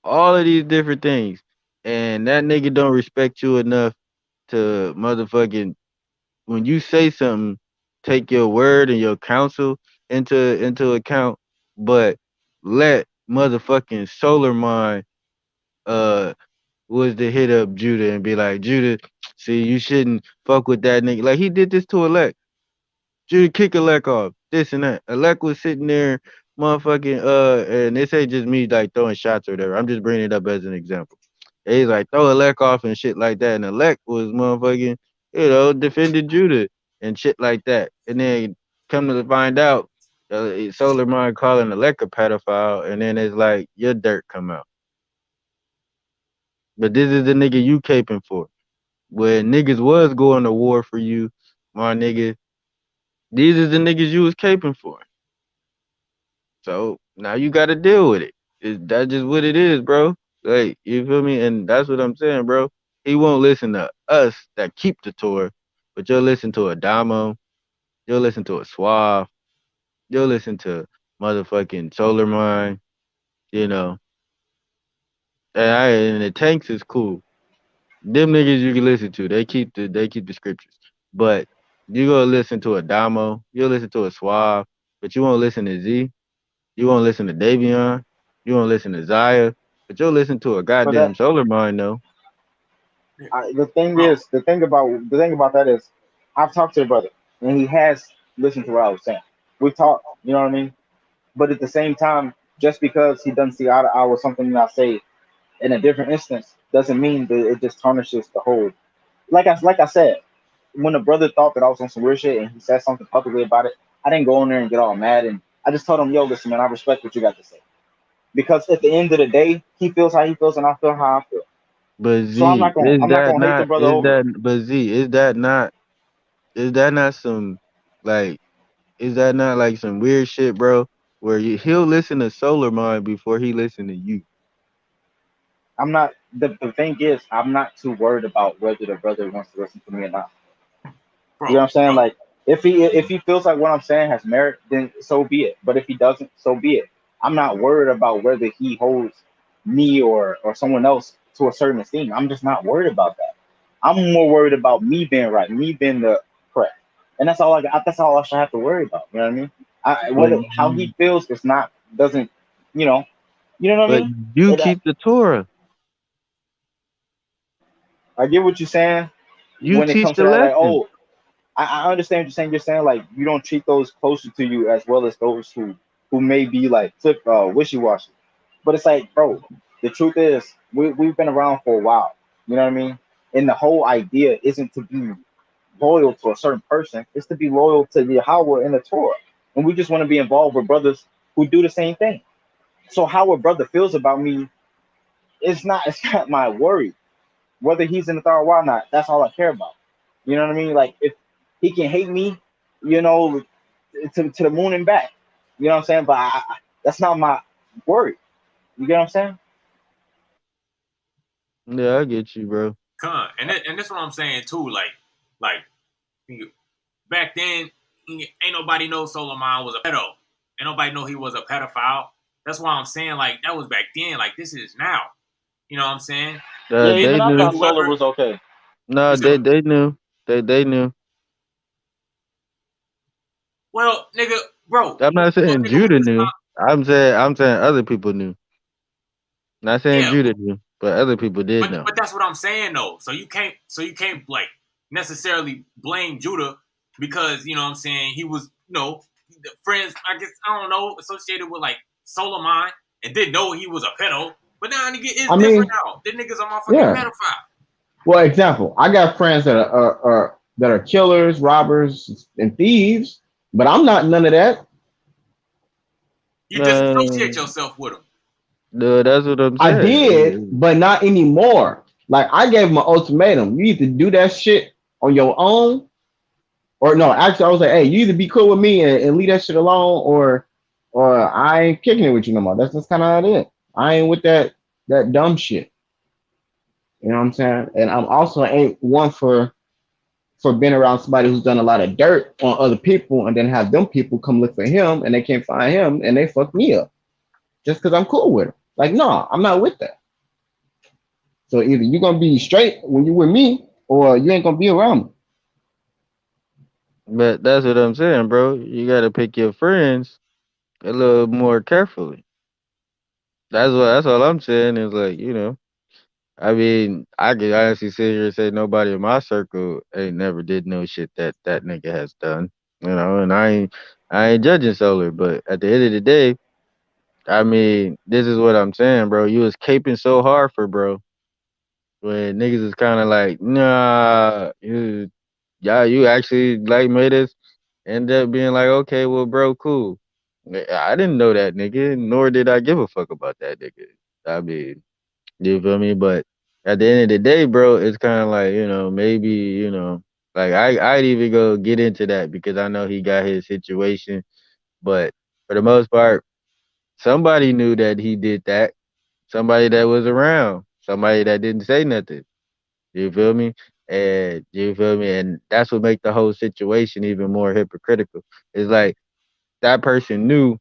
All of these different things, and that nigga don't respect you enough to motherfucking when you say something, take your word and your counsel into account, but let motherfucking Solar Mind was to hit up Judah and be like, Judah, see, you shouldn't fuck with that nigga. Like he did this to Elect. Judah kick Elect off, this and that. Elect was sitting there, motherfucking, and this ain't just me like throwing shots or whatever. I'm just bringing it up as an example. He's like throw Elect off and shit like that, and Elect was motherfucking, defended Judah and shit like that. And then come to find out, Solar Mind calling Elect a pedophile, and then it's like your dirt come out. But this is the nigga you caping for. When niggas was going to war for you, my nigga, these is the niggas you was caping for. So now you got to deal with it. That's just what it is, bro. Like, you feel me? And that's what I'm saying, bro. He won't listen to us that keep the Torah, but you'll listen to a Damo, you'll listen to a Suave, you'll listen to motherfucking Solar Mind, you know. And the Tanks is cool. Them niggas you can listen to. They keep the scriptures. But you gonna listen to a Damo, you'll listen to a Suave, but you won't listen to Z. You won't listen to Davion. You won't listen to Zaya, but you'll listen to a But goddamn that Solar Mind though. the thing Bro, is, the thing about that is, I've talked to the brother, and he has listened to what I was saying. We talked, you know what I mean. But at the same time, just because he doesn't see eye to eye with something that I say in a different instance, doesn't mean that it just tarnishes the whole. Like I said, when the brother thought that I was on some weird shit and he said something publicly about it, I didn't go in there and get all mad, and I just told him, "Yo, listen, man, I respect what you got to say." Because at the end of the day, he feels how he feels, and I feel how I feel. But So Z, I'm not gonna hate the brother over it. is that not some like is that not like some weird shit, bro? Where he'll listen to Solar Mind before he listen to you. I'm not. The thing is, I'm not too worried about whether the brother wants to listen to me or not. You know what I'm saying? bro. Like, if he feels like what I'm saying has merit, then so be it. But if he doesn't, so be it. I'm not worried about whether he holds me or someone else to a certain esteem. I'm just not worried about that. I'm more worried about me being right, me being the correct, and that's all I got. That's all I should have to worry about. You know what I mean? But Whether how he feels is not doesn't you know you know what I but mean? you It, keep the Torah. I get what you're saying You when it teach comes to the that. Like, lesson. oh, I understand what you're saying. You're saying like you don't treat those closer to you as well as those who may be like wishy washy. But it's like, bro, the truth is we've been around for a while. You know what I mean? And the whole idea isn't to be loyal to a certain person; it's to be loyal to the Yahweh and the Torah. And we just want to be involved with brothers who do the same thing. So how a brother feels about me it's not my worry. Whether he's in the Torah or not, that's all I care about. You know what I mean? Like if he can hate me, you know, to the moon and back. You know what I'm saying? But that's not my worry. You get what I'm saying? Yeah, I get you, bro. And that's what I'm saying too. Like back then, ain't nobody know Solomon was a pedo. Ain't nobody know he was a pedophile. That's why I'm saying like that was back then. Like this is now. You know what I'm saying? Yeah, And They even I knew. thought Solar whoever was okay. No, you said, they knew. They knew. well, nigga, bro, I'm not saying nigga, we Judah was knew. I'm saying other people knew. Not saying yeah, Judah knew, but other people did know. but that's what I'm saying though. So you can't like necessarily blame Judah because you know what I'm saying he was friends. I guess I don't know associated with like Solomon and didn't know he was a pedo. But now nigga it's I different mean, now. The niggas a motherfucking yeah. pedophile. Well, example, I got friends that are killers, robbers, and thieves, but I'm not none of that. You disassociate Man, yourself with them. no, that's what I'm I did, saying. but not anymore. Like I gave them an ultimatum. You either do that shit on your own, or no, actually I was like, hey, you either be cool with me and leave that shit alone, or I ain't kicking it with you no more. That's just kind of how it is. I ain't with that dumb shit. You know what I'm saying? And I'm also ain't one for being around somebody who's done a lot of dirt on other people and then have them people come look for him and they can't find him and they fuck me up just because I'm cool with him. Like, no, I'm not with that. So either you're gonna be straight when you with me or you ain't gonna be around me. But that's what I'm saying, bro. You gotta pick your friends a little more carefully. That's all I'm saying is like, I mean, I could honestly sit here and say nobody in my circle ain't never did no shit that nigga has done. And I ain't judging Solar, but at the end of the day, I mean, this is what I'm saying, bro. You was caping so hard for bro when niggas is kind of like, nah, you actually like made us end up being like, okay, well, bro, cool. I didn't know that nigga, nor did I give a fuck about that nigga. I mean, you feel me? But at the end of the day, bro, it's kind of like, maybe, like I'd even go get into that because I know he got his situation. But for the most part, somebody knew that he did that. Somebody that was around. Somebody that didn't say nothing. You feel me? And you feel me? And that's what make the whole situation even more hypocritical. It's like that person knew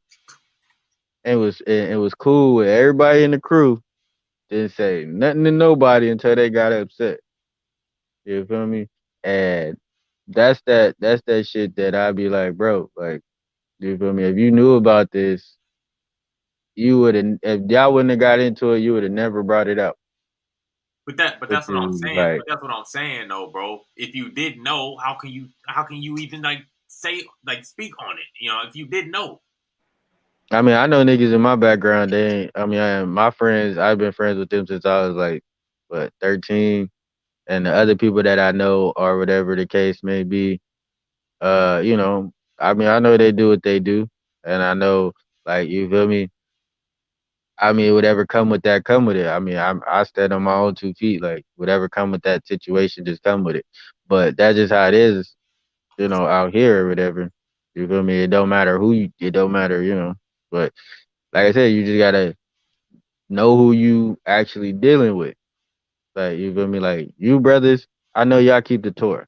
and was cool with everybody in the crew. Didn't say nothing to nobody until they got upset. You feel me? And that's that shit that I'd be like, bro, like, you feel me? If you knew about this, you would have. If y'all wouldn't have got into it, you would have never brought it up. But Which that's what I'm is saying. like, But that's what I'm saying, though, bro. If you didn't know, how can you even like say like speak on it? If you didn't know. I mean, I know niggas in my background. They ain't. I mean, my friends. I've been friends with them since I was like, what, 13, and the other people that I know or whatever the case may be. You know, I mean, I know they do what they do, and I know, like, you feel me. I mean, whatever come with that, come with it. I mean, I stand on my own 2 feet. Like, whatever come with that situation, just come with it. But that's just how it is, out here or whatever. You feel me? It don't matter it don't matter. But like I said, you just gotta know who you actually dealing with. Like, you feel me? Like, you brothers, I know y'all keep the Torah.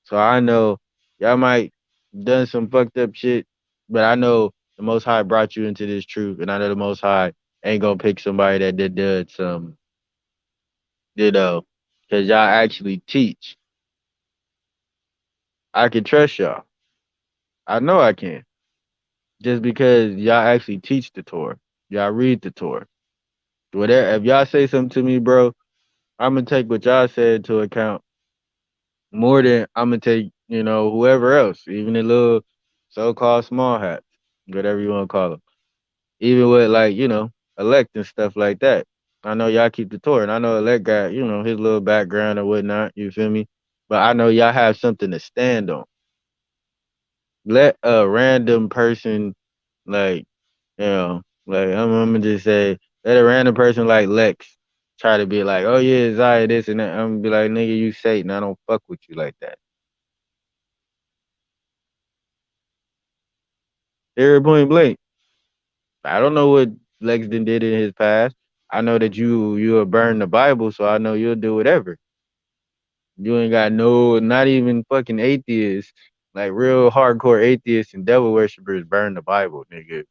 So I know y'all might done some fucked up shit, but I know the Most High brought you into this truth, and I know the Most High ain't gonna pick somebody that did some, because y'all actually teach. I can trust y'all. I know I can, just because y'all actually teach the Torah. Y'all read the Torah. Whatever. If y'all say something to me, bro, I'm gonna take what y'all said into account more than I'm gonna take, whoever else, even the little so-called small hats, whatever you want to call them. Even with like, elect and stuff like that. I know y'all keep the Torah, and I know elect got, his little background or whatnot. You feel me? But I know y'all have something to stand on. Let a random person, like, like I'm gonna just say, let a random person like Lex try to be like, oh yeah, Zaya this and that. I'm gonna be like, nigga, you Satan. I don't fuck with you like that. Every point blank. I don't know what Lexington did in his past. I know that you'll burn the Bible, so I know you'll do whatever. You ain't got not even fucking atheists, like real hardcore atheists and devil worshippers burn the Bible, nigga.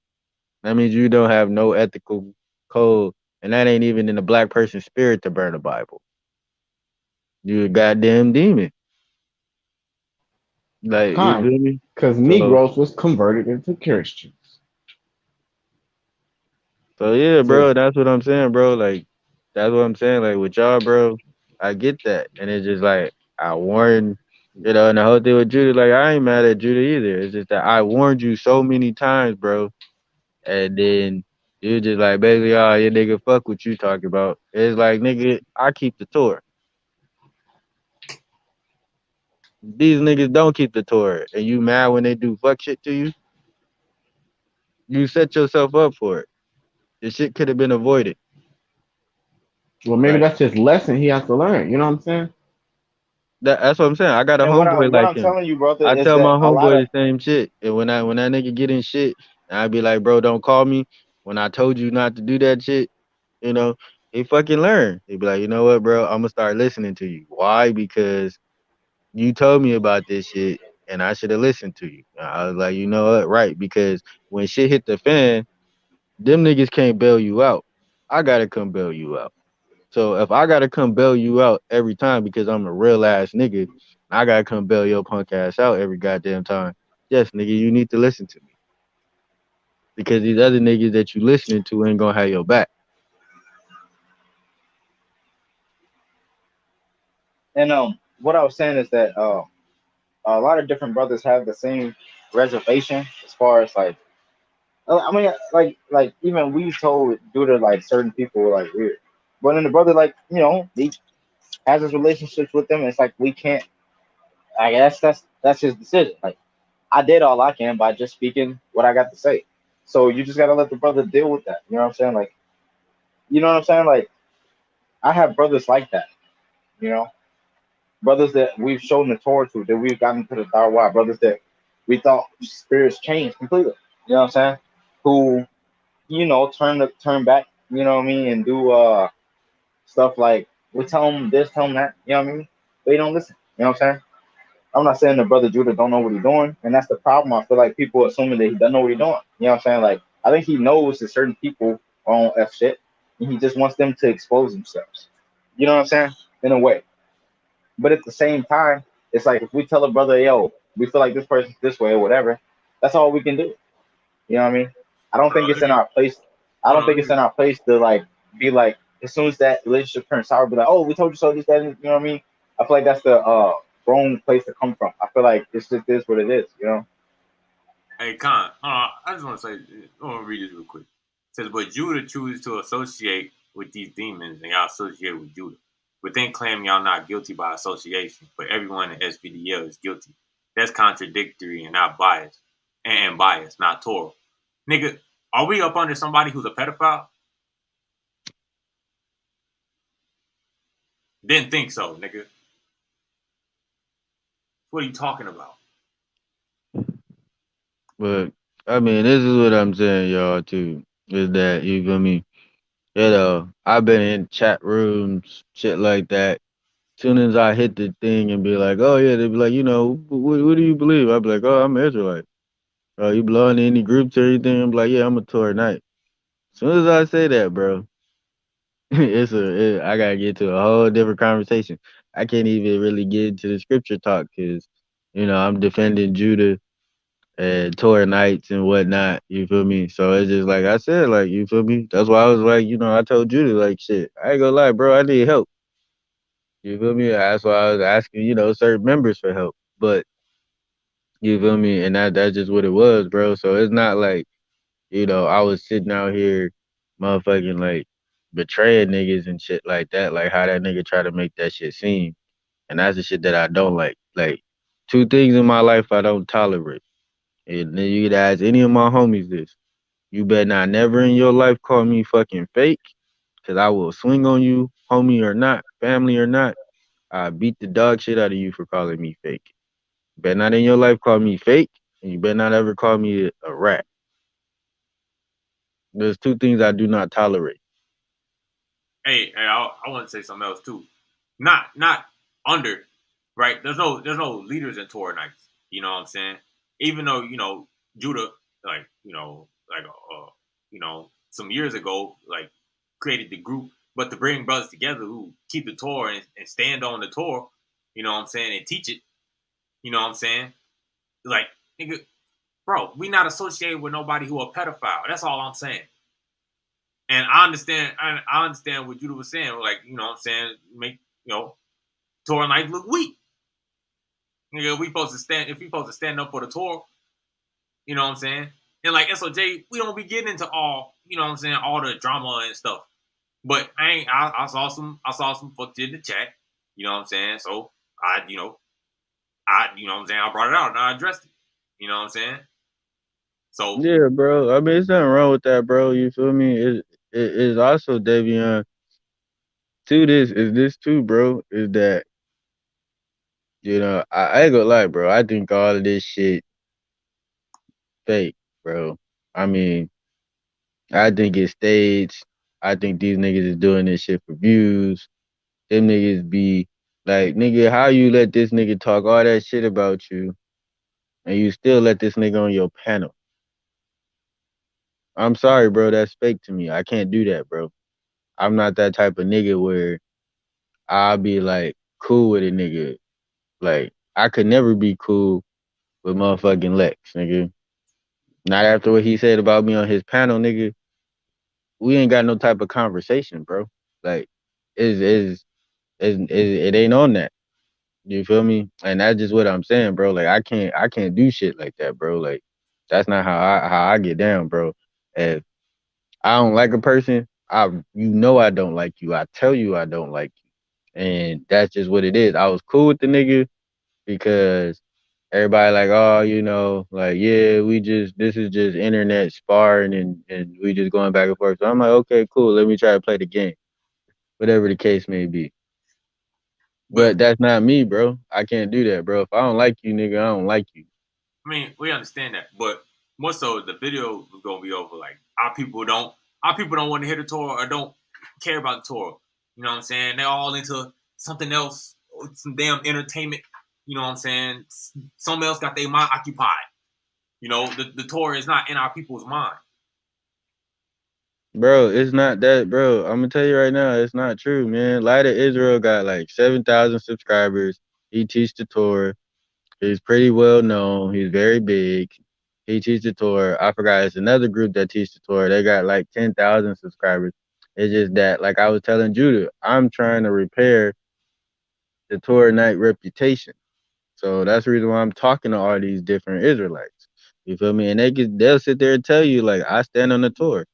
That means you don't have no ethical code, and that ain't even in the black person's spirit to burn the Bible. You a goddamn demon. Like, you Kind, feel me? because So Negroes was converted into Christians. So yeah, So bro, that's what I'm saying, bro. Like, that's what I'm saying. Like with y'all, bro, I get that, and it's just like I warned, and the whole thing with Judah, like I ain't mad at Judah either. It's just that I warned you so many times, bro, and then you just like basically, oh, yeah, nigga, fuck what you talking about. It's like, nigga, I keep the Torah. These niggas don't keep the Torah, and you mad when they do fuck shit to you. You set yourself up for it. This shit could have been avoided. well, maybe Like that's his lesson he has to learn. You know what I'm saying? that's what I'm saying. I got a And what I homeboy what like I'm him. telling you, brother, I is tell that my a lot homeboy of the same shit. And when that nigga get in shit, I be like, bro, don't call me. When I told you not to do that shit, you know, he fucking learn. He be like, you know what, bro, I'm gonna start listening to you. Why? Because you told me about this shit and I should have listened to you. I was like, you know what, right? Because when shit hit the fan, them niggas can't bail you out. I gotta come bail you out. So if I gotta come bail you out every time because I'm a real ass nigga, I gotta come bail your punk ass out every goddamn time. Yes, nigga, you need to listen to me. Because these other niggas that you listening to ain't gonna have your back. And what I was saying is that a lot of different brothers have the same reservation as far as like, I mean, like even we told due to like certain people like weird, but then the brother like he has his relationships with them. And it's like we can't. I guess that's his decision. Like I did all I can by just speaking what I got to say. So you just gotta let the brother deal with that. You know what I'm saying? Like you know what I'm saying? Like I have brothers like that. You know, brothers that we've shown the Torah to, that we've gotten to the Darwa, brothers that we thought spirits changed completely. You know what I'm saying? Who turn back. You know what I mean? And do stuff like we tell them this, tell them that. You know what I mean? They don't listen. You know what I'm saying? I'm not saying that brother Judah don't know what he's doing, and that's the problem. I feel like people assuming that he doesn't know what he's doing. You know what I'm saying? Like I think he knows that certain people are on F shit, and he just wants them to expose themselves. You know what I'm saying? In a way. But at the same time, it's like if we tell a brother, yo, we feel like this person's this way or whatever, that's all we can do. You know what I mean? I don't think it's in our place. I don't think it's in our place to like be like as soon as that relationship turns sour, be like, oh, we told you so. This, that, you know what I mean? I feel like that's the wrong place to come from. I feel like it's just this what it is. You know? Hey, Khan, I just want to say, I want to read this real quick. It says, but Judah chooses to associate with these demons, and y'all associate with Judah, but then claim y'all not guilty by association, but everyone in SVDL is guilty. That's contradictory and not biased, and biased, not Torah. Nigga, are we up under somebody who's a pedophile? Didn't think so, nigga. What are you talking about? But I mean, this is what I'm saying, y'all, too. Is that you feel me? I've been in chat rooms, shit like that. Soon as I hit the thing and be like, oh yeah, they be like, what do you believe? I be like, oh, I'm an Israelite. Oh, you belong to any groups or anything? I'm like, yeah, I'm a Torah Knight. Soon as I say that, bro, I gotta get to a whole different conversation. I can't even really get into the scripture talk because, I'm defending Judah and Torah Knights and whatnot. You feel me? So it's just like I said, like, you feel me? That's why I was like, I told Judah, like, shit, I ain't gonna lie, bro, I need help. You feel me? That's why I was asking, certain members for help. But you feel me? And that's just what it was, bro. So it's not like, I was sitting out here motherfucking like betraying niggas and shit like that, like how that nigga try to make that shit seem. And that's the shit that I don't like. Like two things in my life I don't tolerate. And then you could ask any of my homies this. You better not never in your life call me fucking fake, cause I will swing on you, homie or not, family or not. I beat the dog shit out of you for calling me fake. You better not in your life call me fake, and you better not ever call me a rat. There's two things I do not tolerate. Hey, I want to say something else too. Not under, right? There's no leaders in Torah nights. You know what I'm saying? Even though Judah, like some years ago, like created the group, but to bring brothers together who keep the Torah and stand on the Torah, you know what I'm saying, and teach it. You know what I'm saying? Like, nigga, bro, we not associated with nobody who a pedophile. That's all I'm saying. And I understand what Judah was saying. Like, you know what I'm saying, make, Torah nights look weak. Nigga, we supposed to stand, if we supposed to stand up for the Torah, you know what I'm saying? And like SOJ, we don't be getting into all, you know what I'm saying, all the drama and stuff. But I saw some fuck shit in the chat, you know what I'm saying? So you know what I'm saying, I brought it out and I addressed it. You know what I'm saying? So yeah, bro. I mean, it's nothing wrong with that, bro. You feel me? It is also Davion to this is this too, bro. Is that I ain't gonna lie, bro. I think all of this shit fake, bro. I mean, I think it's staged. I think these niggas is doing this shit for views. Them niggas be like, nigga, how you let this nigga talk all that shit about you, and you still let this nigga on your panel? I'm sorry, bro. That's fake to me. I can't do that, bro. I'm not that type of nigga where I'll be like cool with a nigga. Like I could never be cool with motherfucking Lex, nigga. Not after what he said about me on his panel, nigga. We ain't got no type of conversation, bro. Like, it ain't on that. You feel me? And that's just what I'm saying, bro. Like, I can't do shit like that, bro. Like, that's not how I get down, bro. If I don't like a person, I don't like you. I tell you I don't like you, and that's just what it is. I was cool with the nigga because everybody like, oh, like, yeah, this is just internet sparring and we just going back and forth. So I'm like, okay, cool. Let me try to play the game, whatever the case may be. But that's not me, bro. I can't do that, bro. If I don't like you, nigga, I don't like you. I mean, we understand that, but more so, the video was gonna be over. Like, our people don't want to hear the Torah or don't care about the Torah. You know what I'm saying? They're all into something else, some damn entertainment. You know what I'm saying? Someone else got their mind occupied. You know, the Torah is not in our people's mind. Bro, it's not that, bro. I'm gonna tell you right now, it's not true, man. Light of Israel got like 7,000 subscribers. He teaches the Torah. He's pretty well known. He's very big. He teaches the Torah. I forgot, it's another group that teaches the Torah. They got like 10,000 subscribers. It's just that, like I was telling Judah, I'm trying to repair the Torah night reputation. So that's the reason why I'm talking to all these different Israelites. You feel me? And they'll sit there and tell you, like, I stand on the Torah.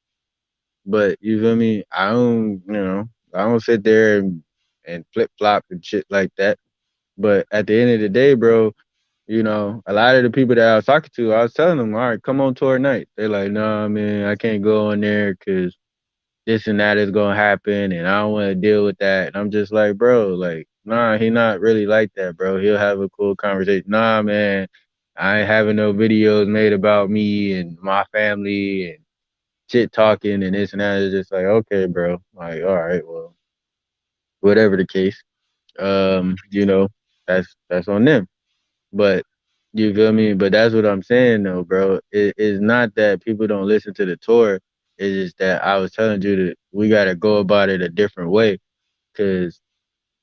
But you feel me? I don't sit there and flip flop and shit like that. But at the end of the day, bro, a lot of the people that I was talking to, I was telling them, all right, come on Torah night. They're like, nah, man, I can't go on there because this and that is gonna happen, and I don't want to deal with that. And I'm just like, bro, like, nah, he not really like that, bro. He'll have a cool conversation. Nah, man, I ain't having no videos made about me and my family and shit talking and this and that. It's just like, okay, bro. Like, all right, well, whatever the case. That's on them. But you feel me? But that's what I'm saying though, bro. It's not that people don't listen to the Torah. It's just that I was telling you that we gotta go about it a different way. Cause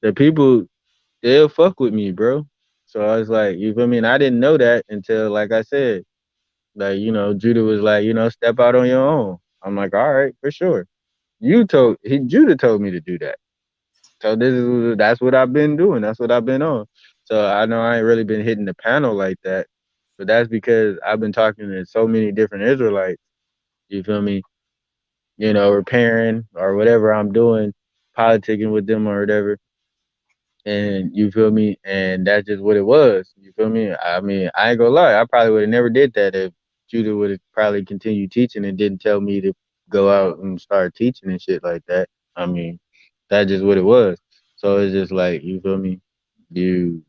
the people, they'll fuck with me, bro. So I was like, you feel me? And I didn't know that until, like I said, like, Judah was like, step out on your own. I'm like, all right, for sure. Judah told me to do that. So that's what I've been doing. That's what I've been on. So I know I ain't really been hitting the panel like that, but that's because I've been talking to so many different Israelites. You feel me? Repairing or whatever I'm doing, politicking with them or whatever. And you feel me? And that's just what it was. You feel me? I mean, I ain't gonna lie. I probably would have never did that if Judah would have probably continued teaching and didn't tell me to go out and start teaching and shit like that. I mean, that's just what it was. So it's just like, you feel me? You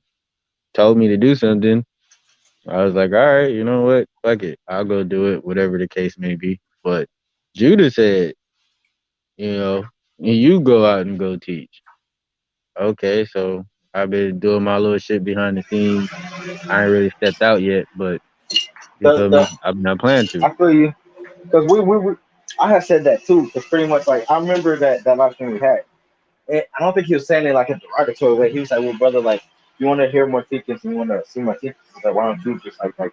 told me to do something. I was like, all right, you know what? Fuck it. I'll go do it, whatever the case may be. But Judah said, you go out and go teach. Okay, so I've been doing my little shit behind the scenes. I ain't really stepped out yet, but you feel me? I'm not planning to. I feel you. Because I had said that too. Because pretty much, like, I remember that last thing we had. And I don't think he was saying it like a derogatory way. He was like, well, brother, like, you want to hear more teachings and you want to see more teachings. Like, why don't you just, like, why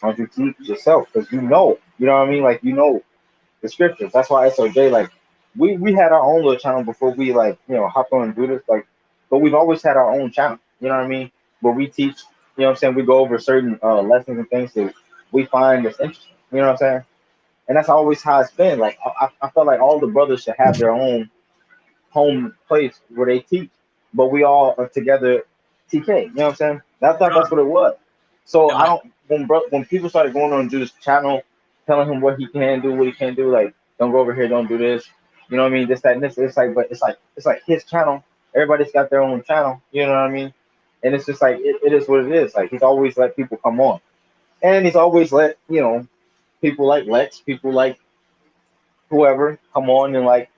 don't you teach yourself? Because you know what I mean? Like, the scriptures. That's why SOJ, like, we had our own little channel before we, like, hopped on and do this. Like, but we've always had our own channel. You know what I mean? Where we teach, you know what I'm saying? We go over certain lessons and things that we find that's interesting. You know what I'm saying? And that's always how it's been. Like, I feel like all the brothers should have their own home place where they teach, but we all are together TK. You know what I'm saying? That's what it was. So I don't when people started going on Judah's channel, telling him what he can do, what he can't do, like, don't go over here, don't do this. You know what I mean? This, that, and this. It's like, but it's like his channel. Everybody's got their own channel. You know what I mean? And it's just like it is what it is. Like, he's always let people come on, and he's always let people like Lex, people like whoever come on and, like,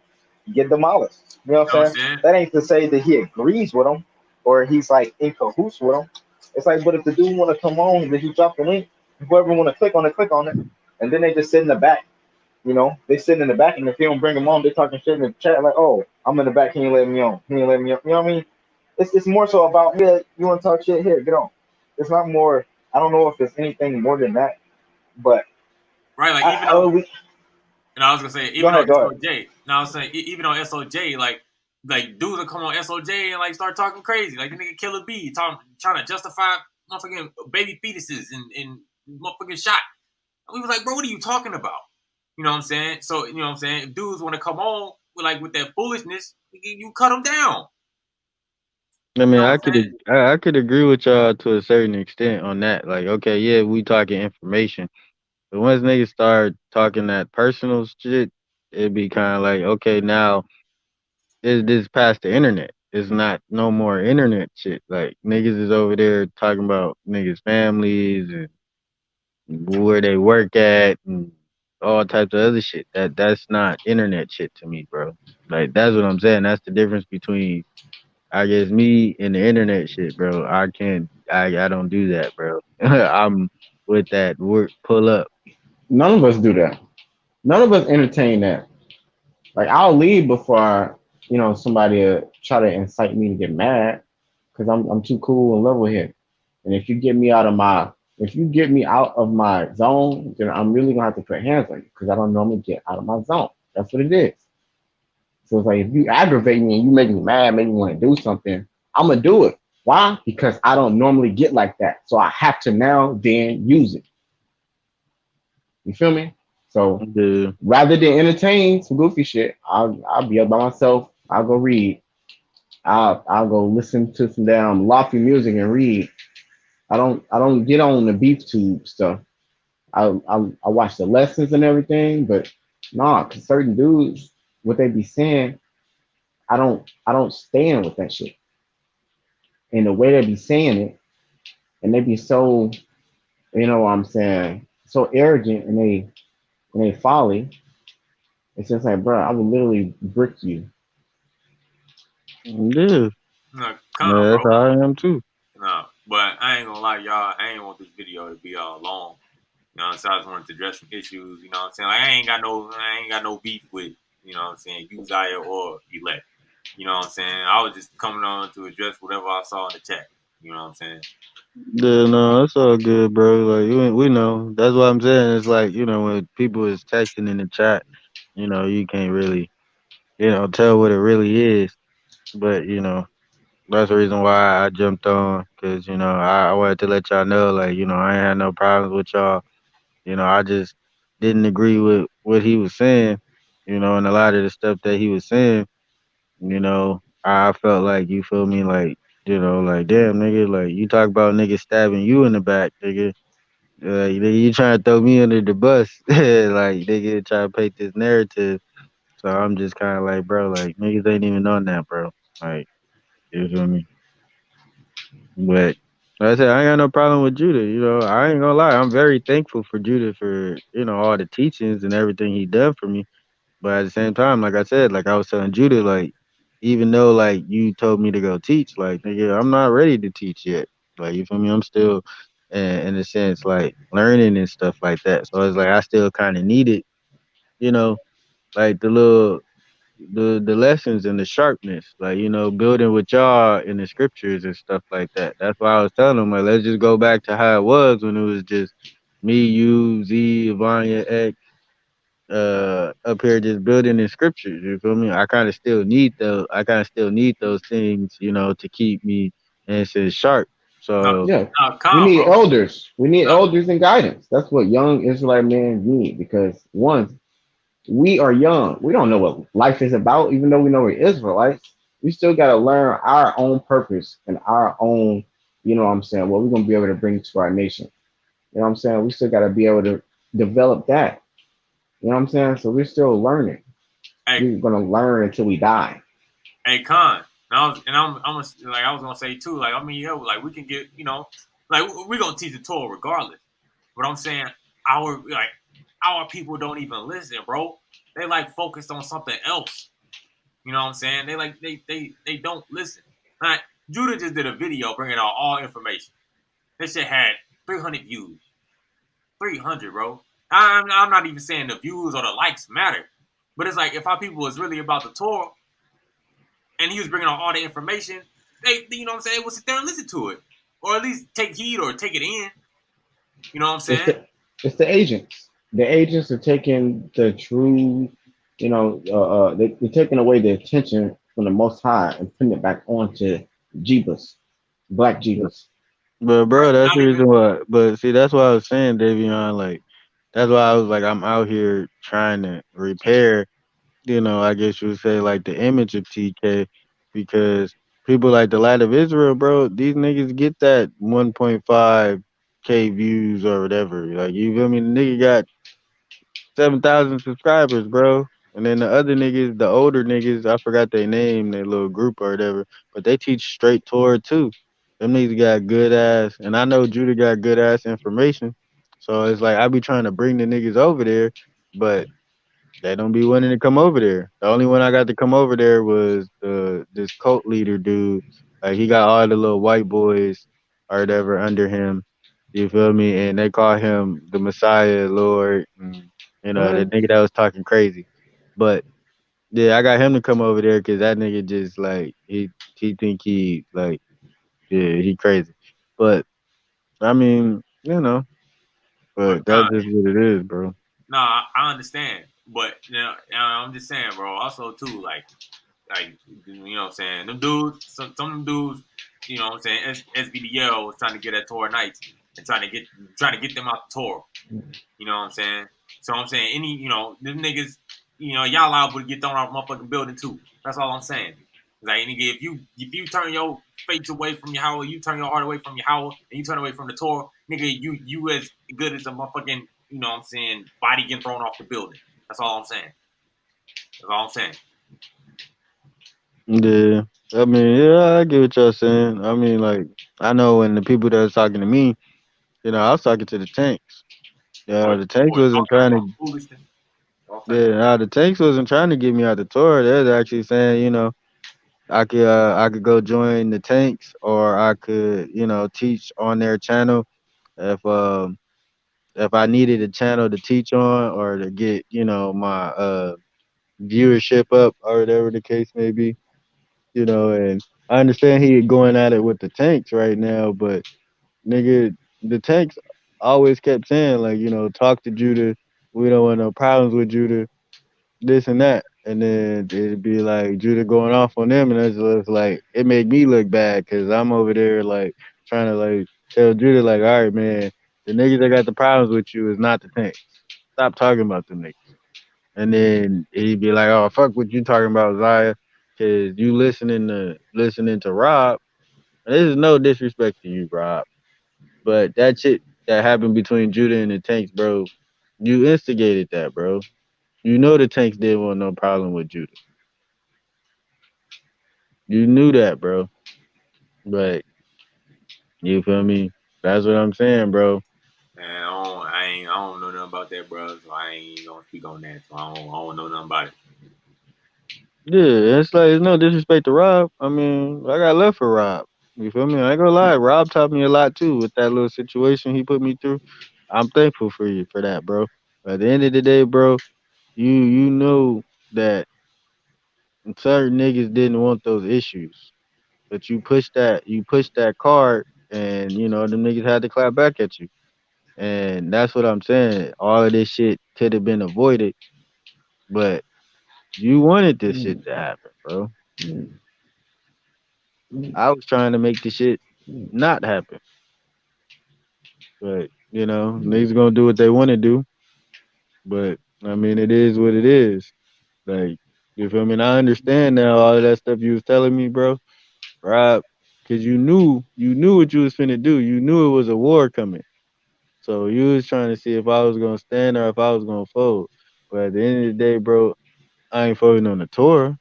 get demolished. You know what I'm saying? That ain't to say that he agrees with them or he's, like, in cahoots with them. It's like, but if the dude want to come on, then he drop the link. Whoever want to click on it, and then they just sit in the back. They sit in the back, and if you don't bring them on, they talking shit in the chat like, "Oh, I'm in the back. He ain't letting me on. He ain't letting me on." You know what I mean? It's more so about, yeah, you want to talk shit, here, get on. It's not more. I don't know if it's anything more than that, but right, like even though. We, And I was gonna say, even on SOJ. Now I was saying, even on SOJ, like dudes will come on SOJ and like start talking crazy, like the nigga Killer B, trying to justify motherfucking baby fetuses and motherfucking shot. And we was like, bro, what are you talking about? You know what I'm saying? So you know what I'm saying? If dudes want to come on with that foolishness, you cut them down. I mean, I could agree with y'all to a certain extent on that. Like, okay, yeah, we talking information, but once niggas start talking that personal shit, it'd be kind of like, okay, now is this past the internet? It's not no more internet shit. Like niggas is over there talking about niggas' families and where they work at and all types of other shit. That's not internet shit to me, bro. Like that's what I'm saying. That's the difference between I guess me and the internet shit, bro. I don't do that, bro. I'm with that work pull up. None of us do that. None of us entertain that. Like I'll leave before somebody try to incite me to get mad because I'm too cool and level headed. And if you get me out of my zone, then I'm really gonna have to put hands on you because I don't normally get out of my zone. That's what it is. So it's like if you aggravate me and you make me mad, make me want to do something, I'm gonna do it. Why? Because I don't normally get like that. So I have to now then use it. You feel me? So rather than entertain some goofy shit, I'll be up by myself. I'll go read. I'll go listen to some damn lofty music and read. I don't get on the beef tube stuff. I watch the lessons and everything, but nah, cause certain dudes, what they be saying, I don't stand with that shit. And the way they be saying it, and they be so, you know what I'm saying, so arrogant and they folly. It's just like, bro, I would literally brick you. Yeah. No, that's how I am too. No, but I ain't gonna lie, y'all. I ain't want this video to be all long. You know, so I just wanted to address some issues. You know what I'm saying? Like I ain't got no beef with, you know what I'm saying, Uzziah or Elect. You know what I'm saying? I was just coming on to address whatever I saw in the chat. You know what I'm saying? Yeah, no, it's all good, bro. Like we know. That's what I'm saying. It's like, when people is texting in the chat, you can't really, tell what it really is. But, that's the reason why I jumped on, because, I wanted to let y'all know, like, I ain't had no problems with y'all. I just didn't agree with what he was saying, and a lot of the stuff that he was saying, I felt like, you feel me, like, like, damn, nigga, like, you talk about niggas stabbing you in the back, nigga. Nigga, you trying to throw me under the bus. Like, nigga, try to paint this narrative. So I'm just kind of like, bro, like, niggas ain't even on that, bro. Like, you feel me? But like I said, I ain't got no problem with Judah. I ain't gonna lie. I'm very thankful for Judah for, all the teachings and everything he done for me. But at the same time, like I said, like I was telling Judah, like, even though like you told me to go teach, like, nigga, I'm not ready to teach yet. Like, you feel me? I'm still in a sense like learning and stuff like that. So it's like I still kind of need it, you know, like the lessons and the sharpness, like, building with y'all in the scriptures and stuff like that. That's why I was telling them, like, let's just go back to how it was when it was just me, you, Z, Vanya, X, up here just building in scriptures. You feel me? I kind of still need those things, to keep me and say sharp. So yeah, we need elders. We need elders and guidance. That's what young Israelite men need, because one, we are young. We don't know what life is about, even though we know we're Israelites. We still got to learn our own purpose and our own, what we're going to be able to bring to our nation. You know what I'm saying? We still got to be able to develop that. You know what I'm saying? So we're still learning. Hey, we're going to learn until we die. Hey, Con, I was gonna say too, like, I mean, like we can get, like we're gonna teach the Torah regardless. But I'm saying our people don't even listen, bro. They like focused on something else. You know what I'm saying? They don't listen. Like, Judah just did a video bringing out all information. This shit had 300 views. 300, bro. I'm not even saying the views or the likes matter, but it's like if our people was really about the Torah and he was bringing out all the information, you know what I'm saying, they would sit there and listen to it. or at least take heed or take it in. You know what I'm It's saying? the agents. The agents are taking the true, they're taking away the attention from the Most High and putting it back onto Jeebus, Black Jeebus. But bro, Right? that's Not the even. reason why. But see, that's why I was saying, Davion, like that's why I was like, I'm out here trying to repair. I guess you would say like the image of TK, because people like the Light of Israel, bro, these niggas get that 1.5K views or whatever. Like you feel me? The nigga got 7,000 subscribers, bro. And then the other niggas, the older niggas, I forgot their name, their little group or whatever, but they teach straight Torah too. Them niggas got good ass, and I know Judah got good ass information. So it's like I be trying to bring the niggas over there, but they don't be wanting to come over there. The only one I got to come over there was this cult leader dude. Like he got all the little white boys or whatever under him. You feel me? And they call him the Messiah, Lord, and the Okay. nigga that was talking crazy. But yeah, I got him to come over there because that nigga just like he think he like yeah he crazy. But I mean But but that's just what it is, bro. nah, I understand. But I'm just saying, bro. Also, too, like you know what I'm saying. Them dudes, some of them dudes, you know what I'm saying. SVDL was trying to get at Torah Knights and trying to get them out the Torah. You know what I'm saying? So I'm saying them niggas, y'all liable to get thrown off motherfucking building too. That's all I'm saying. Like nigga, if you turn your face away from Yahweh, you turn your heart away from Yahweh, and you turn away from the Torah, nigga, you as good as a motherfucking, you know what I'm saying, body getting thrown off the building. That's all I'm saying. That's all I'm saying. Yeah. I mean, yeah, I get what y'all saying. I mean, like, I know when the people that was talking to me, I was talking to the tanks. Yeah, Or the tanks or wasn't talking trying about to. foolishness. All type Yeah, of nah, the tanks wasn't trying to get me out the tour. They was actually saying, I could go join the tanks, or I could, teach on their channel if if I needed a channel to teach on or to get, my viewership up or whatever the case may be. And I understand he going at it with the tanks right now, but nigga, the tanks always kept saying like, talk to Judah. We don't want no problems with Judah, this and that. And then it'd be like Judah going off on them, and it's just like it made me look bad because I'm over there like trying to like tell Judah like, all right, man, the niggas that got the problems with you is not the tanks. Stop talking about them niggas. And then he'd be like, oh fuck, what you talking about, Zaya? Because you listening to Rob. And this is no disrespect to you, Rob, but that shit that happened between Judah and the tanks, bro, you instigated that, bro. You know the tanks didn't want no problem with Judah. You knew that, bro. But you feel me? That's what I'm saying, bro. man, I don't know nothing about that, bro. So I ain't gonna speak on that. So I don't know nothing about it. Yeah, it's like it's no disrespect to Rob. I mean, I got love for Rob. You feel me? I ain't gonna lie. Rob taught me a lot too with that little situation he put me through. I'm thankful for you for that, bro. But at the end of the day, bro, you know that certain niggas didn't want those issues. But you pushed that card, and them niggas had to clap back at you. And that's what I'm saying. All of this shit could have been avoided, but you wanted this shit to happen, bro. I was trying to make the shit not happen. But, niggas gonna do what they wanna do. But I mean it is what it is. Like, you feel me? And I understand now all of that stuff you was telling me, bro. Right? Cause you knew what you was finna do. You knew it was a war coming. So you was trying to see if I was gonna stand or if I was gonna fold. But at the end of the day, bro, I ain't folding on the tour.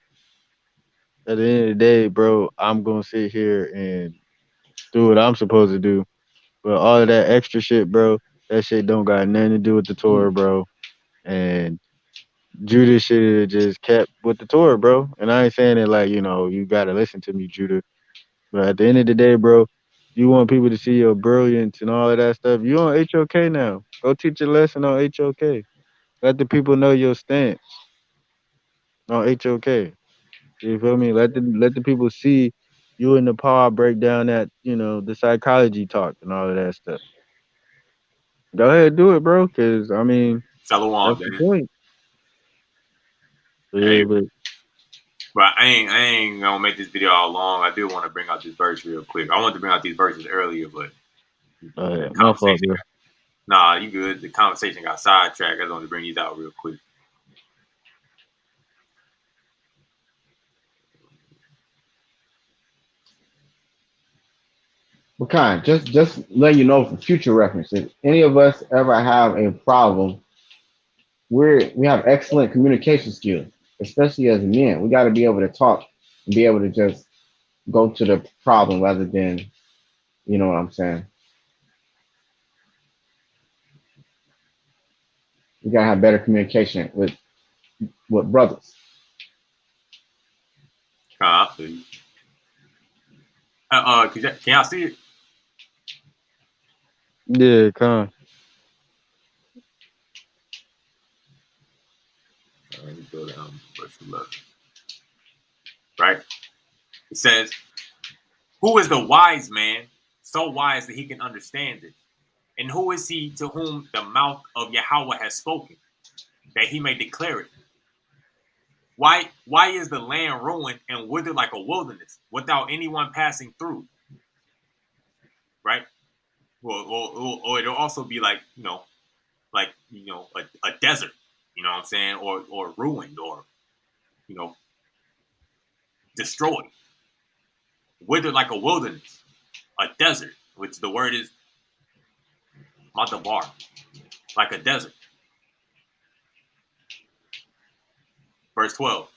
At the end of the day, bro, I'm gonna sit here and do what I'm supposed to do. But all of that extra shit, bro, that shit don't got nothing to do with the tour, bro. And Judah should have just kept with the tour, bro. And I ain't saying it like, you gotta listen to me, Judah. But at the end of the day, bro, you want people to see your brilliance and all of that stuff. You on HOK now. Go teach a lesson on HOK. Let the people know your stance on HOK. You feel me? Let the people see you and the Paul break down that, the psychology talk and all of that stuff. Go ahead, do it, bro. Cause I mean, Shalom, that's the man. point. Hey, Yeah, but I ain't gonna make this video all long. I do want to bring out this verse real quick. I wanted to bring out these verses earlier, but the my fault, conversation. bro. Nah, you good. The conversation got sidetracked. I just wanted to bring these out real quick. But just let you know for future reference, if any of us ever have a problem, we have excellent communication skills, especially as men. We got to be able to talk and be able to just go to the problem rather than, you know what I'm saying. We gotta have better communication with brothers. Can y'all see it? Yeah, come. Let me go to verse 11. Right? It says, "Who is the wise man, so wise that he can understand it? And who is he to whom the mouth of Yahweh has spoken, that he may declare it? Why is the land ruined and withered like a wilderness, without anyone passing through?" Right? Or it'll also be like, a desert, you know what I'm saying? Or ruined, or, destroyed. Withered like a wilderness, a desert, which the word is matabar, like a desert. Verse 12.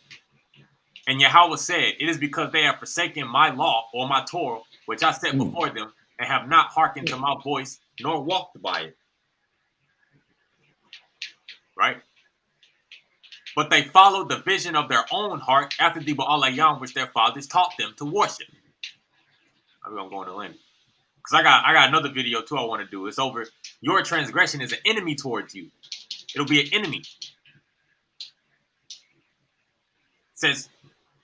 "And Yahweh said, it is because they have forsaken my law, or my Torah, which I set before them, and have not hearkened to my voice, nor walked by it." Right? "But they followed the vision of their own heart after the Baalayam which their fathers taught them to worship." I'm going to go into land. Because I got another video too I want to do. It's over. Your transgression is an enemy towards you. It'll be an enemy. It says,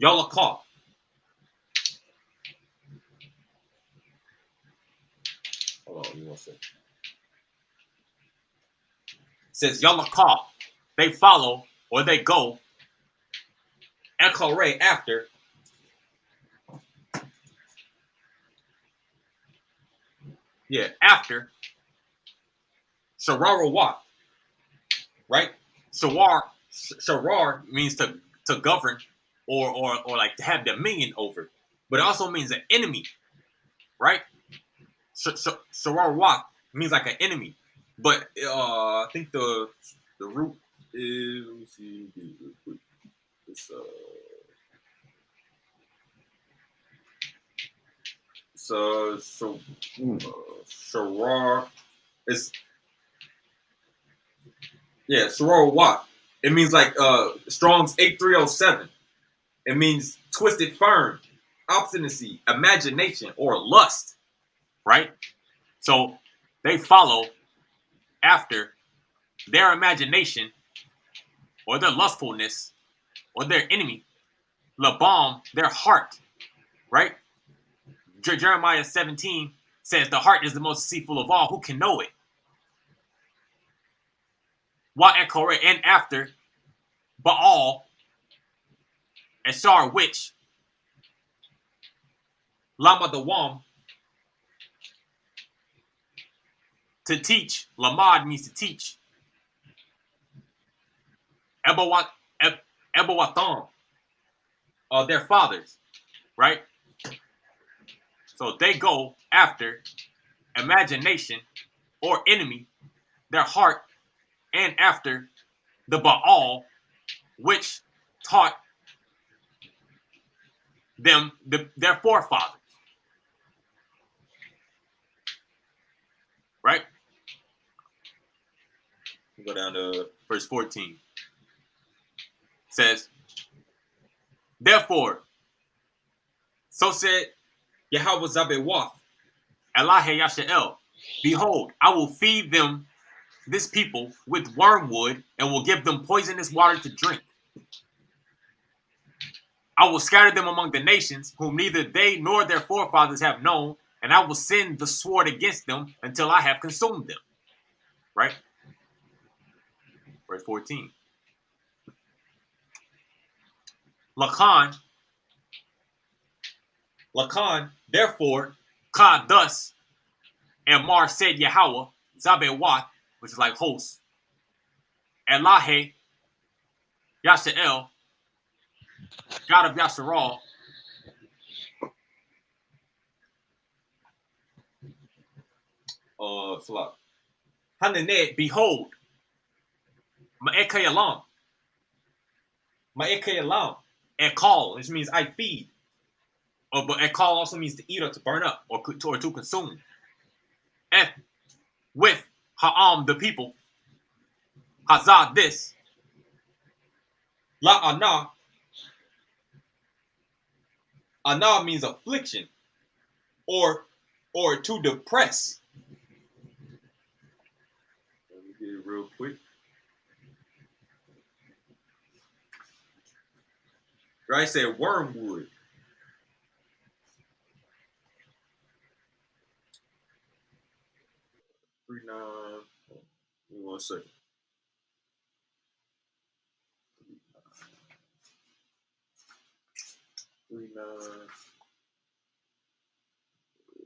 Yolakah. Hold on, give me 1 second. It says, Yolakah. They follow, or they go, Ekore after. Yeah, after. Shararawat. Right? Sharar means to govern, or like to have dominion over. But it also means an enemy. Right? Shararawat means like an enemy. But I think the root is, let me see, it's Sharar. It's, yeah, Sharar. It means like Strong's 8307. It means twisted firm, obstinacy, imagination, or lust. Right? So they follow after their imagination, or their lustfulness, or their enemy, Labam, their heart. Right? Jeremiah 17 says the heart is the most deceitful of all. Who can know it? And after Baal, Eshar, which Lama the Wam, to teach. Lamad means to teach. Ebawatham, their fathers, right? So they go after imagination or enemy, their heart, and after the Baal, which taught them their forefathers. Right? Go down to verse 14. It says, "Therefore, so said Yahweh Zabewath, Elahe Yashael, behold, I will feed them, this people, with wormwood, and will give them poisonous water to drink." I will scatter them among the nations, whom neither they nor their forefathers have known, and I will send the sword against them until I have consumed them. Right? Verse 14. Lacan, therefore, Ka thus, and Mar said Yahweh, Zabewat, which is like host, Elahe, Yashael, God of Yasharal, Hananet, behold, Ma'ekayalam, Ekal, which means I feed. But Ekal also means to eat or to burn up or to consume. Eth, with Ha'am, the people, Hazah, this, La Ana means affliction or to depress. Let me get it real quick. Right, I said wormwood. Give me 1 second.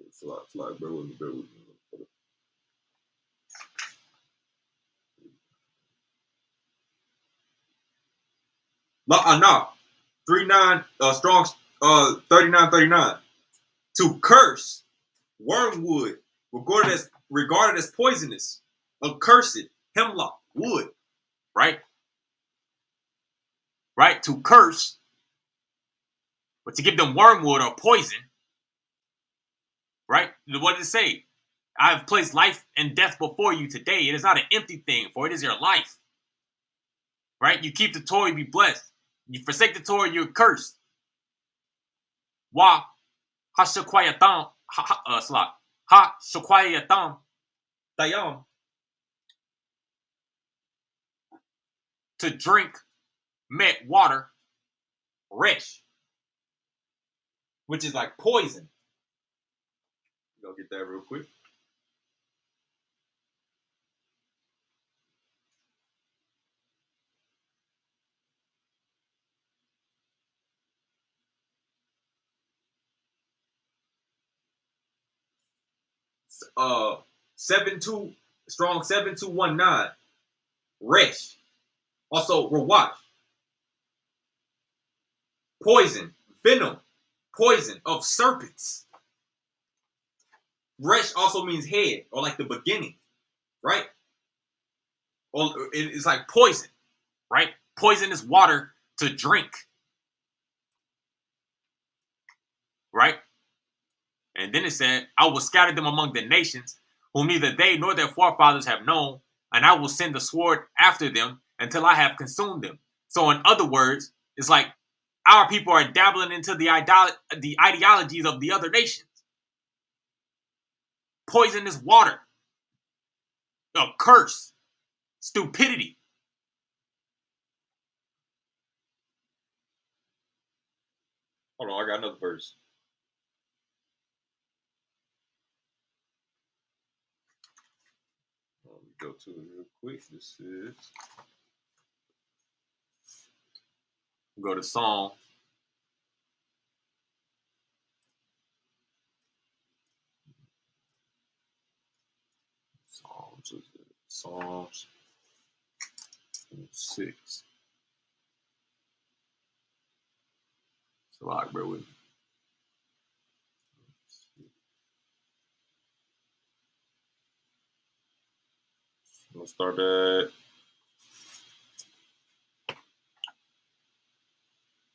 It's a lot, bear with me. La'ana, 39, strong, 39. To curse, wormwood, regarded as poisonous, accursed, hemlock, wood, right? Right? To curse, but to give them wormwood or poison, right? What did it say? I have placed life and death before you today. It is not an empty thing, for it is your life. Right? You keep the Torah, you be blessed. You forsake the Torah, you're cursed. Wa hashakwayatam hashakwayatam dayam, to drink met water, resh, which is like poison. Go get that real quick. Uh, 72 strong 7219. Resh. Also Rawat. Poison, venom, poison of serpents. Resh also means head or like the beginning, right? Or it's like poison, right? Poisonous water to drink, right? And then it said, I will scatter them among the nations, whom neither they nor their forefathers have known, and I will send the sword after them until I have consumed them. So in other words, it's like our people are dabbling into the ideologies of the other nations. Poisonous water, a curse, stupidity. Hold on, I got another verse. Let me go to it real quick. This is, go to Psalm. Psalms 6. It's a lot, bear with me. We'll start at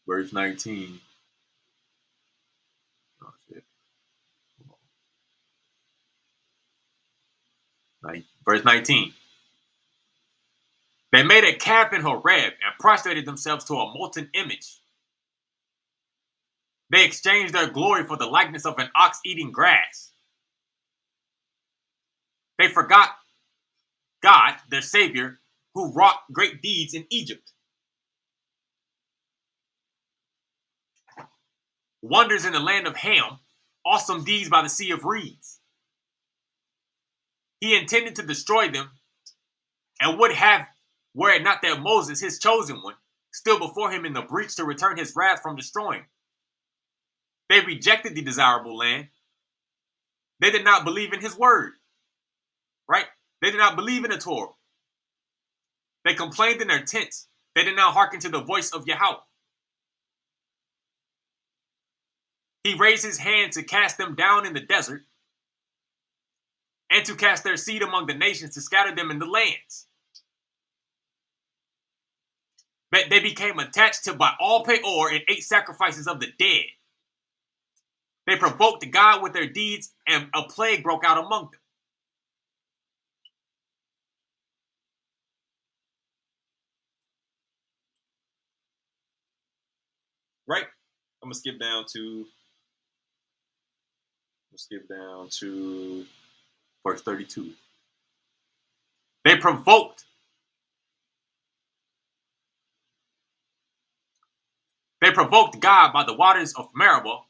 verse 19. Verse 19. They made a calf in Horeb and prostrated themselves to a molten image. They exchanged their glory for the likeness of an ox eating grass. They forgot God, their Savior, who wrought great deeds in Egypt. wonders in the land of Ham, awesome deeds by the sea of reeds. He intended to destroy them, and would have, were it not that Moses, his chosen one, stood before him in the breach to return his wrath from destroying. They rejected the desirable land. They did not believe in his word. Right? They did not believe in the Torah. They complained in their tents. They did not hearken to the voice of Yahweh. He raised his hand to cast them down in the desert and to cast their seed among the nations, to scatter them in the lands. But they became attached to Baal Peor and ate sacrifices of the dead. They provoked God with their deeds, and a plague broke out among them. Right? I'm going to skip down to verse 32. They provoked God by the waters of Meribah,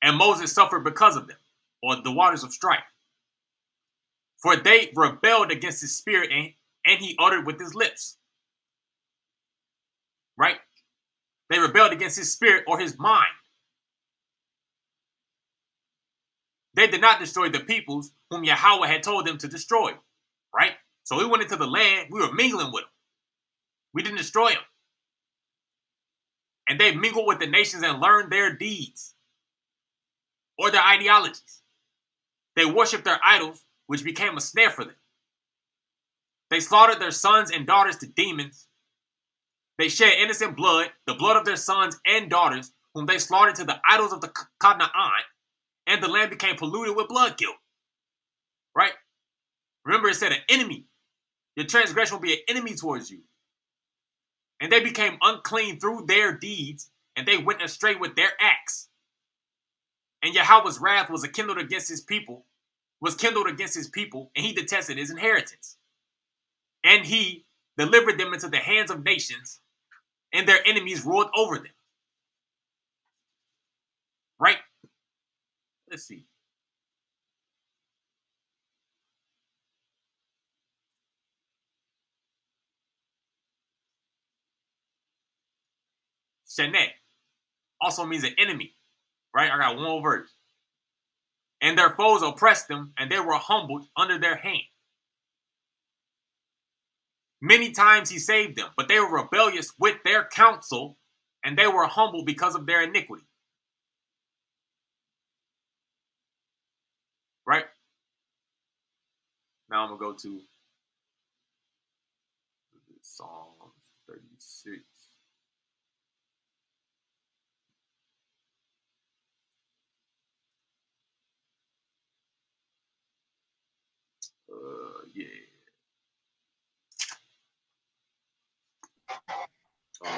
and Moses suffered because of them, or the waters of strife. For they rebelled against his spirit, and he uttered with his lips. Right? They rebelled against his spirit or his mind. They did not destroy the peoples whom Yahweh had told them to destroy. Right? So we went into the land, we were mingling with them. We didn't destroy them. And they mingled with the nations and learned their deeds or their ideologies. They worshiped their idols, which became a snare for them. They slaughtered their sons and daughters to demons. They shed innocent blood, the blood of their sons and daughters, whom they slaughtered to the idols of the Canaan, and the land became polluted with blood guilt. Right? Remember, it said an enemy. Your transgression will be an enemy towards you. And they became unclean through their deeds, and they went astray with their acts. And Yahweh's wrath was kindled against his people, and he detested his inheritance. And he delivered them into the hands of nations, and their enemies ruled over them. Right? Let's see. Shenet also means an enemy. Right? I got one more verse. And their foes oppressed them, and they were humbled under their hand. Many times he saved them, but they were rebellious with their counsel, and they were humbled because of their iniquity. Right? Now I'm going to go to Psalm 36. Yeah.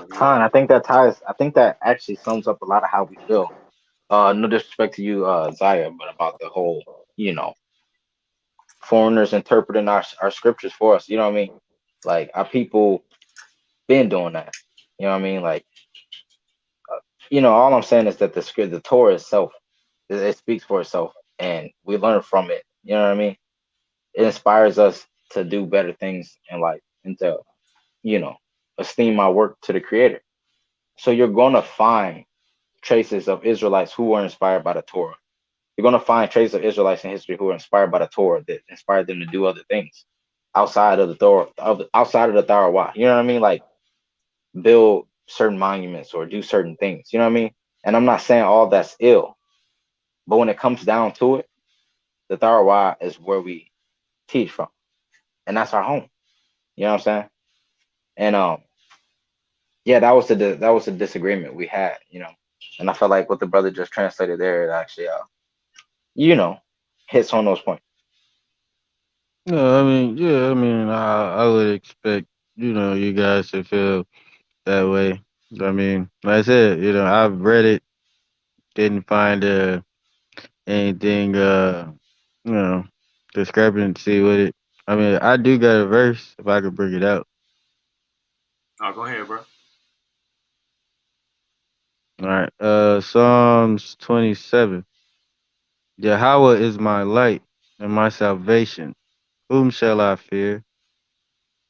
Khan, I think that actually sums up a lot of how we feel. No disrespect to you, Zaya, but about the whole, foreigners interpreting our scriptures for us. You know what I mean? Like, our people been doing that. You know what I mean? Like, all I'm saying is that the Torah itself, it speaks for itself, and we learn from it. You know what I mean? It inspires us to do better things in life and to, esteem our work to the Creator. So you're gonna find traces of Israelites who were inspired by the Torah. You're gonna find traces of Israelites in history who were inspired by the Torah that inspired them to do other things outside of the Torah, outside of the Torah. You know what I mean? Like, build certain monuments or do certain things. You know what I mean? And I'm not saying all that's ill, but when it comes down to it, the Torah is where we teach from, and that's our home. You know what I'm saying? And yeah, that was the disagreement we had. And I felt like what the brother just translated there, it actually hits on those points. No, I would expect, you guys to feel that way. I mean, like I said, I've read it, didn't find anything, discrepancy with it. I mean, I do got a verse if I could bring it out. Oh, go ahead, bro. All right. Psalms 27. Yahweh is my light and my salvation. Whom shall I fear?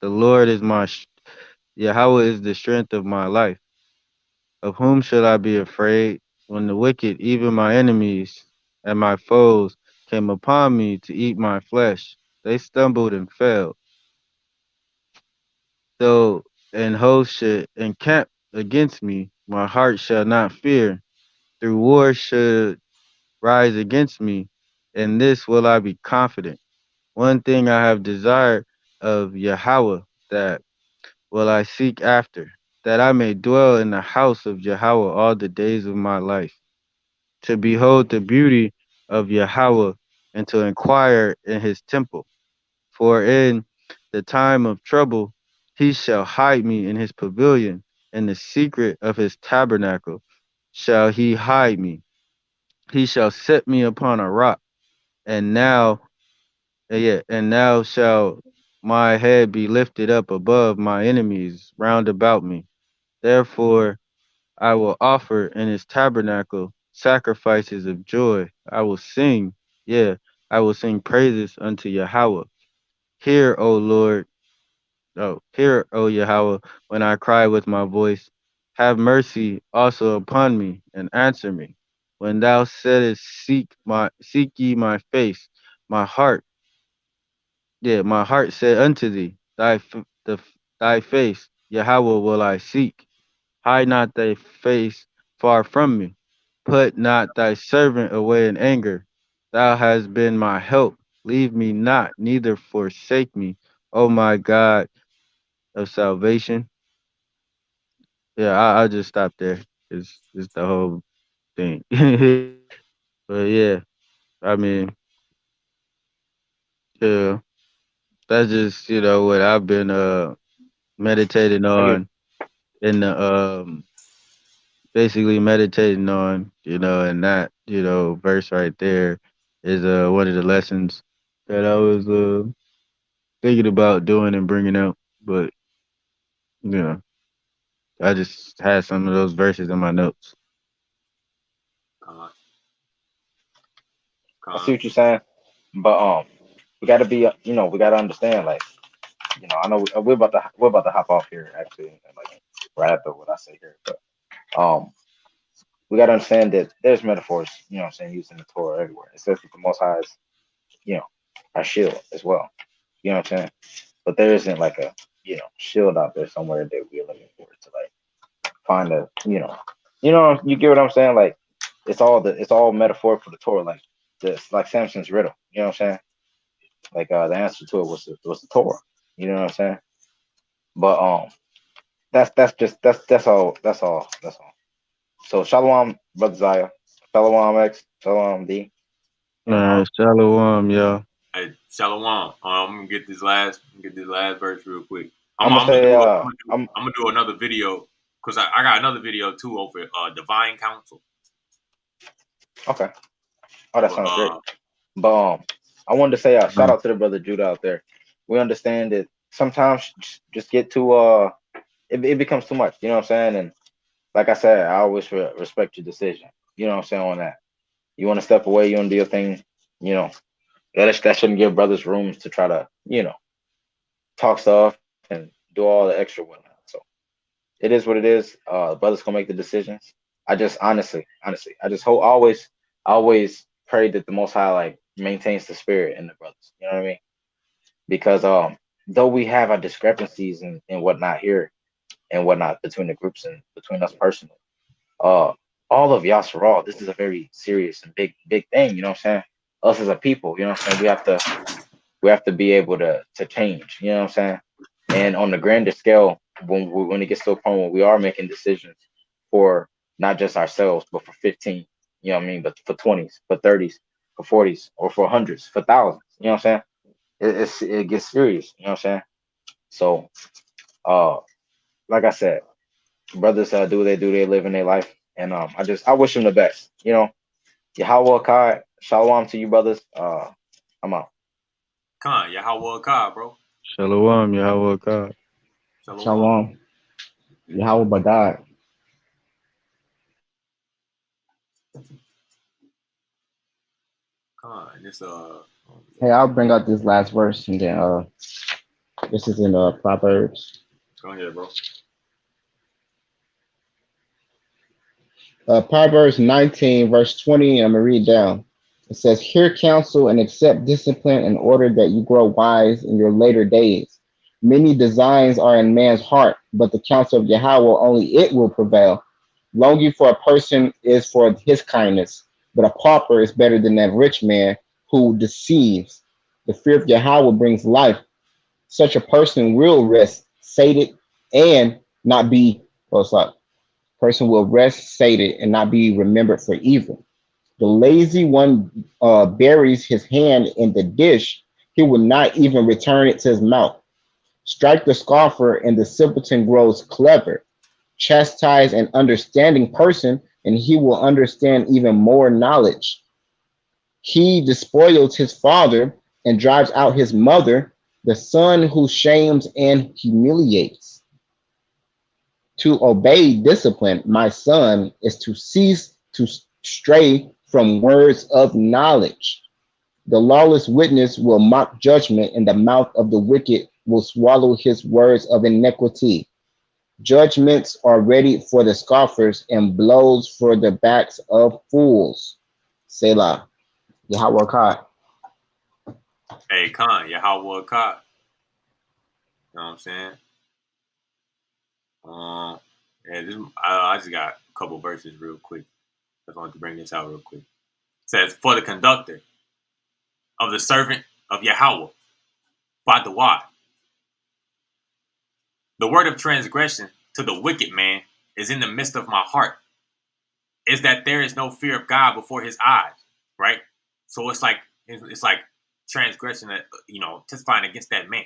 The Lord is Yahweh is the strength of my life. Of whom shall I be afraid? When the wicked, even my enemies and my foes, came upon me to eat my flesh, they stumbled and fell. Though an host should encamp against me, my heart shall not fear. Through war should rise against me, in this will I be confident. One thing I have desired of Yahweh, that will I seek after, that I may dwell in the house of Yahweh all the days of my life, to behold the beauty of Yahweh and to inquire in his temple. For in the time of trouble he shall hide me in his pavilion, in the secret of his tabernacle shall he hide me. He shall set me upon a rock, and now shall my head be lifted up above my enemies round about me. Therefore I will offer in his tabernacle sacrifices of joy. I will sing praises unto Yahweh. Hear, O Lord, hear, O Yahweh, when I cry with my voice. Have mercy also upon me and answer me. When thou saidest, seek ye my face, my heart, my heart said unto thee, thy face, Yahweh, will I seek. Hide not thy face far from me. Put not thy servant away in anger. Thou hast been my help. Leave me not, neither forsake me, O my God of salvation. Yeah, I'll just stop there. It's the whole thing. But yeah, I mean, yeah, that's just what I've been meditating I get on in the basically meditating on, and that, verse right there is one of the lessons that I was thinking about doing and bringing out. But you know, I just had some of those verses in my notes. Con, I see con, what you're saying, but we gotta be we gotta understand like I know we're about to hop off here actually like right after what I say here, but we gotta understand that there's metaphors what I'm saying used in the Torah everywhere. It says that the Most High is you know our shield as well. You know what I'm saying? But there isn't like a shield out there somewhere that we're looking for to like find a you get what I'm saying? Like it's all metaphor for the Torah, like this like Samson's riddle. You know what I'm saying? Like the answer to it was the Torah. You know what I'm saying? But that's just that's all. So Shalom, brother Zaya. Shalom X. Shalom D. And Shalom, y'all. Hey, Shalom. I'm gonna get this last verse real quick. I'm gonna say I'm I'm gonna do another video because I got another video too over divine counsel. okay. Oh, that But sounds great. But I wanted to say shout Uh, out to the brother Judah out there. We understand that sometimes just get too it becomes too much. You know what I'm saying? And like I said, I always respect your decision. You know what I'm saying on that. You want to step away, you want to do your thing. You know that shouldn't give brothers rooms to try to talk stuff and do all the extra whatnot. So it is what it is. Brothers gonna make the decisions. I just honestly, I just hope always pray that the Most High like maintains the spirit in the brothers. You know what I mean? Because though we have our discrepancies and whatnot here and whatnot between the groups and between us personally, uh, all of Yasharal, this is a very serious and big thing. You know what I'm saying? Us as a people, you know what I'm saying? We have to be able to change. You know what I'm saying? And on the grander scale, when it gets to a point where we are making decisions for not just ourselves, but for 15, you know what I mean, but for 20s, for 30s, for 40s, or for hundreds, for thousands, you know what I'm saying? It gets serious, you know what I'm saying? So, uh, like I said, brothers do what they do, they live in their life, and I wish them the best, Yahweh Kai, shalom to you, brothers. I'm out. Con, Yahweh Ka, bro. Shalom, Yahweh God. Shalom. Shalom. Yahweh Badai. This Hey, I'll bring out this last verse and then this is in Proverbs. Go ahead, bro. Proverbs 19, verse 20, I'm going to read down. It says, hear counsel and accept discipline in order that you grow wise in your later days. Many designs are in man's heart, but the counsel of Yahweh, only it will prevail. Longing for a person is for his kindness, but a pauper is better than that rich man who deceives. The fear of Yahweh brings life. Such a person will rest sated and not be, person will rest sated and not be remembered for evil. The lazy one buries his hand in the dish. He will not even return it to his mouth. Strike the scoffer and the simpleton grows clever. Chastise an understanding person and he will understand even more knowledge. He despoils his father and drives out his mother, the son who shames and humiliates. To obey discipline, my son, is to cease to stray from words of knowledge. The lawless witness will mock judgment, and the mouth of the wicked will swallow his words of iniquity. Judgments are ready for the scoffers, and blows for the backs of fools. Selah. Yahweh Kai. Hey, Yahweh Kai. You know what I'm saying? I just got a couple verses real quick. I just wanted to bring this out real quick. It says, for the conductor of the servant of Yahweh, by the word. The word of transgression to the wicked man is in the midst of my heart, is that there is no fear of God before his eyes, right? So it's like transgression, testifying against that man,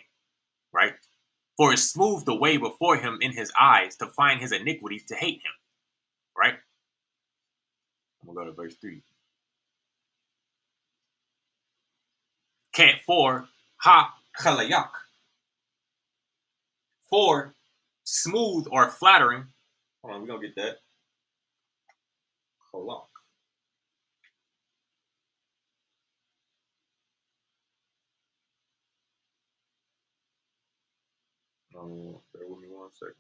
right? For it smoothed the way before him in his eyes to find his iniquity, to hate him, right? I'm going to go to verse 3. Can't for ha-chalayak. For smooth or flattering. Hold on, we're going to get that. Chalak. Bear with me 1 second.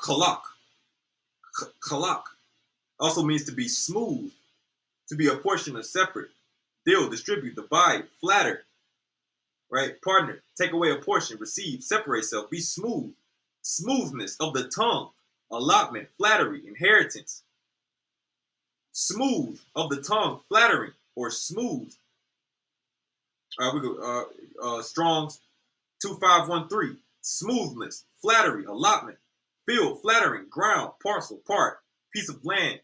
Kalak. Kalak also means to be smooth, to be a portion of separate, deal, distribute, divide, flatter, right? Partner, take away a portion, receive, separate self, be smooth, smoothness of the tongue, allotment, flattery, inheritance. Smooth of the tongue, flattering, or smooth. All right, we go. Strong's 2513. Smoothness, flattery, allotment, field, flattering, ground, parcel, part, piece of land,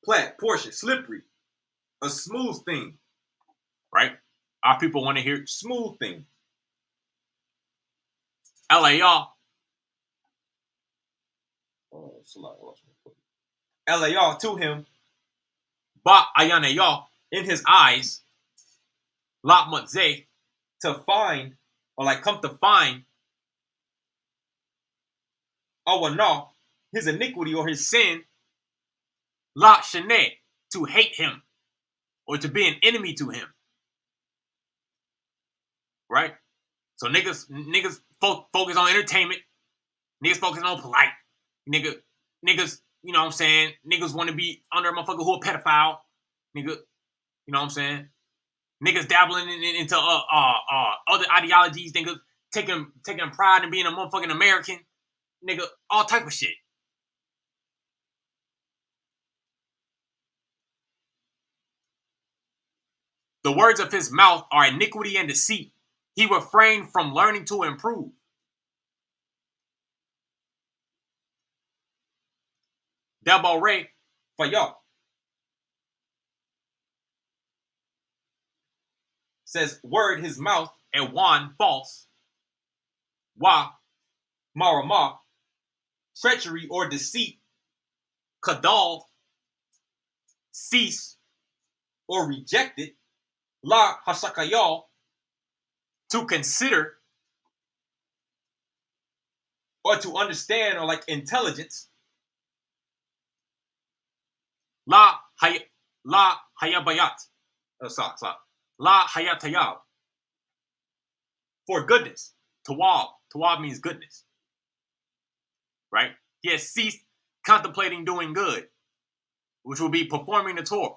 plat, portion, slippery, a smooth thing, right? Our people want to hear smooth things. LAR. LAR to him. Ba ayana in his eyes. Lot mutze to find, or like come to find. Awana, his iniquity or his sin. Lot shane, to hate him or to be an enemy to him. Right? So niggas focus on entertainment. Niggas focus on polite. Niggas, you know what I'm saying? Niggas want to be under a motherfucker who a pedophile. Nigga, you know what I'm saying? Niggas dabbling into other ideologies. Niggas taking pride in being a motherfucking American. Nigga, all type of shit. The words of his mouth are iniquity and deceit. He refrained from learning to improve. Dabare Fayok says, word his mouth, and one false. Wa marama, treachery or deceit. Kadal, cease or rejected. La hashakayal, to consider. or to understand, or like intelligence. La hayabayat. La hayatayab. For goodness. Tawab. Tawab means goodness. Right? He has ceased contemplating doing good, which will be performing the Torah.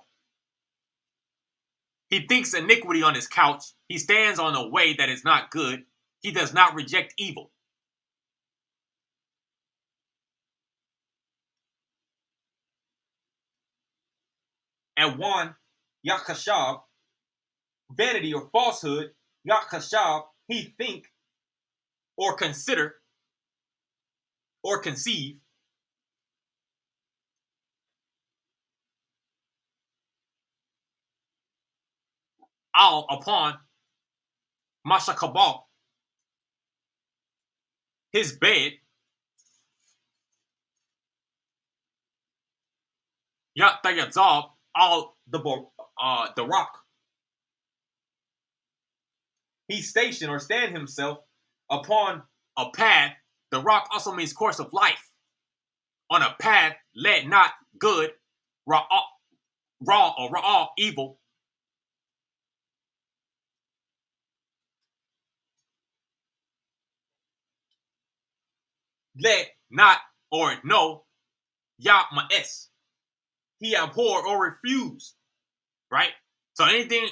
He thinks iniquity on his couch. He stands on a way that is not good. He does not reject evil. And one, Yakashab, vanity or falsehood, Yakashab, he think or consider or conceive all upon Mashakabal, his bed, Yatayazab, all the rock. He stationed or stand himself upon a path. The rock also means course of life. On a path led not good, raw or raw evil. Led not or no, ya ma'es. He abhor or refuse. Right? So anything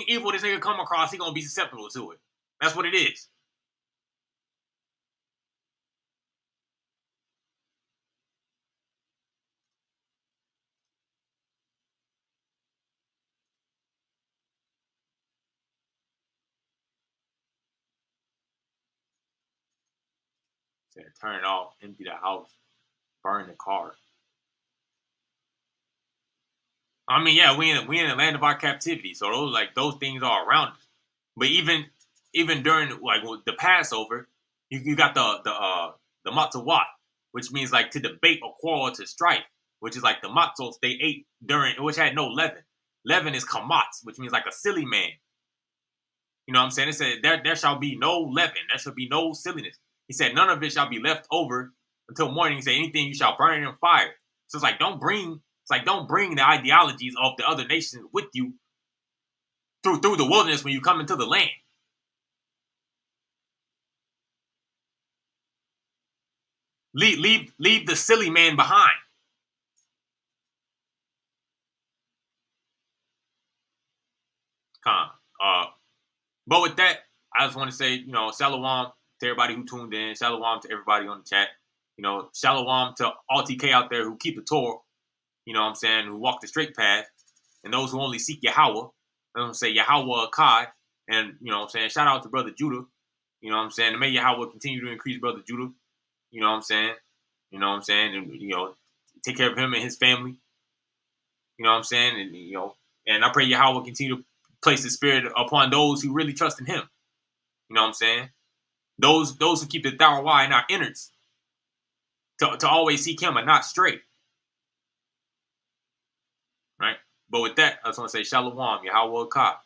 evil this nigga come across, he gonna be susceptible to it. That's what it is. Said turn it off, empty the house, burn the car. I mean, yeah, we in the land of our captivity, so those things are around us. But even during like the Passover, you got the matzah, which means like to debate or quarrel, to strife, which is like the matzos they ate during, which had no leaven. Leaven is kamatz, which means like a silly man. You know what I'm saying? It said there shall be no leaven, there shall be no silliness. He said none of it shall be left over until morning. He said anything you shall burn in fire. So it's like don't bring the ideologies of the other nations with you through the wilderness when you come into the land. Leave the silly man behind. But with that, I just want to say, shalom to everybody who tuned in. Shalom to everybody on the chat. Shalom to all TK out there who keep the Torah. You know what I'm saying? Who walk the straight path. And those who only seek Yahweh. I'm going to say Yahweh Kai. And, you know what I'm saying? Shout out to Brother Judah. You know what I'm saying? And may Yahweh continue to increase Brother Judah. You know what I'm saying? And, take care of him and his family. You know what I'm saying? And I pray Yahweh will continue to place his spirit upon those who really trust in him. You know what I'm saying? Those who keep the Torah in our innards. To always seek him and not stray. Right? But with that, I just want to say Shalom, Yahweh Ka.